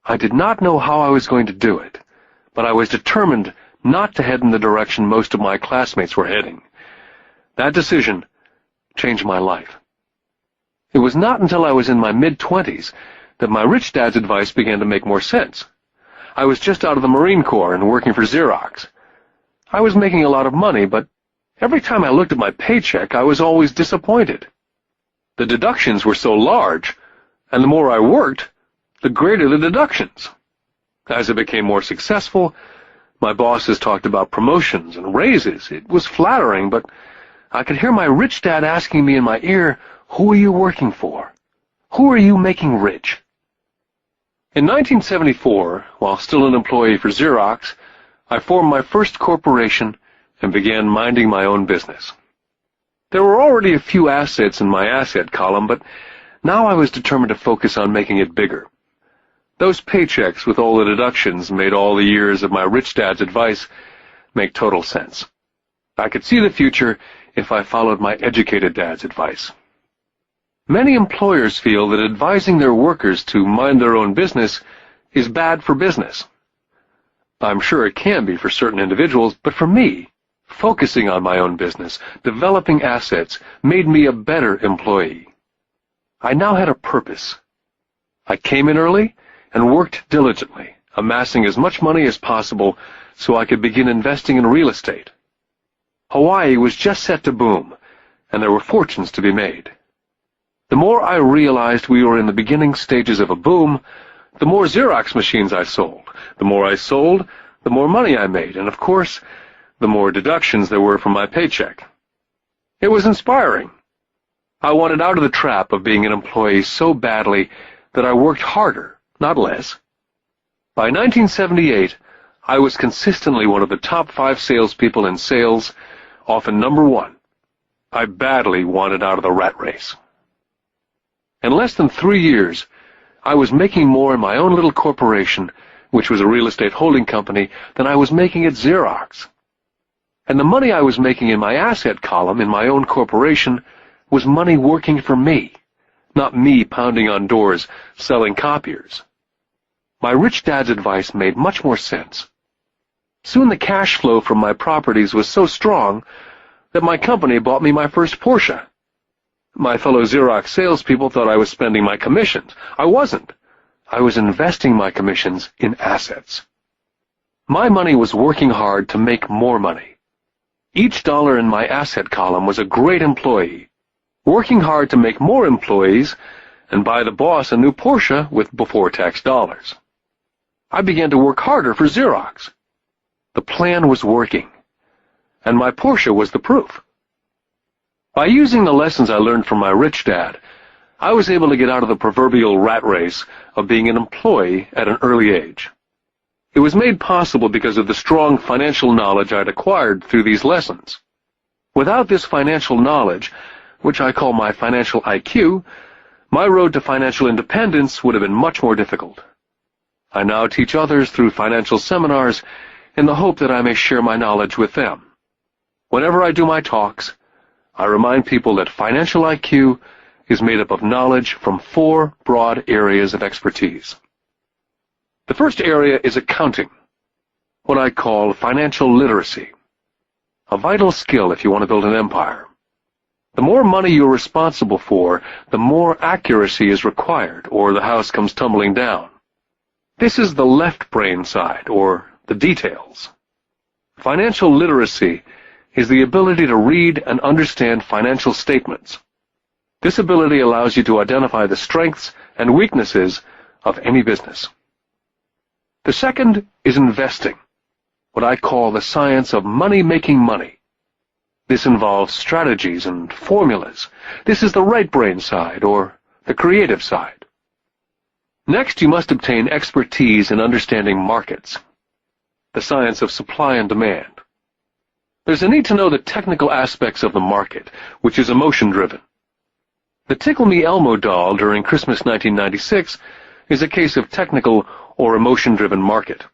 I did not know how I was going to do it, but I was determined not to head in the direction most of my classmates were heading. That decision changed my life. It was not until I was in my mid-20s that my rich dad's advice began to make more sense. I was just out of the Marine Corps and working for Xerox. I was making a lot of money, but every time I looked at my paycheck, I was always disappointed. The deductions were so large, and the more I worked, the greater the deductions. As I became more successful, my bosses talked about promotions and raises. It was flattering, but I could hear my rich dad asking me in my ear, "Who are you working for? Who are you making rich?" In 1974, while still an employee for Xerox, I formed my first corporation and began minding my own business. There were already a few assets in my asset column, but now I was determined to focus on making it bigger. Those paychecks with all the deductions made all the years of my rich dad's advice make total sense. I could see the future if I followed my educated dad's advice. Many employers feel that advising their workers to mind their own business is bad for business. I'm sure it can be for certain individuals, but for me, focusing on my own business, developing assets, made me a better employee. I now had a purpose. I came in early and worked diligently, amassing as much money as possible so I could begin investing in real estate. Hawaii was just set to boom, and there were fortunes to be made. The more I realized we were in the beginning stages of a boom, the more Xerox machines I sold. The more I sold, the more money I made, and of course, the more deductions there were from my paycheck. It was inspiring. I wanted out of the trap of being an employee so badly that I worked harder, not less. By 1978, I was consistently one of the top 5 salespeople in sales, often number 1. I badly wanted out of the rat race. In less than 3 years, I was making more in my own little corporation, which was a real estate holding company, than I was making at Xerox. And the money I was making in my asset column in my own corporation was money working for me, not me pounding on doors selling copiers. My rich dad's advice made much more sense. Soon the cash flow from my properties was so strong that my company bought me my first Porsche. My fellow Xerox salespeople thought I was spending my commissions. I wasn't. I was investing my commissions in assets. My money was working hard to make more money. Each dollar in my asset column was a great employee, working hard to make more employees and buy the boss a new Porsche with before-tax dollars. I began to work harder for Xerox. The plan was working, and my Porsche was the proof. By using the lessons I learned from my rich dad, I was able to get out of the proverbial rat race of being an employee at an early age. It was made possible because of the strong financial knowledge I'd acquired through these lessons. Without this financial knowledge, which I call my financial IQ, my road to financial independence would have been much more difficult. I now teach others through financial seminars in the hope that I may share my knowledge with them. Whenever I do my talks, I remind people that financial IQ is made up of knowledge from 4 broad areas of expertise. The first area is accounting, what I call financial literacy, a vital skill if you want to build an empire. The more money you're responsible for, the more accuracy is required, or the house comes tumbling down. This is the left brain side, or the details. Financial literacy is the ability to read and understand financial statements. This ability allows you to identify the strengths and weaknesses of any business. The second is investing, what I call the science of making money. This involves strategies and formulas. This is the right brain side, or the creative side. Next, you must obtain expertise in understanding markets, the science of supply and demand. There's a need to know the technical aspects of the market, which is emotion-driven. The Tickle Me Elmo doll during Christmas 1996 is a case of technical or emotion-driven market.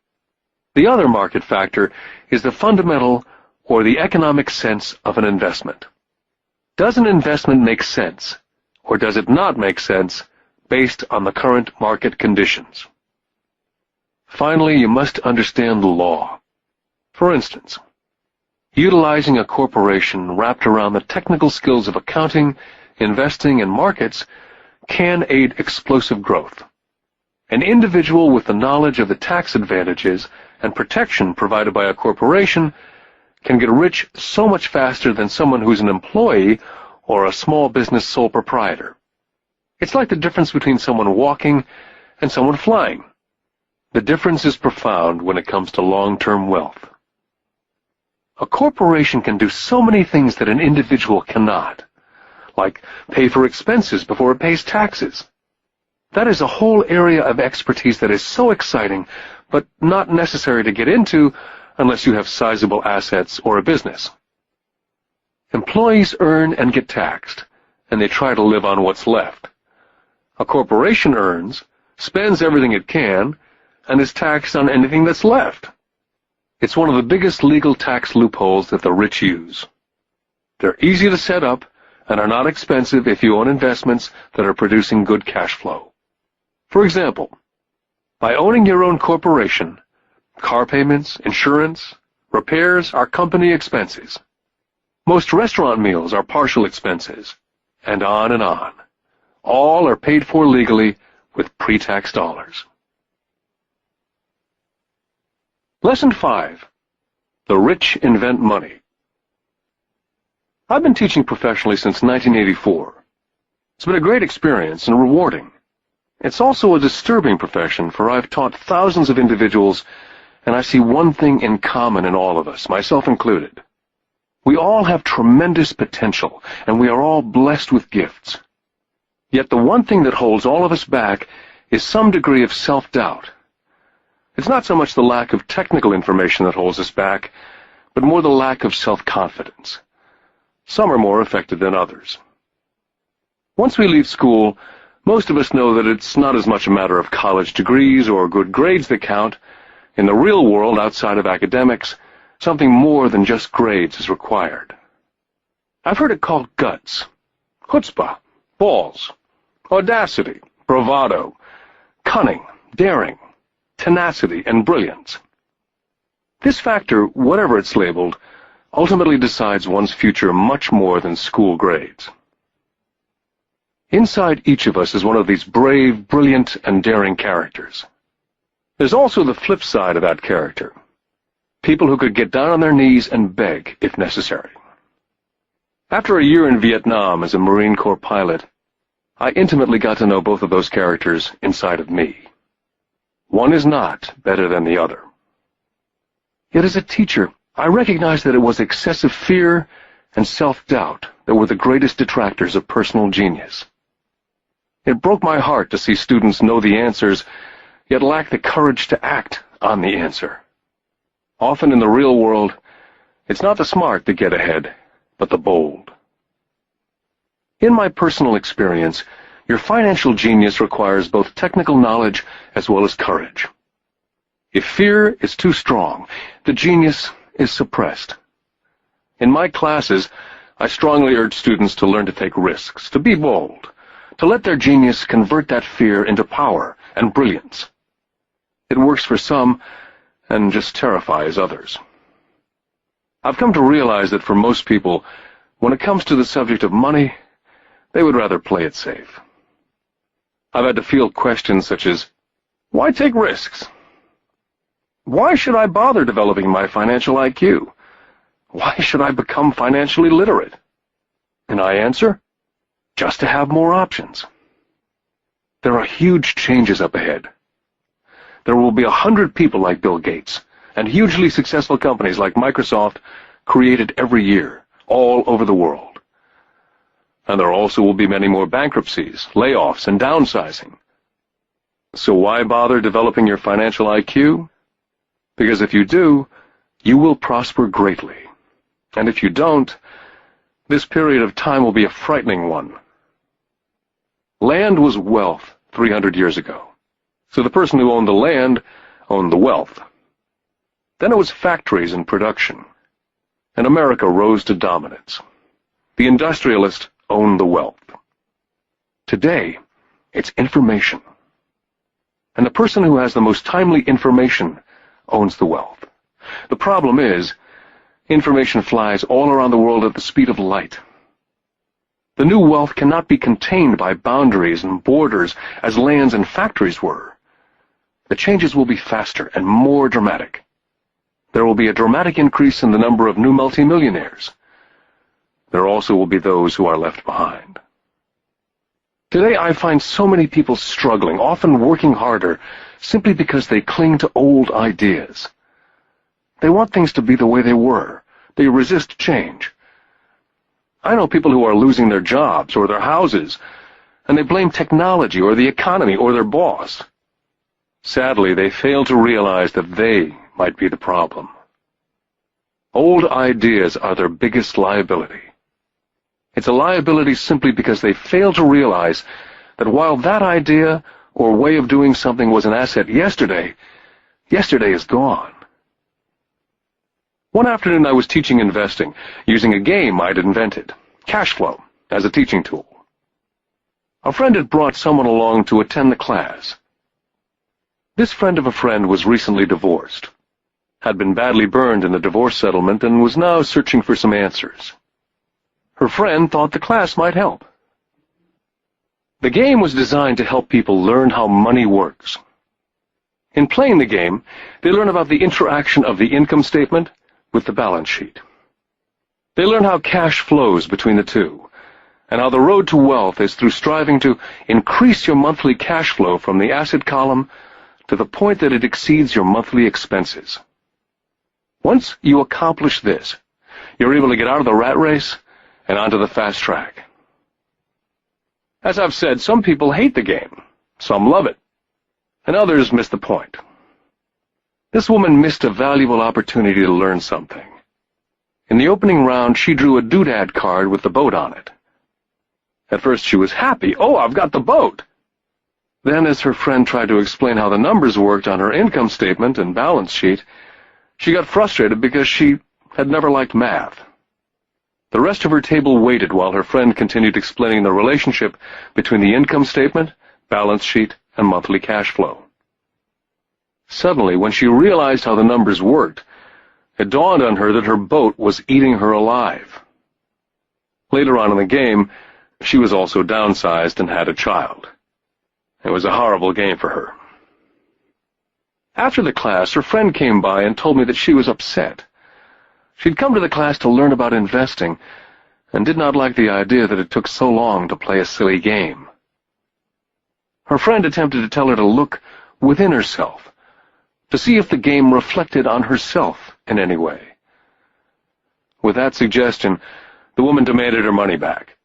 The other market factor is the fundamental or the economic sense of an investment. Does an investment make sense, or does it not make sense based on the current market conditions? Finally, you must understand the law. For instance, utilizing a corporation wrapped around the technical skills of accounting, investing, and markets can aid explosive growth. An individual with the knowledge of the tax advantages and protection provided by a corporation can get rich so much faster than someone who's an employee or a small business sole proprietor. It's like the difference between someone walking and someone flying. The difference is profound when it comes to long-term wealth. A corporation can do so many things that an individual cannot, like pay for expenses before it pays taxes. That is a whole area of expertise that is so exciting, but not necessary to get into unless you have sizable assets or a business. Employees earn and get taxed, and they try to live on what's left. A corporation earns, spends everything it can, and is taxed on anything that's left. It's one of the biggest legal tax loopholes that the rich use. They're easy to set up and are not expensive if you own investments that are producing good cash flow. For example, by owning your own corporation, car payments, insurance, repairs are company expenses. Most restaurant meals are partial expenses, and on and on. All are paid for legally with pre-tax dollars. Lesson 5. The rich invent money. I've been teaching professionally since 1984. It's been a great experience and rewarding. It's also a disturbing profession, for I've taught thousands of individuals, and I see one thing in common in all of us, myself included. We all have tremendous potential, and we are all blessed with gifts. Yet the one thing that holds all of us back is some degree of self-doubt. It's not so much the lack of technical information that holds us back, but more the lack of self-confidence. Some are more affected than others. Once we leave school, most of us know that it's not as much a matter of college degrees or good grades that count. In the real world, outside of academics, something more than just grades is required. I've heard it called guts, chutzpah, balls, audacity, bravado, cunning, daring, tenacity, and brilliance. This factor, whatever it's labeled, ultimately decides one's future much more than school grades. Inside each of us is one of these brave, brilliant, and daring characters. There's also the flip side of that character. People who could get down on their knees and beg if necessary. After a year in Vietnam as a Marine Corps pilot, I intimately got to know both of those characters inside of me. One is not better than the other. Yet as a teacher, I recognized that it was excessive fear and self-doubt that were the greatest detractors of personal genius. It broke my heart to see students know the answers, yet lack the courage to act on the answer. Often in the real world, it's not the smart that get ahead, but the bold. In my personal experience, your financial genius requires both technical knowledge as well as courage. If fear is too strong, the genius is suppressed. In my classes, I strongly urge students to learn to take risks, to be bold, to let their genius convert that fear into power and brilliance. It works for some and just terrifies others. I've come to realize that for most people, when it comes to the subject of money, they would rather play it safe. I've had to field questions such as, why take risks? Why should I bother developing my financial IQ? Why should I become financially literate? And I answer, just to have more options. There are huge changes up ahead. There will be 100 people like Bill Gates, and hugely successful companies like Microsoft created every year, all over the world. And there also will be many more bankruptcies, layoffs, and downsizing. So why bother developing your financial IQ? Because if you do, you will prosper greatly. And if you don't, this period of time will be a frightening one. Land was wealth 300 years ago. So the person who owned the land owned the wealth. Then it was factories and production. And America rose to dominance. The industrialist owned the wealth. Today, it's information. And the person who has the most timely information owns the wealth. The problem is, information flies all around the world at the speed of light. The new wealth cannot be contained by boundaries and borders as lands and factories were. The changes will be faster and more dramatic. There will be a dramatic increase in the number of new multimillionaires. There also will be those who are left behind. Today I find so many people struggling, often working harder, simply because they cling to old ideas. They want things to be the way they were. They resist change. I know people who are losing their jobs or their houses, and they blame technology or the economy or their boss. Sadly, they fail to realize that they might be the problem. Old ideas are their biggest liability. It's a liability simply because they fail to realize that while that idea or way of doing something was an asset yesterday, yesterday is gone. One afternoon I was teaching investing, using a game I'd invented, cash flow, as a teaching tool. A friend had brought someone along to attend the class. This friend of a friend was recently divorced, had been badly burned in the divorce settlement, and was now searching for some answers. Her friend thought the class might help. The game was designed to help people learn how money works. In playing the game, they learn about the interaction of the income statement with the balance sheet. They learn how cash flows between the two, and how the road to wealth is through striving to increase your monthly cash flow from the asset column to the point that it exceeds your monthly expenses. Once you accomplish this, you're able to get out of the rat race and onto the fast track. As I've said, some people hate the game, some love it, and others miss the point. This woman missed a valuable opportunity to learn something. In the opening round, she drew a doodad card with the boat on it. At first she was happy. Oh, I've got the boat! Then, as her friend tried to explain how the numbers worked on her income statement and balance sheet, she got frustrated because she had never liked math. The rest of her table waited while her friend continued explaining the relationship between the income statement, balance sheet, and monthly cash flow. Suddenly, when she realized how the numbers worked, it dawned on her that her boat was eating her alive. Later on in the game, she was also downsized and had a child. It was a horrible game for her. After the class, her friend came by and told me that she was upset. She'd come to the class to learn about investing and did not like the idea that it took so long to play a silly game. Her friend attempted to tell her to look within herself, to see if the game reflected on herself in any way. With that suggestion, the woman demanded her money back.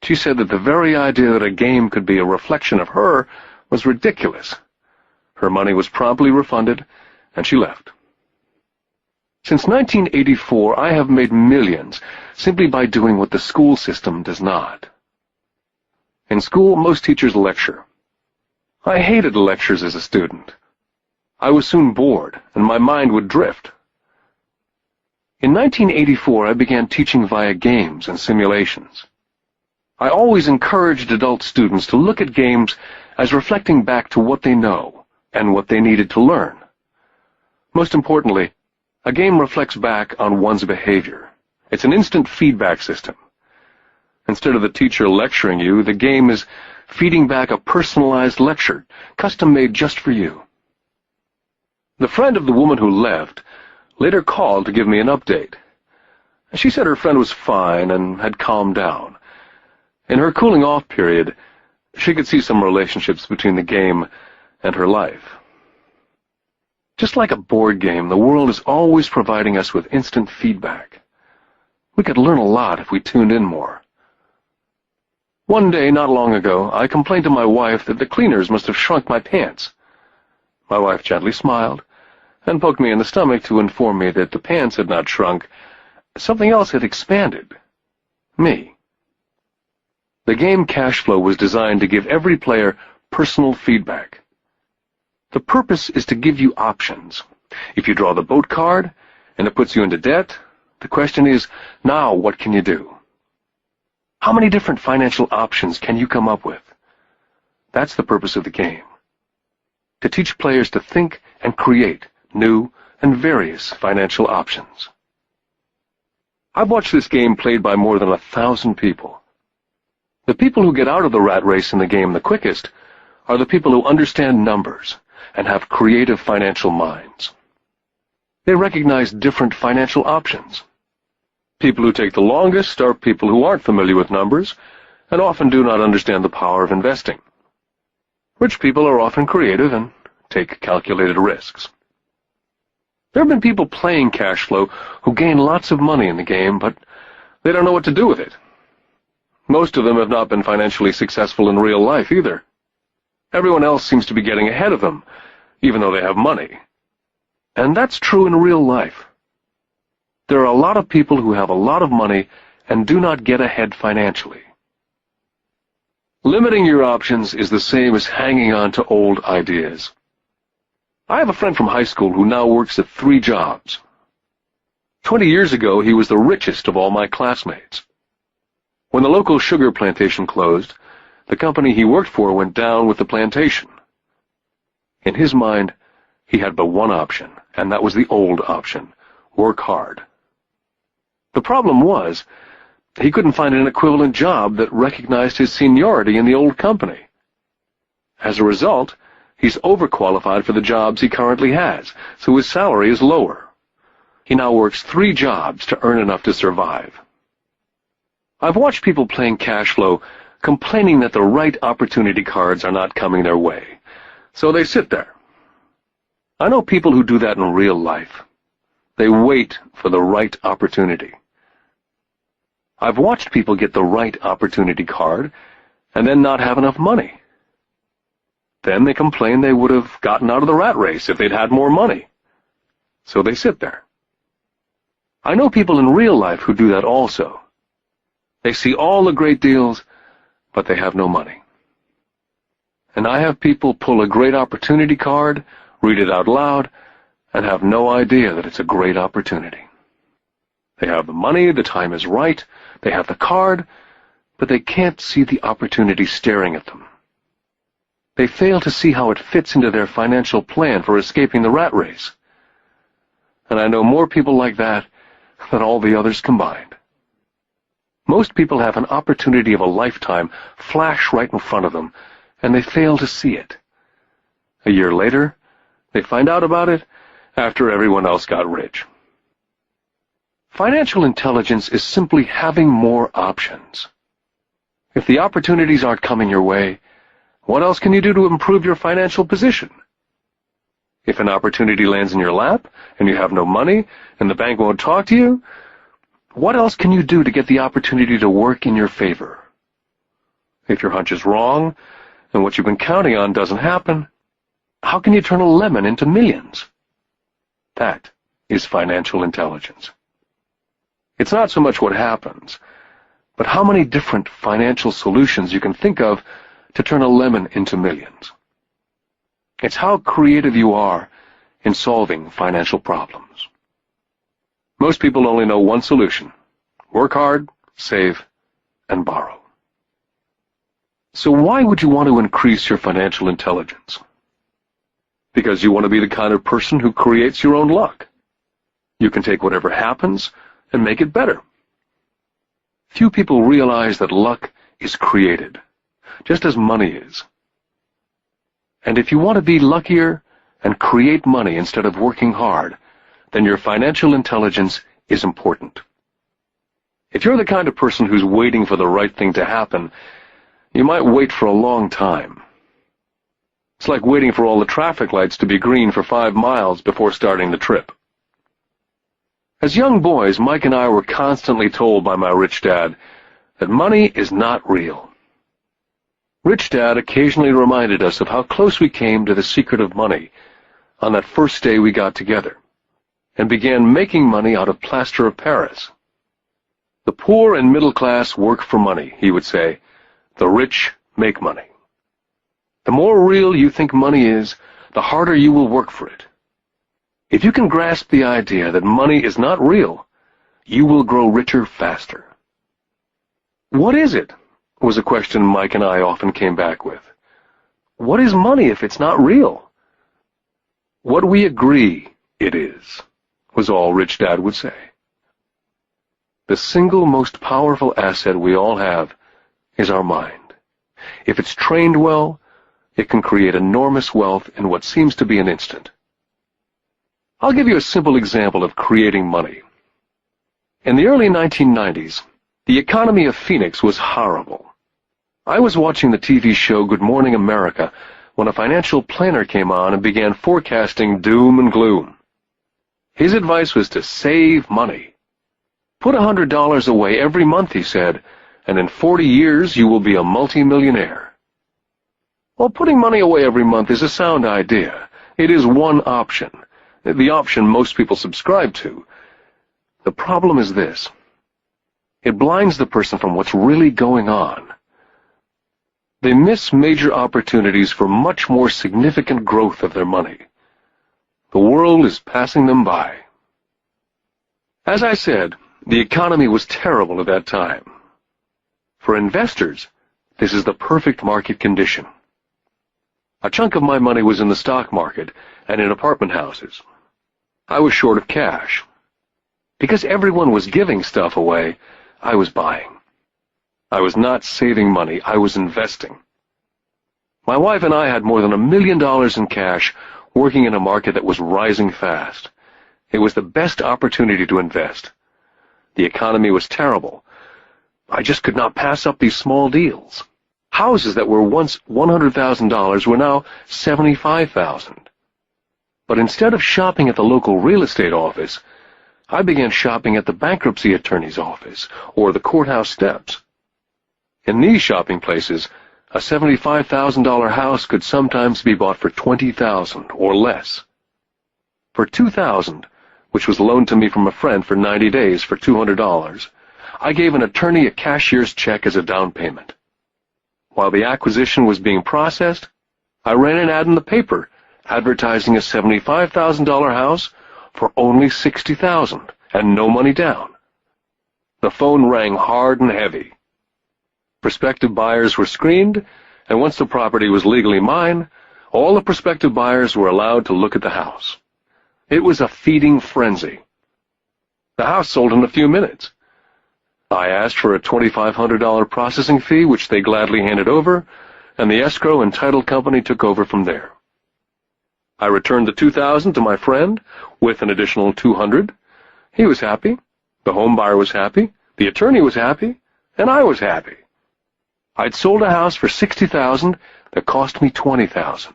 She said that the very idea that a game could be a reflection of her was ridiculous. Her money was promptly refunded, and she left. Since 1984, I have made millions simply by doing what the school system does not. In school, most teachers lecture. I hated lectures as a student. I was soon bored, and my mind would drift. In 1984, I began teaching via games and simulations. I always encouraged adult students to look at games as reflecting back to what they know and what they needed to learn. Most importantly, a game reflects back on one's behavior. It's an instant feedback system. Instead of the teacher lecturing you, the game is feeding back a personalized lecture, custom-made just for you. The friend of the woman who left later called to give me an update. She said her friend was fine and had calmed down. In her cooling-off period, she could see some relationships between the game and her life. Just like a board game, the world is always providing us with instant feedback. We could learn a lot if we tuned in more. One day, not long ago, I complained to my wife that the cleaners must have shrunk my pants. My wife gently smiled and poked me in the stomach to inform me that the pants had not shrunk. Something else had expanded. Me. The game Cash Flow was designed to give every player personal feedback. The purpose is to give you options. If you draw the boat card and it puts you into debt, the question is, now what can you do? How many different financial options can you come up with? That's the purpose of the game. To teach players to think and create new and various financial options. I've watched this game played by more than 1,000 people. The people who get out of the rat race in the game the quickest are the people who understand numbers and have creative financial minds. They recognize different financial options. People who take the longest are people who aren't familiar with numbers and often do not understand the power of investing. Rich people are often creative and take calculated risks. There have been people playing Cash Flow who gain lots of money in the game, but they don't know what to do with it. Most of them have not been financially successful in real life either. Everyone else seems to be getting ahead of them, even though they have money. And that's true in real life. There are a lot of people who have a lot of money and do not get ahead financially. Limiting your options is the same as hanging on to old ideas. I have a friend from high school who now works at 3 jobs. 20 years ago, he was the richest of all my classmates. When the local sugar plantation closed, the company he worked for went down with the plantation. In his mind, he had but one option, and that was the old option: work hard. The problem was, he couldn't find an equivalent job that recognized his seniority in the old company. As a result, he's overqualified for the jobs he currently has, so his salary is lower. He now works 3 jobs to earn enough to survive. I've watched people playing Cash Flow complaining that the right opportunity cards are not coming their way, so they sit there. I know people who do that in real life. They wait for the right opportunity. I've watched people get the right opportunity card and then not have enough money. Then they complain they would have gotten out of the rat race if they'd had more money. So they sit there. I know people in real life who do that also. They see all the great deals, but they have no money. And I have people pull a great opportunity card, read it out loud, and have no idea that it's a great opportunity. They have the money, the time is right, they have the card, but they can't see the opportunity staring at them. They fail to see how it fits into their financial plan for escaping the rat race. And I know more people like that than all the others combined. Most people have an opportunity of a lifetime flash right in front of them, and they fail to see it. A year later, they find out about it after everyone else got rich. Financial intelligence is simply having more options. If the opportunities aren't coming your way, what else can you do to improve your financial position? If an opportunity lands in your lap and you have no money and the bank won't talk to you, what else can you do to get the opportunity to work in your favor? If your hunch is wrong and what you've been counting on doesn't happen, how can you turn a lemon into millions? That is financial intelligence. It's not so much what happens, but how many different financial solutions you can think of to turn a lemon into millions. It's how creative you are in solving financial problems. Most people only know one solution: work hard, save, and borrow. So why would you want to increase your financial intelligence? Because you want to be the kind of person who creates your own luck. You can take whatever happens and make it better. Few people realize that luck is created, just as money is. And if you want to be luckier and create money instead of working hard, then your financial intelligence is important. If you're the kind of person who's waiting for the right thing to happen, you might wait for a long time. It's like waiting for all the traffic lights to be green for 5 miles before starting the trip. As young boys, Mike and I were constantly told by my rich dad that money is not real. Rich Dad occasionally reminded us of how close we came to the secret of money on that first day we got together and began making money out of plaster of Paris. The poor and middle class work for money, he would say. The rich make money. The more real you think money is, the harder you will work for it. If you can grasp the idea that money is not real, you will grow richer faster. What is it? Was a question Mike and I often came back with. What is money if it's not real? What we agree it is, was all Rich Dad would say. The single most powerful asset we all have is our mind. If it's trained well, it can create enormous wealth in what seems to be an instant. I'll give you a simple example of creating money. In the early 1990s, the economy of Phoenix was horrible. I was watching the TV show Good Morning America when a financial planner came on and began forecasting doom and gloom. His advice was to save money. Put $100 away every month, he said, and in 40 years you will be a multimillionaire. Well, putting money away every month is a sound idea. It is one option, the option most people subscribe to. The problem is this. It blinds the person from what's really going on. They miss major opportunities for much more significant growth of their money. The world is passing them by. As I said, the economy was terrible at that time. For investors, this is the perfect market condition. A chunk of my money was in the stock market and in apartment houses. I was short of cash. Because everyone was giving stuff away, I was buying. I was not saving money, I was investing. My wife and I had more than $1 million in cash working in a market that was rising fast. It was the best opportunity to invest. The economy was terrible. I just could not pass up these small deals. Houses that were once $100,000 were now $75,000. But instead of shopping at the local real estate office, I began shopping at the bankruptcy attorney's office or the courthouse steps. In these shopping places, a $75,000 house could sometimes be bought for $20,000 or less. For $2,000, which was loaned to me from a friend for 90 days for $200, I gave an attorney a cashier's check as a down payment. While the acquisition was being processed, I ran an ad in the paper advertising a $75,000 house for only $60,000 and no money down. The phone rang hard and heavy. Prospective buyers were screened, and once the property was legally mine, all the prospective buyers were allowed to look at the house. It was a feeding frenzy. The house sold in a few minutes. I asked for a $2,500 processing fee, which they gladly handed over, and the escrow and title company took over from there. I returned the $2,000 to my friend with an additional $200. He was happy, the home buyer was happy, the attorney was happy, and I was happy. I'd sold a house for $60,000 that cost me $20,000.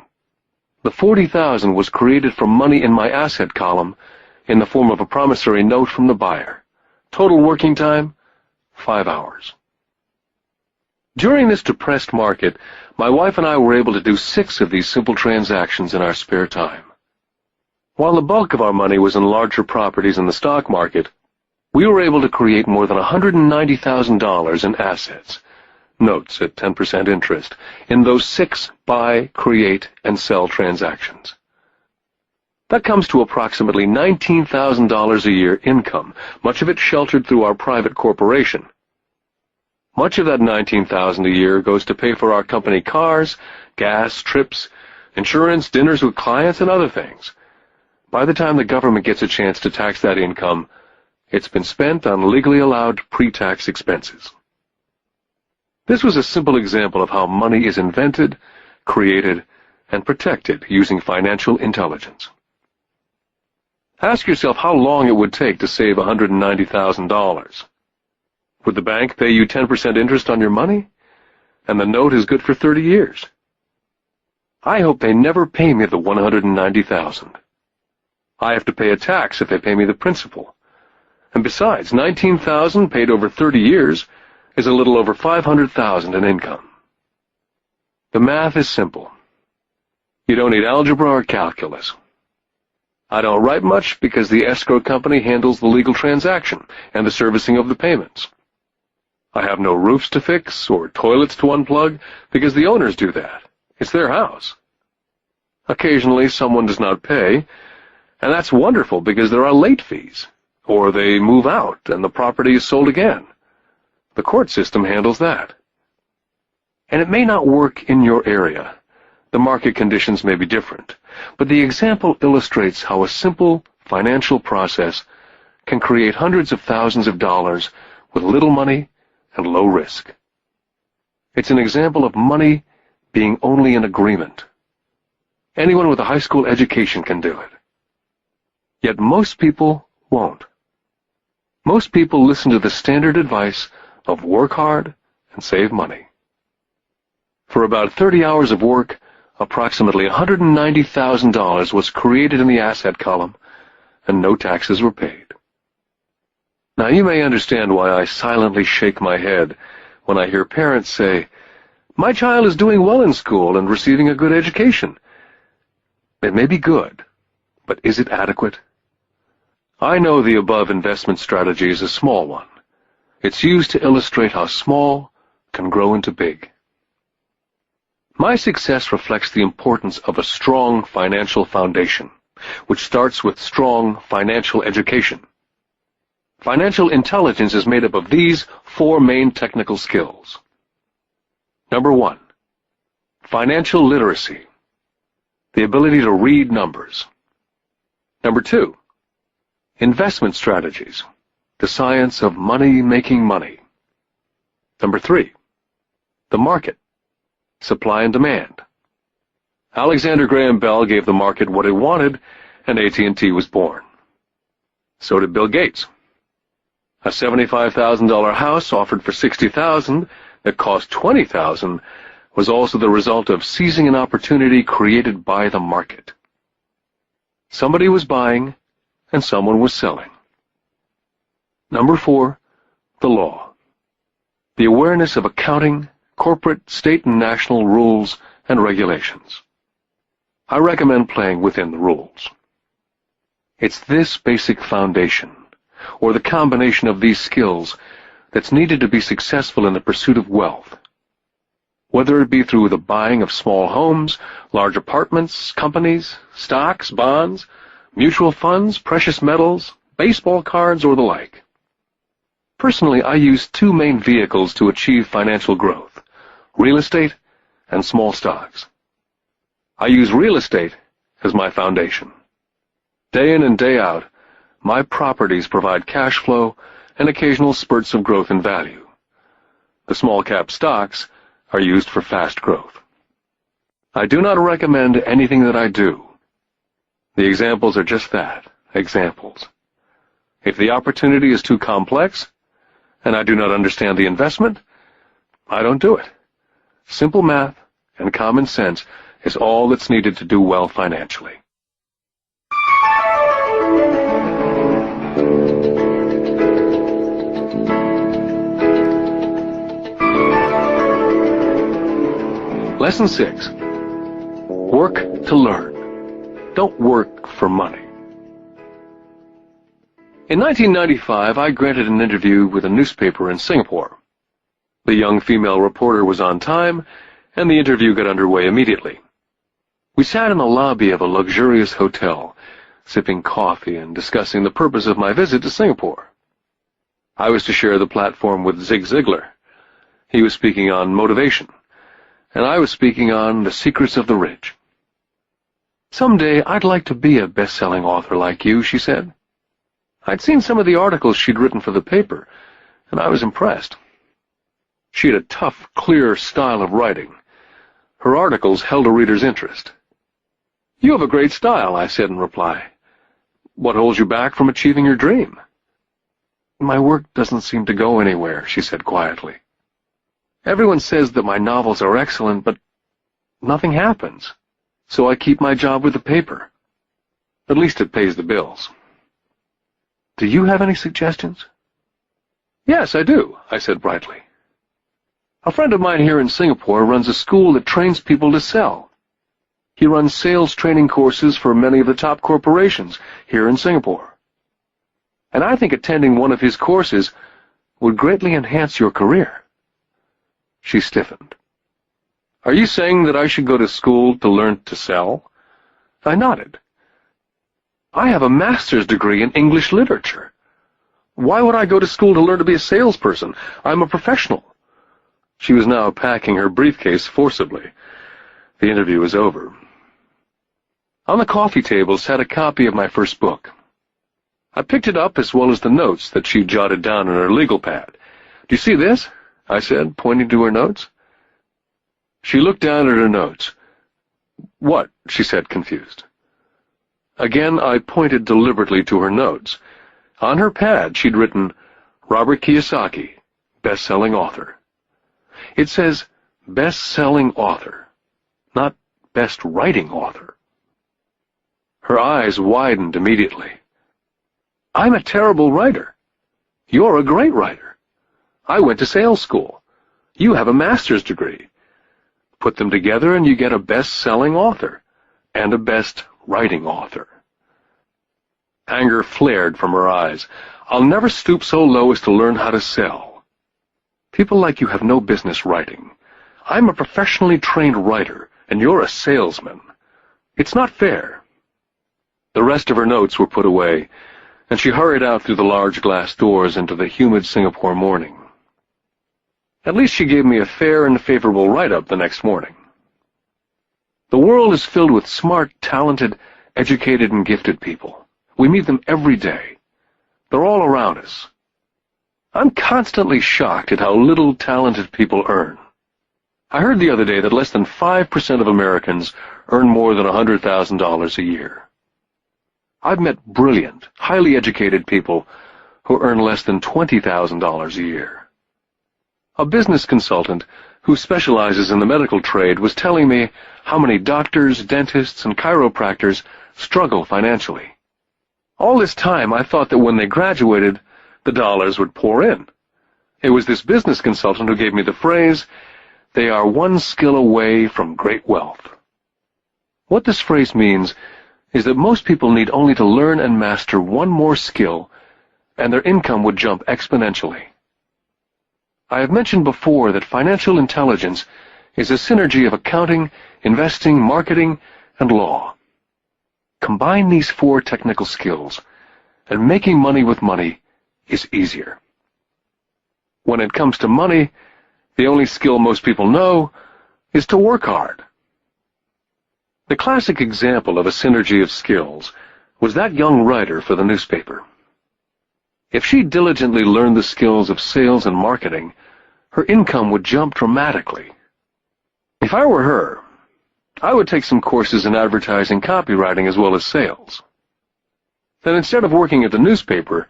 The $40,000 was created from money in my asset column in the form of a promissory note from the buyer. Total working time, 5 hours. During this depressed market, my wife and I were able to do 6 of these simple transactions in our spare time. While the bulk of our money was in larger properties in the stock market, we were able to create more than $190,000 in assets, notes at 10% interest, in those 6 buy, create, and sell transactions. That comes to approximately $19,000 a year income, much of it sheltered through our private corporation. Much of that $19,000 a year goes to pay for our company cars, gas, trips, insurance, dinners with clients, and other things. By the time the government gets a chance to tax that income, it's been spent on legally allowed pre-tax expenses. This was a simple example of how money is invented, created, and protected using financial intelligence. Ask yourself how long it would take to save $190,000. Would the bank pay you 10% interest on your money? And the note is good for 30 years. I hope they never pay me the $190,000. I have to pay a tax if they pay me the principal. And besides, $19,000 paid over 30 years is a little over $500,000 in income. The math is simple. You don't need algebra or calculus. I don't write much because the escrow company handles the legal transaction and the servicing of the payments. I have no roofs to fix or toilets to unplug because the owners do that. It's their house. Occasionally someone does not pay, and that's wonderful because there are late fees, or they move out and the property is sold again. The court system handles that. And it may not work in your area. The market conditions may be different, but the example illustrates how a simple financial process can create hundreds of thousands of dollars with little money and low risk. It's an example of money being only an agreement. Anyone with a high school education can do it. Yet most people won't. Most people listen to the standard advice of work hard and save money. For about 30 hours of work, approximately $190,000 was created in the asset column, and no taxes were paid. Now you may understand why I silently shake my head when I hear parents say, "My child is doing well in school and receiving a good education." It may be good, but is it adequate? I know the above investment strategy is a small one. It's used to illustrate how small can grow into big. My success reflects the importance of a strong financial foundation, which starts with strong financial education. Financial intelligence is made up of these 4 main technical skills. Number 1, financial literacy, the ability to read numbers. Number 2, investment strategies, the science of making money. Number 3, the market, supply and demand. Alexander Graham Bell gave the market what it wanted, and AT&T was born. So did Bill Gates. A $75,000 house offered for $60,000 that cost $20,000 was also the result of seizing an opportunity created by the market. Somebody was buying and someone was selling. Number 4, the law. The awareness of accounting, corporate, state, and national rules and regulations. I recommend playing within the rules. It's this basic foundation, or the combination of these skills, that's needed to be successful in the pursuit of wealth. Whether it be through the buying of small homes, large apartments, companies, stocks, bonds, mutual funds, precious metals, baseball cards, or the like. Personally, I use 2 main vehicles to achieve financial growth: real estate and small stocks. I use real estate as my foundation. Day in and day out, my properties provide cash flow and occasional spurts of growth in value. The small-cap stocks are used for fast growth. I do not recommend anything that I do. The examples are just that, examples. If the opportunity is too complex, and I do not understand the investment, I don't do it. Simple math and common sense is all that's needed to do well financially. Lesson 6. Work to learn. Don't work for money. In 1995, I granted an interview with a newspaper in Singapore. The young female reporter was on time, and the interview got underway immediately. We sat in the lobby of a luxurious hotel, sipping coffee and discussing the purpose of my visit to Singapore. I was to share the platform with Zig Ziglar. He was speaking on motivation, and I was speaking on the secrets of the rich. "Someday I'd like to be a best-selling author like you," she said. I'd seen some of the articles she'd written for the paper, and I was impressed. She had a tough, clear style of writing. Her articles held a reader's interest. "You have a great style," I said in reply. "What holds you back from achieving your dream?" "My work doesn't seem to go anywhere," she said quietly. "Everyone says that my novels are excellent, but nothing happens, so I keep my job with the paper. At least it pays the bills." "Do you have any suggestions?" "Yes, I do," I said brightly. "A friend of mine here in Singapore runs a school that trains people to sell. He runs sales training courses for many of the top corporations here in Singapore. And I think attending one of his courses would greatly enhance your career." She stiffened. "Are you saying that I should go to school to learn to sell?" I nodded. "I have a master's degree in English literature. Why would I go to school to learn to be a salesperson? I'm a professional." She was now packing her briefcase forcibly. The interview was over. On the coffee table sat a copy of my first book. I picked it up as well as the notes that she jotted down in her legal pad. "Do you see this?" I said, pointing to her notes. She looked down at her notes. "What?" she said, confused. Again, I pointed deliberately to her notes. On her pad, she'd written, "Robert Kiyosaki, best-selling author." It says, best-selling author, not best-writing author. Her eyes widened immediately. "I'm a terrible writer. You're a great writer. I went to sales school. You have a master's degree. Put them together and you get a best-selling author and a best-writing author." Anger flared from her eyes. "I'll never stoop so low as to learn how to sell. People like you have no business writing. I'm a professionally trained writer, and you're a salesman. It's not fair." The rest of her notes were put away, and she hurried out through the large glass doors into the humid Singapore morning. At least she gave me a fair and favorable write-up the next morning. The world is filled with smart, talented, educated, and gifted people. We meet them every day. They're all around us. I'm constantly shocked at how little talented people earn. I heard the other day that less than 5% of Americans earn more than $100,000 a year. I've met brilliant, highly educated people who earn less than $20,000 a year. A business consultant who specializes in the medical trade was telling me how many doctors, dentists, and chiropractors struggle financially. All this time, I thought that when they graduated, the dollars would pour in. It was this business consultant who gave me the phrase, "They are one skill away from great wealth." What this phrase means is that most people need only to learn and master one more skill, and their income would jump exponentially. I have mentioned before that financial intelligence is a synergy of accounting, investing, marketing, and law. Combine these 4 technical skills, and making money with money is easier. When it comes to money, the only skill most people know is to work hard. The classic example of a synergy of skills was that young writer for the newspaper. If she diligently learned the skills of sales and marketing, her income would jump dramatically. If I were her, I would take some courses in advertising, copywriting, as well as sales. Then instead of working at the newspaper,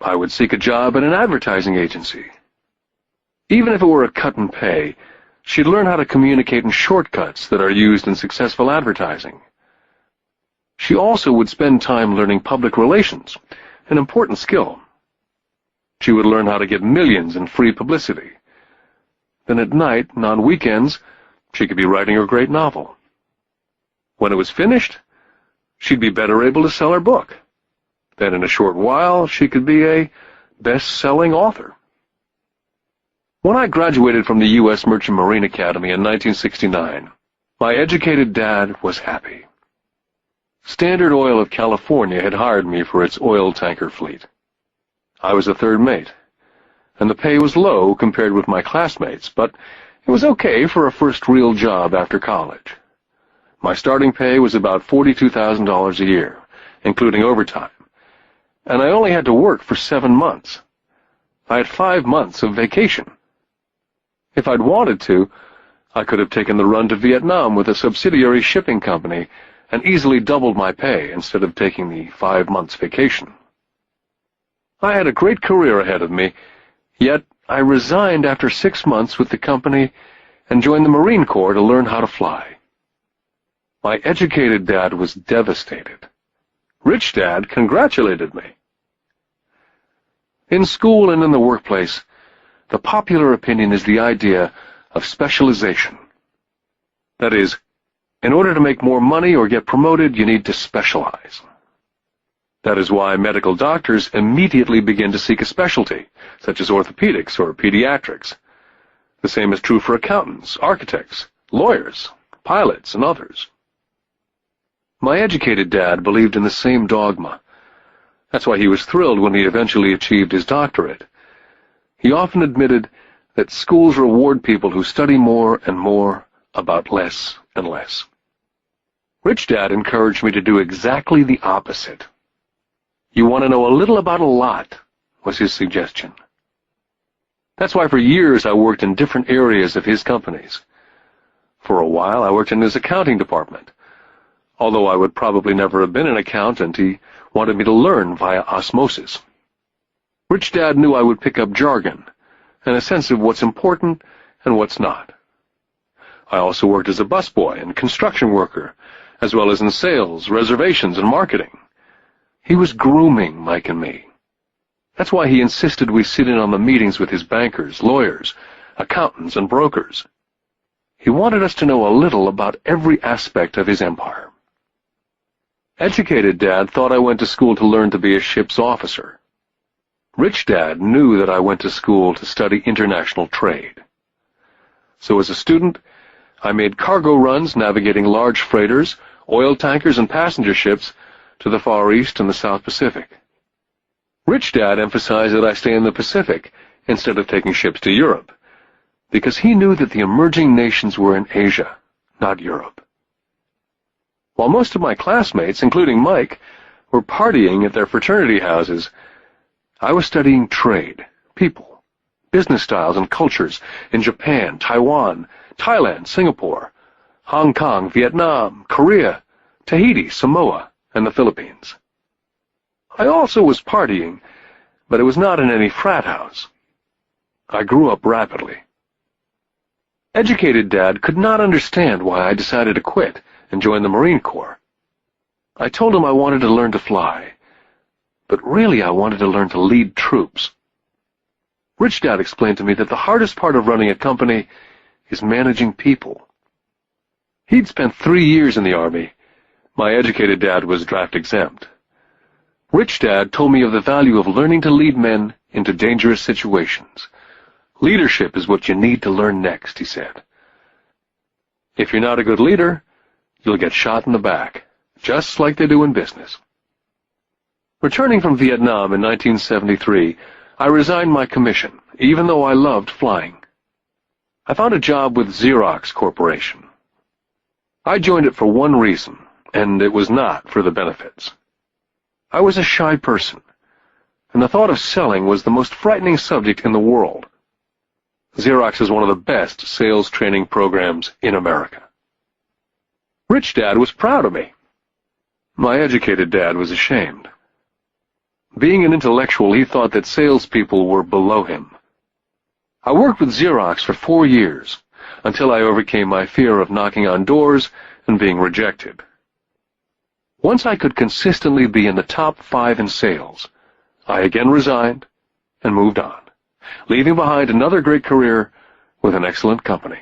I would seek a job at an advertising agency. Even if it were a cut in pay, She'd learn how to communicate in shortcuts that are used in successful advertising. She also would spend time learning public relations, an important skill. She would learn how to get millions in free publicity. Then at night and on weekends, she could be writing her great novel. When it was finished, she'd be better able to sell her book. Then in a short while, she could be a best-selling author. When I graduated from the U.S. Merchant Marine Academy in 1969, my educated dad was happy. Standard Oil of California had hired me for its oil tanker fleet. I was a third mate, and the pay was low compared with my classmates, but it was okay for a first real job after college. My starting pay was about $42,000 a year, including overtime, and I only had to work for 7 months. I had 5 months of vacation. If I'd wanted to, I could have taken the run to Vietnam with a subsidiary shipping company and easily doubled my pay instead of taking the 5 months vacation. I had a great career ahead of me, yet I resigned after 6 months with the company and joined the Marine Corps to learn how to fly. My educated dad was devastated. Rich Dad congratulated me. In school and in the workplace, the popular opinion is the idea of specialization. That is, in order to make more money or get promoted, you need to specialize. That is why medical doctors immediately begin to seek a specialty, such as orthopedics or pediatrics. The same is true for accountants, architects, lawyers, pilots, and others. My educated dad believed in the same dogma. That's why he was thrilled when he eventually achieved his doctorate. He often admitted that schools reward people who study more and more about less and less. Rich Dad encouraged me to do exactly the opposite. You want to know a little about a lot, was his suggestion. That's why for years I worked in different areas of his companies. For a while I worked in his accounting department. Although I would probably never have been an accountant, he wanted me to learn via osmosis. Rich Dad knew I would pick up jargon and a sense of what's important and what's not. I also worked as a busboy and construction worker, as well as in sales, reservations, and marketing. He was grooming Mike and me. That's why he insisted we sit in on the meetings with his bankers, lawyers, accountants, and brokers. He wanted us to know a little about every aspect of his empire. Educated Dad thought I went to school to learn to be a ship's officer. Rich Dad knew that I went to school to study international trade. So as a student, I made cargo runs navigating large freighters, oil tankers, and passenger ships to the Far East and the South Pacific. Rich Dad emphasized that I stay in the Pacific instead of taking ships to Europe, because he knew that the emerging nations were in Asia, not Europe. While most of my classmates, including Mike, were partying at their fraternity houses, I was studying trade, people, business styles and cultures in Japan, Taiwan, Thailand, Singapore, Hong Kong, Vietnam, Korea, Tahiti, Samoa, and the Philippines. I also was partying, but it was not in any frat house. I grew up rapidly. Educated Dad could not understand why I decided to quit and join the Marine Corps. I told him I wanted to learn to fly, but really I wanted to learn to lead troops. Rich Dad explained to me that the hardest part of running a company is managing people. He'd spent 3 years in the Army. My educated dad was draft exempt. Rich Dad told me of the value of learning to lead men into dangerous situations. Leadership is what you need to learn next, he said. If you're not a good leader, you'll get shot in the back, just like they do in business. Returning from Vietnam in 1973, I resigned my commission, even though I loved flying. I found a job with Xerox Corporation. I joined it for one reason, and it was not for the benefits. I was a shy person, and the thought of selling was the most frightening subject in the world. Xerox is one of the best sales training programs in America. Rich Dad was proud of me. My educated dad was ashamed. Being an intellectual, he thought that salespeople were below him. I worked with Xerox for 4 years, until I overcame my fear of knocking on doors and being rejected. Once I could consistently be in the top 5 in sales, I again resigned and moved on, leaving behind another great career with an excellent company.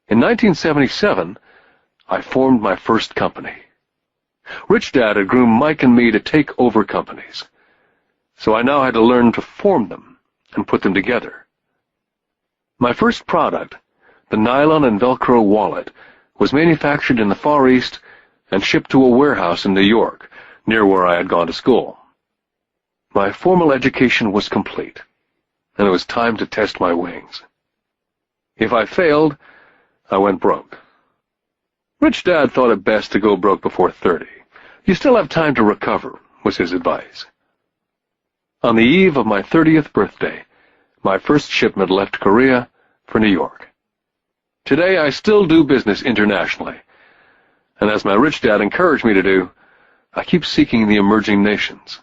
In 1977, I formed my first company. Rich Dad had groomed Mike and me to take over companies, so I now had to learn to form them and put them together. My first product, the nylon and Velcro wallet, was manufactured in the Far East and shipped to a warehouse in New York, near where I had gone to school. My formal education was complete, and it was time to test my wings. If I failed, I went broke. Rich Dad thought it best to go broke before 30. You still have time to recover, was his advice. On the eve of my 30th birthday, my first shipment left Korea for New York. Today I still do business internationally, and as my rich dad encouraged me to do, I keep seeking the emerging nations.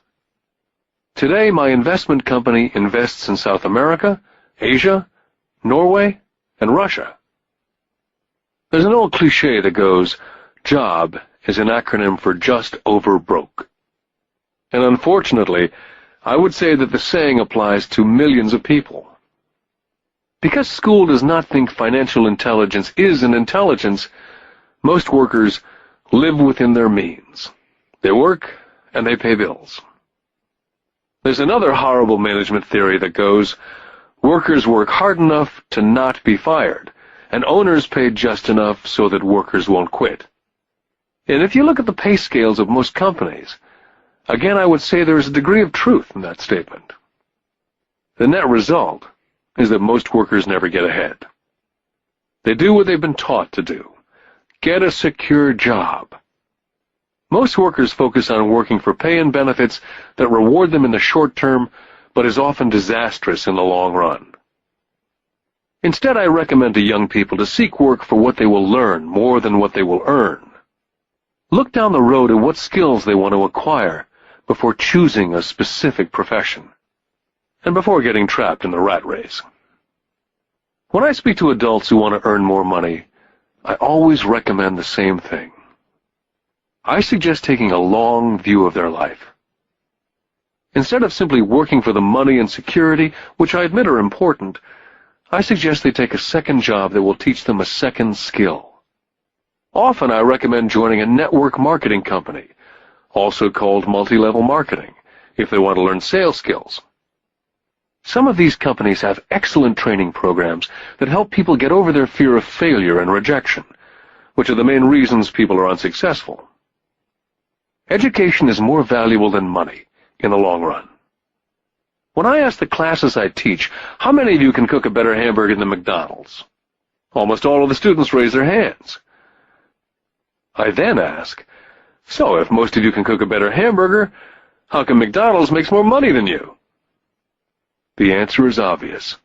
Today my investment company invests in South America, Asia, Norway, and Russia. There's an old cliché that goes, JOB is an acronym for just over broke. And unfortunately, I would say that the saying applies to millions of people. Because school does not think financial intelligence is an intelligence, most workers live within their means. They work and they pay bills. There's another horrible management theory that goes, workers work hard enough to not be fired, and owners pay just enough so that workers won't quit. And if you look at the pay scales of most companies, again I would say there is a degree of truth in that statement. The net result is that most workers never get ahead. They do what they've been taught to do. Get a secure job. Most workers focus on working for pay and benefits that reward them in the short term, but is often disastrous in the long run. Instead, I recommend to young people to seek work for what they will learn more than what they will earn. Look down the road at what skills they want to acquire before choosing a specific profession, and before getting trapped in the rat race. When I speak to adults who want to earn more money, I always recommend the same thing. I suggest taking a long view of their life. Instead of simply working for the money and security, which I admit are important, I suggest they take a second job that will teach them a second skill. Often I recommend joining a network marketing company, also called multi-level marketing, if they want to learn sales skills. Some of these companies have excellent training programs that help people get over their fear of failure and rejection, which are the main reasons people are unsuccessful. Education is more valuable than money in the long run. When I ask the classes I teach, how many of you can cook a better hamburger than McDonald's? Almost all of the students raise their hands. I then ask, so if most of you can cook a better hamburger, how come McDonald's makes more money than you? The answer is obvious.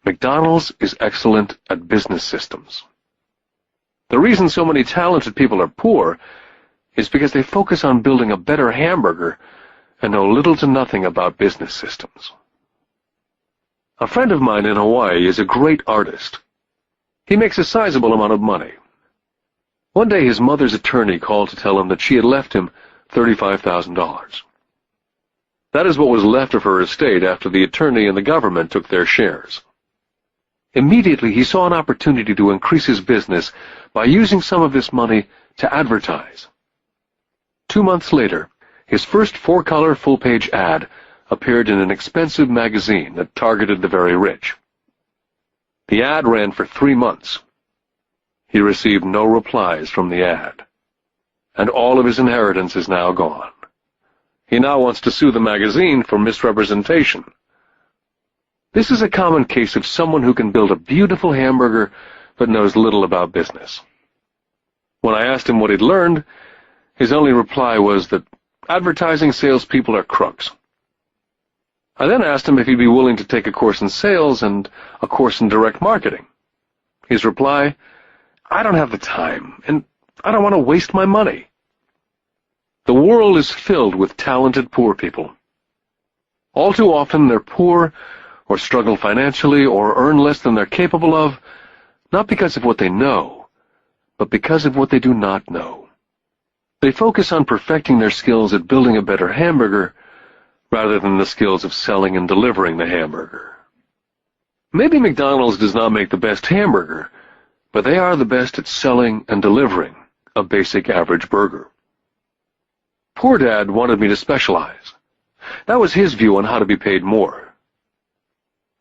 McDonald's is excellent at business systems. The reason so many talented people are poor is because they focus on building a better hamburger and know little to nothing about business systems. A friend of mine in Hawaii is a great artist. He makes a sizable amount of money. One day his mother's attorney called to tell him that she had left him $35,000. That is what was left of her estate after the attorney and the government took their shares. Immediately he saw an opportunity to increase his business by using some of this money to advertise. 2 months later, his first 4-color full-page ad appeared in an expensive magazine that targeted the very rich. The ad ran for 3 months. He received no replies from the ad, and all of his inheritance is now gone. He now wants to sue the magazine for misrepresentation. This is a common case of someone who can build a beautiful hamburger but knows little about business. When I asked him what he'd learned, his only reply was that advertising salespeople are crooks. I then asked him if he'd be willing to take a course in sales and a course in direct marketing. His reply, I don't have the time, and I don't want to waste my money. The world is filled with talented poor people. All too often they're poor or struggle financially, or earn less than they're capable of, not because of what they know, but because of what they do not know. They focus on perfecting their skills at building a better hamburger rather than the skills of selling and delivering the hamburger. Maybe McDonald's does not make the best hamburger, but they are the best at selling and delivering a basic average burger. Poor Dad wanted me to specialize. That was his view on how to be paid more.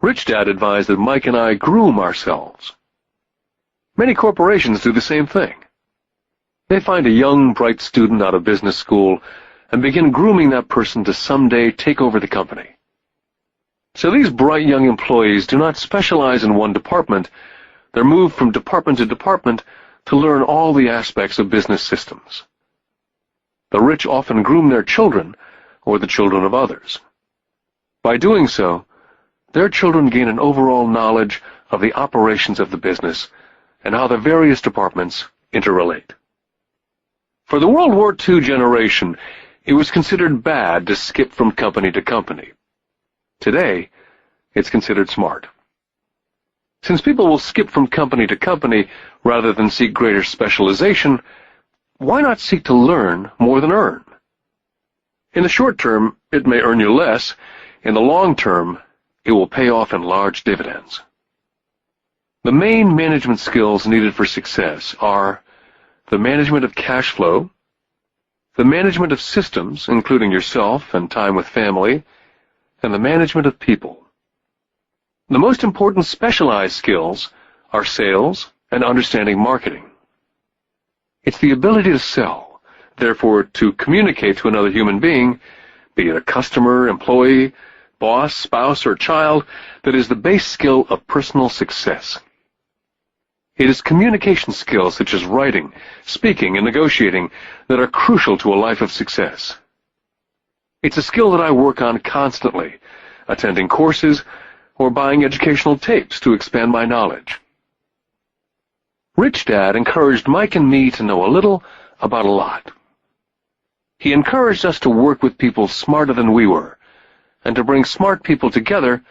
Rich Dad advised that Mike and I groom ourselves. Many corporations do the same thing. They find a young, bright student out of business school and begin grooming that person to someday take over the company. So these bright young employees do not specialize in one department. They're moved from department to department to learn all the aspects of business systems. The rich often groom their children or the children of others. By doing so, their children gain an overall knowledge of the operations of the business and how the various departments interrelate. For the World War II generation, it was considered bad to skip from company to company. Today, it's considered smart. Since people will skip from company to company rather than seek greater specialization, why not seek to learn more than earn? In the short term, it may earn you less. In the long term, it will pay off in large dividends. The main management skills needed for success are the management of cash flow, the management of systems, including yourself and time with family, and the management of people. The most important specialized skills are sales and understanding marketing. It's the ability to sell, therefore to communicate to another human being, be it a customer, employee, boss, spouse, or child, that is the base skill of personal success. It is communication skills such as writing, speaking, and negotiating that are crucial to a life of success. It's a skill that I work on constantly, attending courses or buying educational tapes to expand my knowledge. Rich Dad encouraged Mike and me to know a little about a lot. He encouraged us to work with people smarter than we were, and to bring smart people together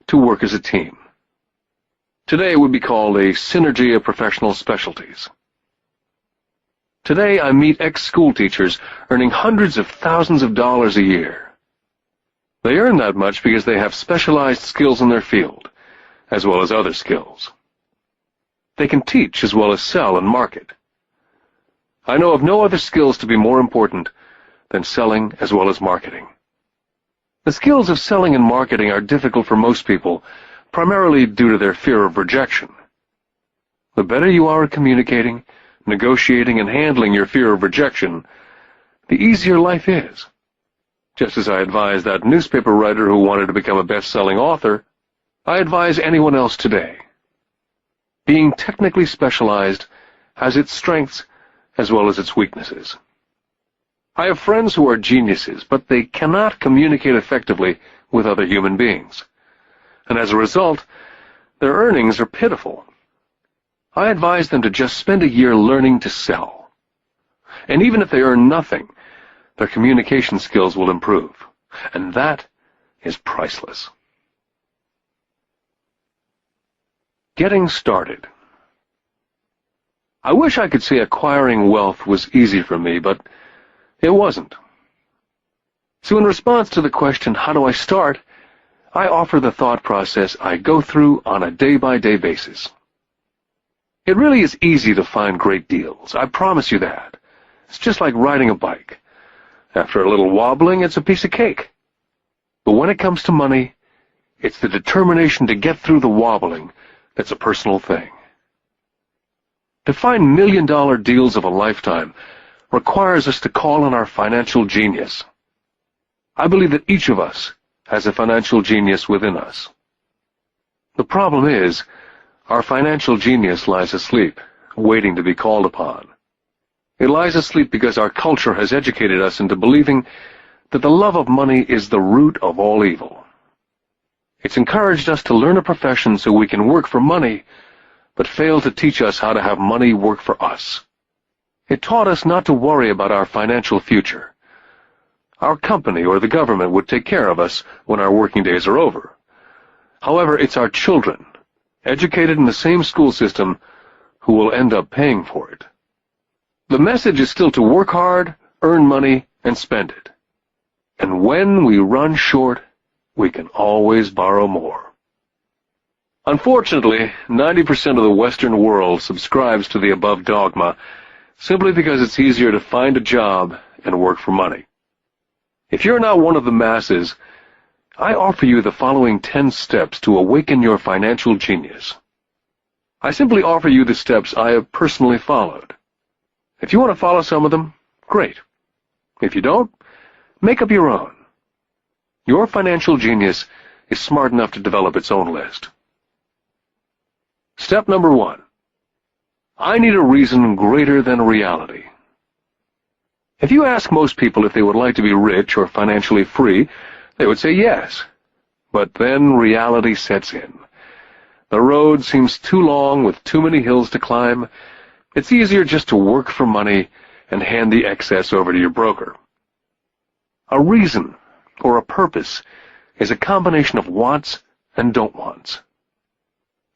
to work as a team. Today it would be called a synergy of professional specialties. Today I meet ex-school teachers earning hundreds of thousands of dollars a year. They earn that much because they have specialized skills in their field, as well as other skills. They can teach as well as sell and market. I know of no other skills to be more important than selling as well as marketing. The skills of selling and marketing are difficult for most people, primarily due to their fear of rejection. The better you are at communicating, negotiating, and handling your fear of rejection, the easier life is. Just as I advise that newspaper writer who wanted to become a best-selling author, I advise anyone else today. Being technically specialized has its strengths as well as its weaknesses. I have friends who are geniuses, but they cannot communicate effectively with other human beings. And as a result, their earnings are pitiful. I advise them to just spend a year learning to sell. And even if they earn nothing, their communication skills will improve. And that is priceless. Getting started. I wish I could say acquiring wealth was easy for me, but it wasn't. So in response to the question, how do I start, I offer the thought process I go through on a day-by-day basis. It really is easy to find great deals. I promise you that. It's just like riding a bike. After a little wobbling, it's a piece of cake. But when it comes to money, it's the determination to get through the wobbling that's a personal thing. To find million-dollar deals of a lifetime requires us to call on our financial genius. I believe that each of us has a financial genius within us. The problem is, our financial genius lies asleep, waiting to be called upon. It lies asleep because our culture has educated us into believing that the love of money is the root of all evil. It's encouraged us to learn a profession so we can work for money, but failed to teach us how to have money work for us. It taught us not to worry about our financial future. Our company or the government would take care of us when our working days are over. However, it's our children, educated in the same school system, who will end up paying for it. The message is still to work hard, earn money, and spend it. And when we run short, we can always borrow more. Unfortunately, 90% of the Western world subscribes to the above dogma simply because it's easier to find a job and work for money. If you're not one of the masses, I offer you the following 10 steps to awaken your financial genius. I simply offer you the steps I have personally followed. If you want to follow some of them, great. If you don't, make up your own. Your financial genius is smart enough to develop its own list. Step number 1. I need a reason greater than reality. If you ask most people if they would like to be rich or financially free, they would say yes. But then reality sets in. The road seems too long with too many hills to climb. It's easier just to work for money and hand the excess over to your broker. A reason, or a purpose, is a combination of wants and don't wants.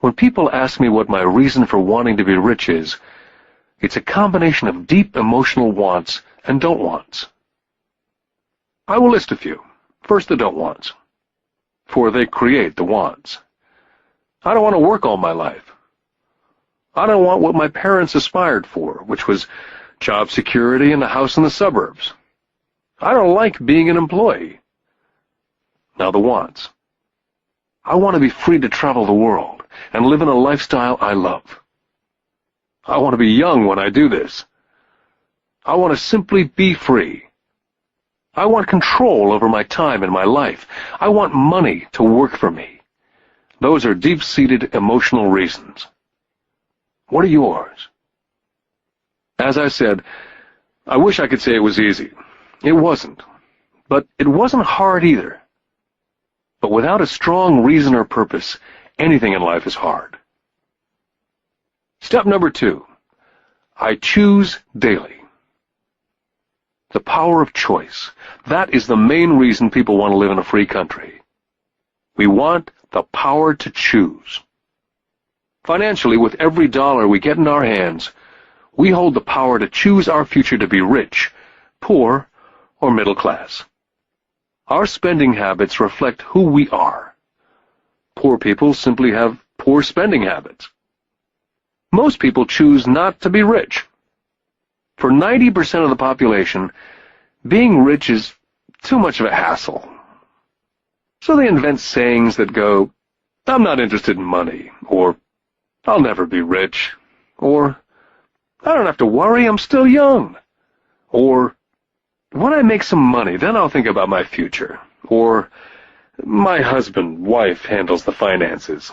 When people ask me what my reason for wanting to be rich is, it's a combination of deep emotional wants and don't wants. I will list a few. First, the don't wants, for they create the wants. I don't want to work all my life. I don't want what my parents aspired for, which was job security and a house in the suburbs. I don't like being an employee. Now the wants. I want to be free to travel the world and live in a lifestyle I love. I want to be young when I do this. I want to simply be free. I want control over my time and my life. I want money to work for me. Those are deep-seated emotional reasons. What are yours? As I said, I wish I could say it was easy. It wasn't. But it wasn't hard either. But without a strong reason or purpose, anything in life is hard. Step number 2. I choose daily. The power of choice. That is the main reason people want to live in a free country. We want the power to choose. Financially, with every dollar we get in our hands, we hold the power to choose our future to be rich, poor, or middle class. Our spending habits reflect who we are. Poor people simply have poor spending habits. Most people choose not to be rich. For 90% of the population, being rich is too much of a hassle. So they invent sayings that go, I'm not interested in money, or I'll never be rich, or I don't have to worry, I'm still young, or when I make some money, then I'll think about my future, or my husband, wife handles the finances.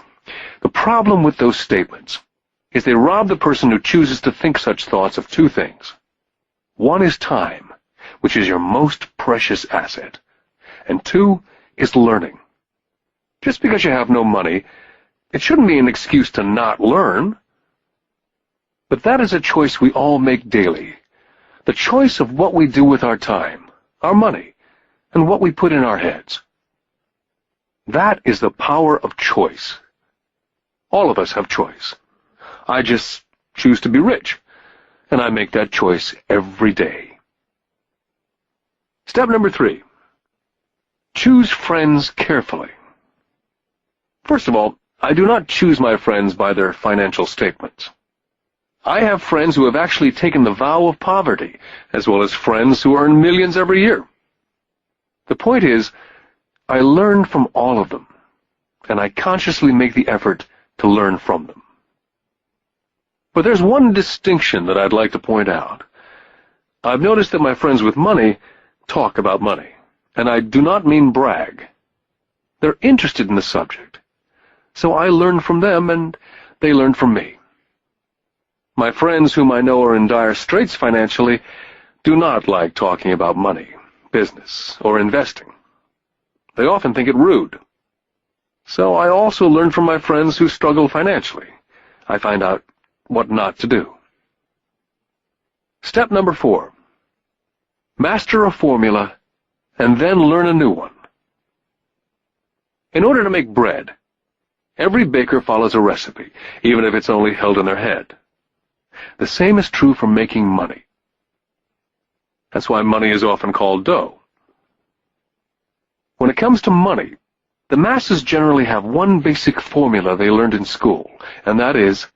The problem with those statements is they rob the person who chooses to think such thoughts of two things. One is time, which is your most precious asset, and 2 is learning. Just because you have no money, it shouldn't be an excuse to not learn. But that is a choice we all make daily, the choice of what we do with our time, our money, and what we put in our heads. That is the power of choice. All of us have choice. I just choose to be rich, and I make that choice every day. Step number 3. Choose friends carefully. First of all, I do not choose my friends by their financial statements. I have friends who have actually taken the vow of poverty, as well as friends who earn millions every year. The point is, I learn from all of them, and I consciously make the effort to learn from them. But there's one distinction that I'd like to point out. I've noticed that my friends with money talk about money, and I do not mean brag. They're interested in the subject, so I learn from them and they learn from me. My friends whom I know are in dire straits financially do not like talking about money, business, or investing. They often think it rude. So I also learn from my friends who struggle financially. I find out what not to do. Step number 4. Master a formula and then learn a new one. In order to make bread, Every baker follows a recipe, even if it's only held in their head. The same is true for making money. That's why money is often called dough. When it comes to money, the masses generally have one basic formula they learned in school, and that is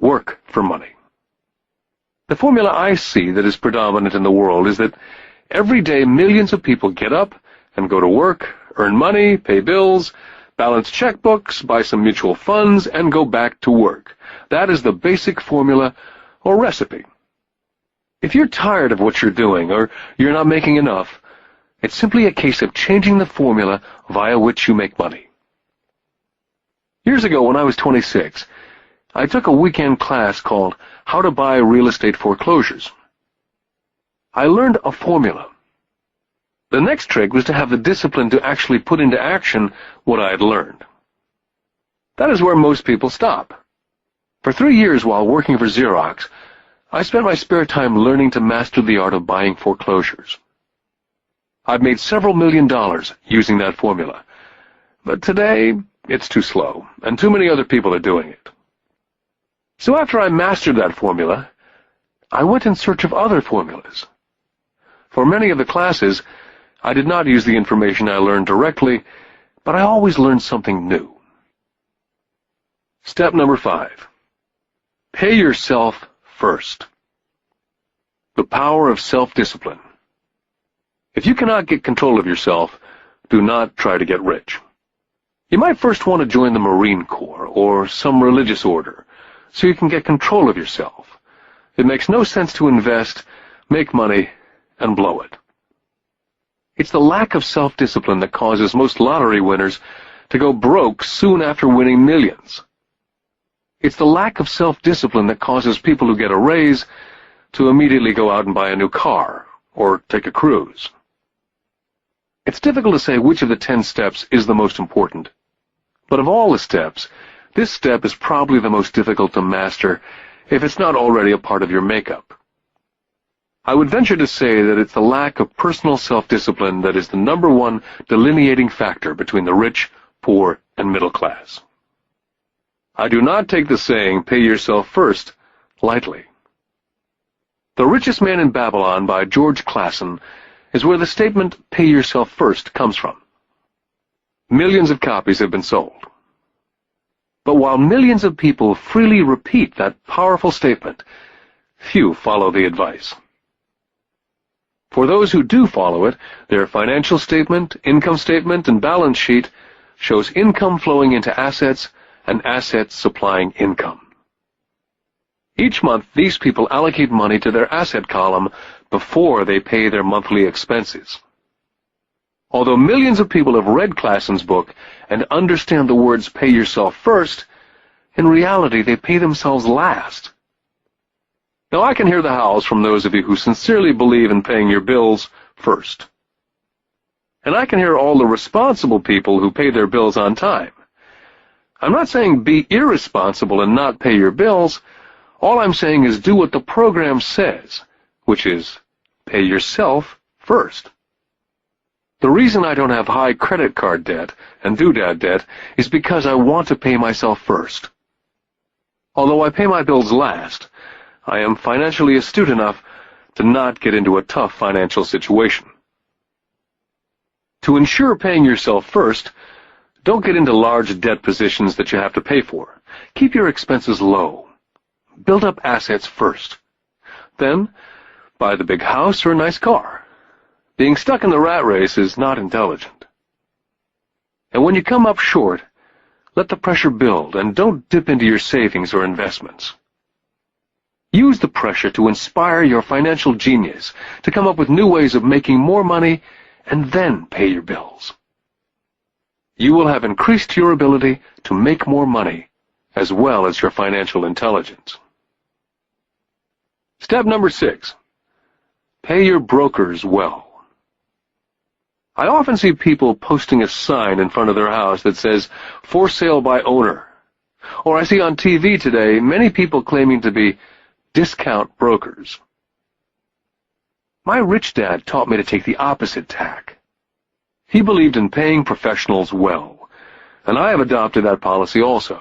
work for money. The formula I see that is predominant in the world is that every day millions of people get up and go to work, earn money, pay bills, balance checkbooks, buy some mutual funds, and go back to work. That is the basic formula or recipe. If you're tired of what you're doing or you're not making enough, it's simply a case of changing the formula via which you make money. Years ago, when I was 26, I took a weekend class called How to Buy Real Estate Foreclosures. I learned a formula. The next trick was to have the discipline to actually put into action what I had learned. That is where most people stop. For 3 years while working for Xerox, I spent my spare time learning to master the art of buying foreclosures. I've made several $1 million using that formula, but today it's too slow, and too many other people are doing it. So after I mastered that formula, I went in search of other formulas. For many of the classes, I did not use the information I learned directly, but I always learned something new. Step number 5. Pay yourself first. The power of self-discipline. If you cannot get control of yourself, do not try to get rich. You might first want to join the Marine Corps or some religious order, so you can get control of yourself. It makes no sense to invest, make money, and blow it. It's the lack of self-discipline that causes most lottery winners to go broke soon after winning millions. It's the lack of self-discipline that causes people who get a raise to immediately go out and buy a new car or take a cruise. It's difficult to say which of the 10 steps is the most important. But of all the steps, this step is probably the most difficult to master if it's not already a part of your makeup. I would venture to say that it's the lack of personal self-discipline that is the number one delineating factor between the rich, poor, and middle class. I do not take the saying, pay yourself first, lightly. The Richest Man in Babylon by George Clason is where the statement, pay yourself first, comes from. Millions of copies have been sold. But while millions of people freely repeat that powerful statement, few follow the advice. For those who do follow it, their financial statement, income statement, and balance sheet shows income flowing into assets and assets supplying income. Each month, these people allocate money to their asset column before they pay their monthly expenses. Although millions of people have read Clason's book and understand the words pay yourself first, in reality they pay themselves last. Now I can hear the howls from those of you who sincerely believe in paying your bills first. And I can hear all the responsible people who pay their bills on time. I'm not saying be irresponsible and not pay your bills. All I'm saying is do what the program says, which is pay yourself first. The reason I don't have high credit card debt and doodad debt is because I want to pay myself first. Although I pay my bills last, I am financially astute enough to not get into a tough financial situation. To ensure paying yourself first, don't get into large debt positions that you have to pay for. Keep your expenses low. Build up assets first. Then, buy the big house or a nice car. Being stuck in the rat race is not intelligent. And when you come up short, let the pressure build and don't dip into your savings or investments. Use the pressure to inspire your financial genius to come up with new ways of making more money and then pay your bills. You will have increased your ability to make more money as well as your financial intelligence. Step number 6. Pay your brokers well. I often see people posting a sign in front of their house that says, for sale by owner. Or I see on TV today many people claiming to be discount brokers. My rich dad taught me to take the opposite tack. He believed in paying professionals well, and I have adopted that policy also.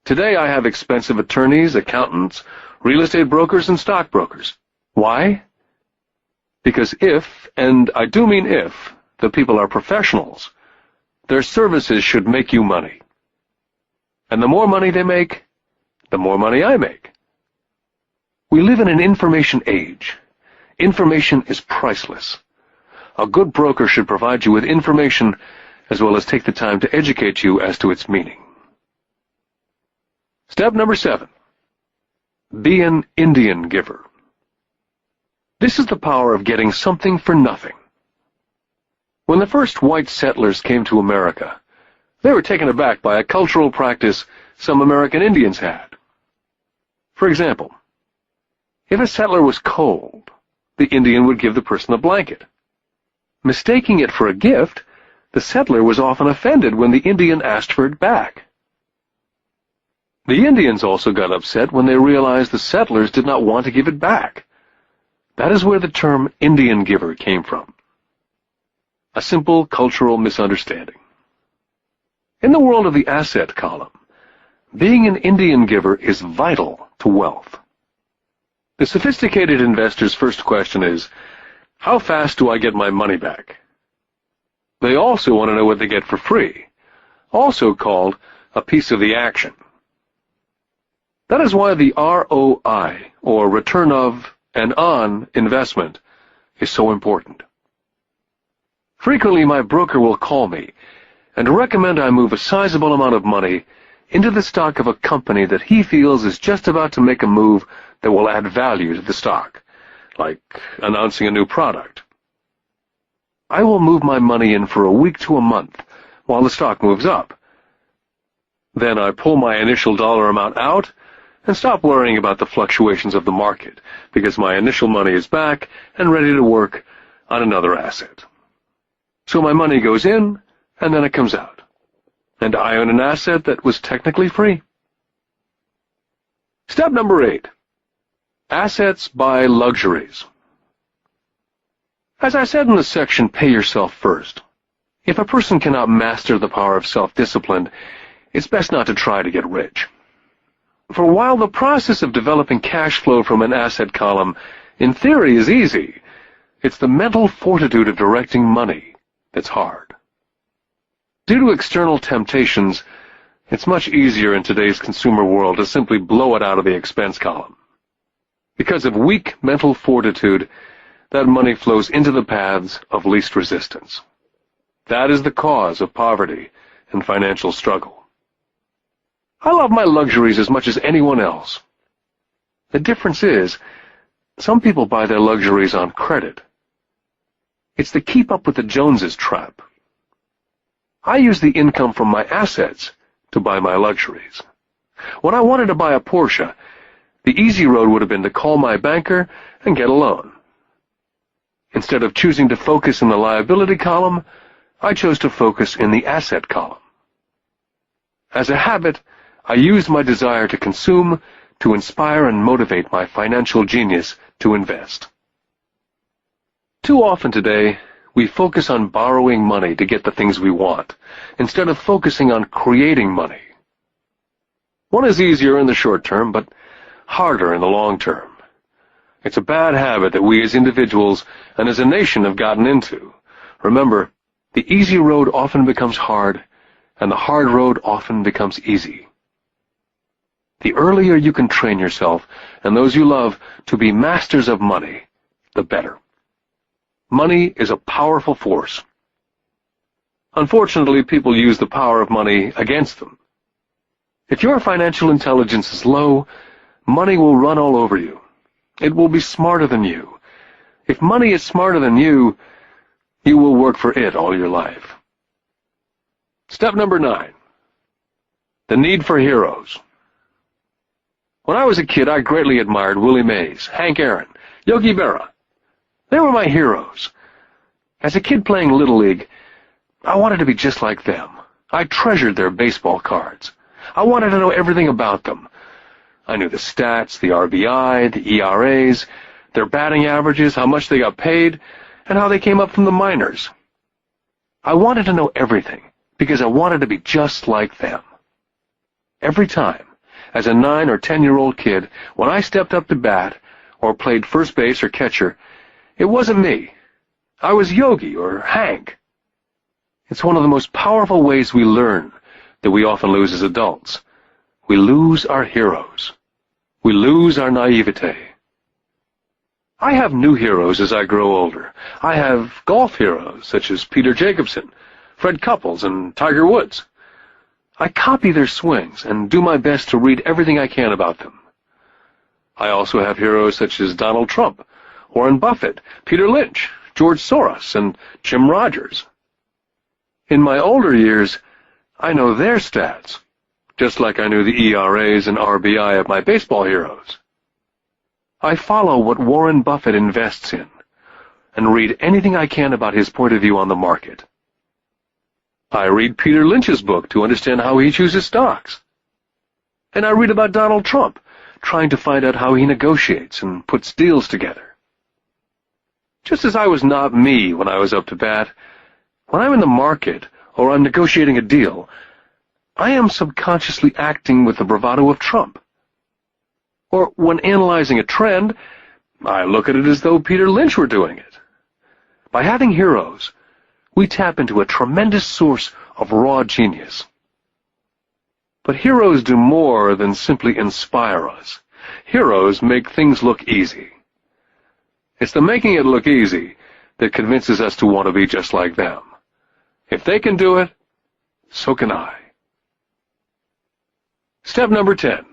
Today I have expensive attorneys, accountants, real estate brokers, and stockbrokers. Why? Because if, and I do mean if, the people are professionals, their services should make you money. And the more money they make, the more money I make. We live in an information age. Information is priceless. A good broker should provide you with information as well as take the time to educate you as to its meaning. Step number 7. Be an Indian giver. This is the power of getting something for nothing. When the first white settlers came to America, they were taken aback by a cultural practice some American Indians had. For example, if a settler was cold, the Indian would give the person a blanket. Mistaking it for a gift, the settler was often offended when the Indian asked for it back. The Indians also got upset when they realized the settlers did not want to give it back. That is where the term Indian giver came from. A simple cultural misunderstanding. In the world of the asset column, being an Indian giver is vital to wealth. The sophisticated investor's first question is, how fast do I get my money back? They also want to know what they get for free, also called a piece of the action. That is why the ROI, or return of and on investment, is so important. Frequently my broker will call me and recommend I move a sizable amount of money into the stock of a company that he feels is just about to make a move that will add value to the stock, like announcing a new product. I will move my money in for a week to a month while the stock moves up. Then I pull my initial dollar amount out and stop worrying about the fluctuations of the market, because my initial money is back and ready to work on another asset. So my money goes in, and then it comes out, and I own an asset that was technically free. Step number 8. Assets buy luxuries. As I said in the section, Pay Yourself First, if a person cannot master the power of self-discipline, it's best not to try to get rich. For while the process of developing cash flow from an asset column in theory is easy, it's the mental fortitude of directing money that's hard. Due to external temptations, it's much easier in today's consumer world to simply blow it out of the expense column. Because of weak mental fortitude, that money flows into the paths of least resistance. That is the cause of poverty and financial struggle. I love my luxuries as much as anyone else. The difference is, some people buy their luxuries on credit. It's the keep up with the Joneses trap. I use the income from my assets to buy my luxuries. When I wanted to buy a Porsche, the easy road would have been to call my banker and get a loan. Instead of choosing to focus in the liability column, I chose to focus in the asset column. As a habit, I used my desire to consume to inspire and motivate my financial genius to invest. Too often today, we focus on borrowing money to get the things we want, instead of focusing on creating money. One is easier in the short term, but harder in the long term. It's a bad habit that we as individuals and as a nation have gotten into. Remember, the easy road often becomes hard, and the hard road often becomes easy. The earlier you can train yourself and those you love to be masters of money, the better. Money is a powerful force. Unfortunately, people use the power of money against them. If your financial intelligence is low, money will run all over you. It will be smarter than you. If money is smarter than you, you will work for it all your life. Step number 9. The need for heroes. When I was a kid, I greatly admired Willie Mays, Hank Aaron, Yogi Berra. They were my heroes. As a kid playing Little League, I wanted to be just like them. I treasured their baseball cards. I wanted to know everything about them. I knew the stats, the RBI, the ERAs, their batting averages, how much they got paid, and how they came up from the minors. I wanted to know everything because I wanted to be just like them. Every time, as a 9 or 10-year-old kid, when I stepped up to bat or played first base or catcher, it wasn't me. I was Yogi or Hank. It's one of the most powerful ways we learn that we often lose as adults. We lose our heroes. We lose our naivete. I have new heroes as I grow older. I have golf heroes such as Peter Jacobsen, Fred Couples, and Tiger Woods. I copy their swings and do my best to read everything I can about them. I also have heroes such as Donald Trump, Warren Buffett, Peter Lynch, George Soros, and Jim Rogers. In my older years, I know their stats, just like I knew the ERAs and RBI of my baseball heroes. I follow what Warren Buffett invests in and read anything I can about his point of view on the market. I read Peter Lynch's book to understand how he chooses stocks. And I read about Donald Trump, trying to find out how he negotiates and puts deals together. Just as I was not me when I was up to bat, when I'm in the market or I'm negotiating a deal, I am subconsciously acting with the bravado of Trump. Or when analyzing a trend, I look at it as though Peter Lynch were doing it. By having heroes, we tap into a tremendous source of raw genius. But heroes do more than simply inspire us. Heroes make things look easy. It's the making it look easy that convinces us to want to be just like them. If they can do it, so can I. Step number 10.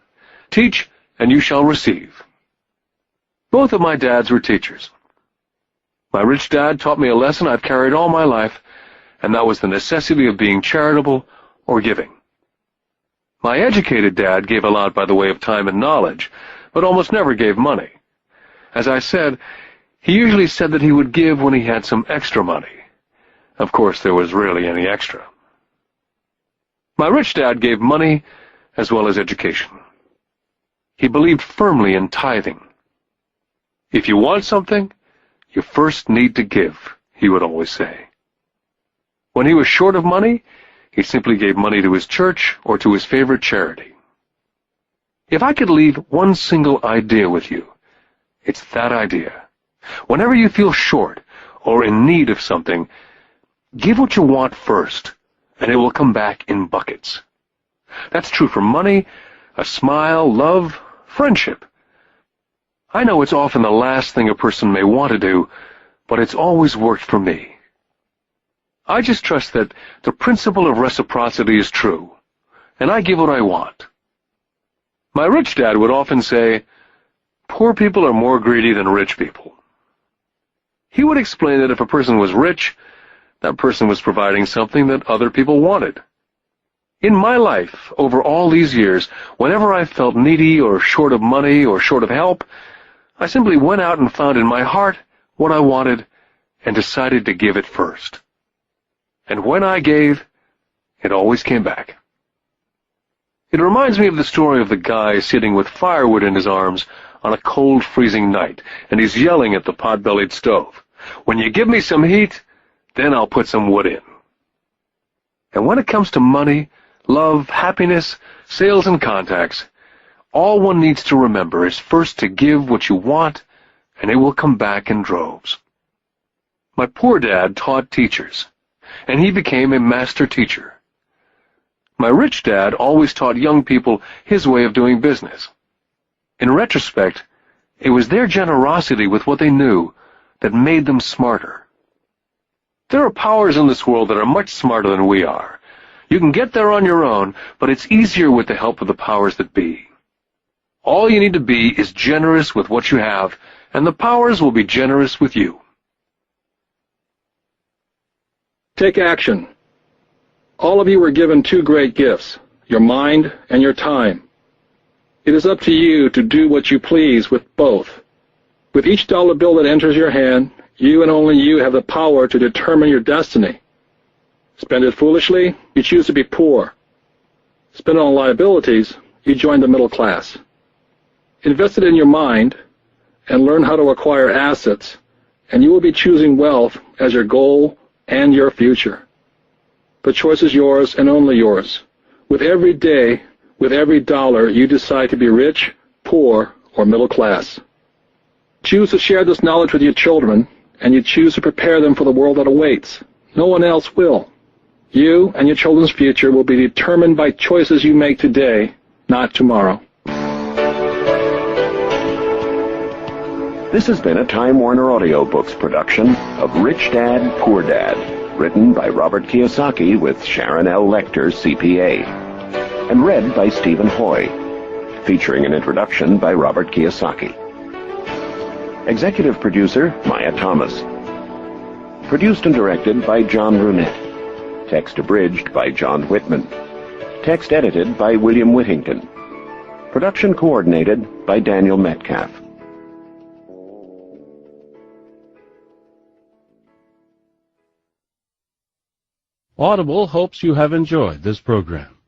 Teach and you shall receive. Both of my dads were teachers. My rich dad taught me a lesson I've carried all my life, and that was the necessity of being charitable or giving. My educated dad gave a lot by the way of time and knowledge, but almost never gave money. As I said, he usually said that he would give when he had some extra money. Of course, there was rarely any extra. My rich dad gave money as well as education. He believed firmly in tithing. If you want something, you first need to give, he would always say. When he was short of money, he simply gave money to his church or to his favorite charity. If I could leave one single idea with you, it's that idea. Whenever you feel short or in need of something, give what you want first, and it will come back in buckets. That's true for money, a smile, love, friendship. I know it's often the last thing a person may want to do, but it's always worked for me. I just trust that the principle of reciprocity is true, and I give what I want. My rich dad would often say, poor people are more greedy than rich people. He would explain that if a person was rich, that person was providing something that other people wanted. In my life, over all these years, whenever I felt needy or short of money or short of help, I simply went out and found in my heart what I wanted and decided to give it first. And when I gave, it always came back. It reminds me of the story of the guy sitting with firewood in his arms on a cold, freezing night, and he's yelling at the pot-bellied stove, "When you give me some heat, then I'll put some wood in." And when it comes to money, love, happiness, sales, and contacts, all one needs to remember is first to give what you want, and it will come back in droves. My poor dad taught teachers, and he became a master teacher. My rich dad always taught young people his way of doing business. In retrospect, it was their generosity with what they knew that made them smarter. There are powers in this world that are much smarter than we are. You can get there on your own, but it's easier with the help of the powers that be. All you need to be is generous with what you have, and the powers will be generous with you. Take action. All of you were given two great gifts, your mind and your time. It is up to you to do what you please with both. With each dollar bill that enters your hand, you and only you have the power to determine your destiny. Spend it foolishly, you choose to be poor. Spend it on liabilities, you join the middle class. Invest it in your mind and learn how to acquire assets, and you will be choosing wealth as your goal and your future. The choice is yours and only yours. With every day, with every dollar, you decide to be rich, poor, or middle class. Choose to share this knowledge with your children, and you choose to prepare them for the world that awaits. No one else will. You and your children's future will be determined by choices you make today, not tomorrow. This has been a Time Warner Audiobooks production of Rich Dad, Poor Dad, written by Robert Kiyosaki with Sharon Lechter, CPA, and read by Stephen Hoy, featuring an introduction by Robert Kiyosaki. Executive producer, Maya Thomas. Produced and directed by John Brunette. Text abridged by John Whitman. Text edited by William Whittington. Production coordinated by Daniel Metcalf. Audible hopes you have enjoyed this program.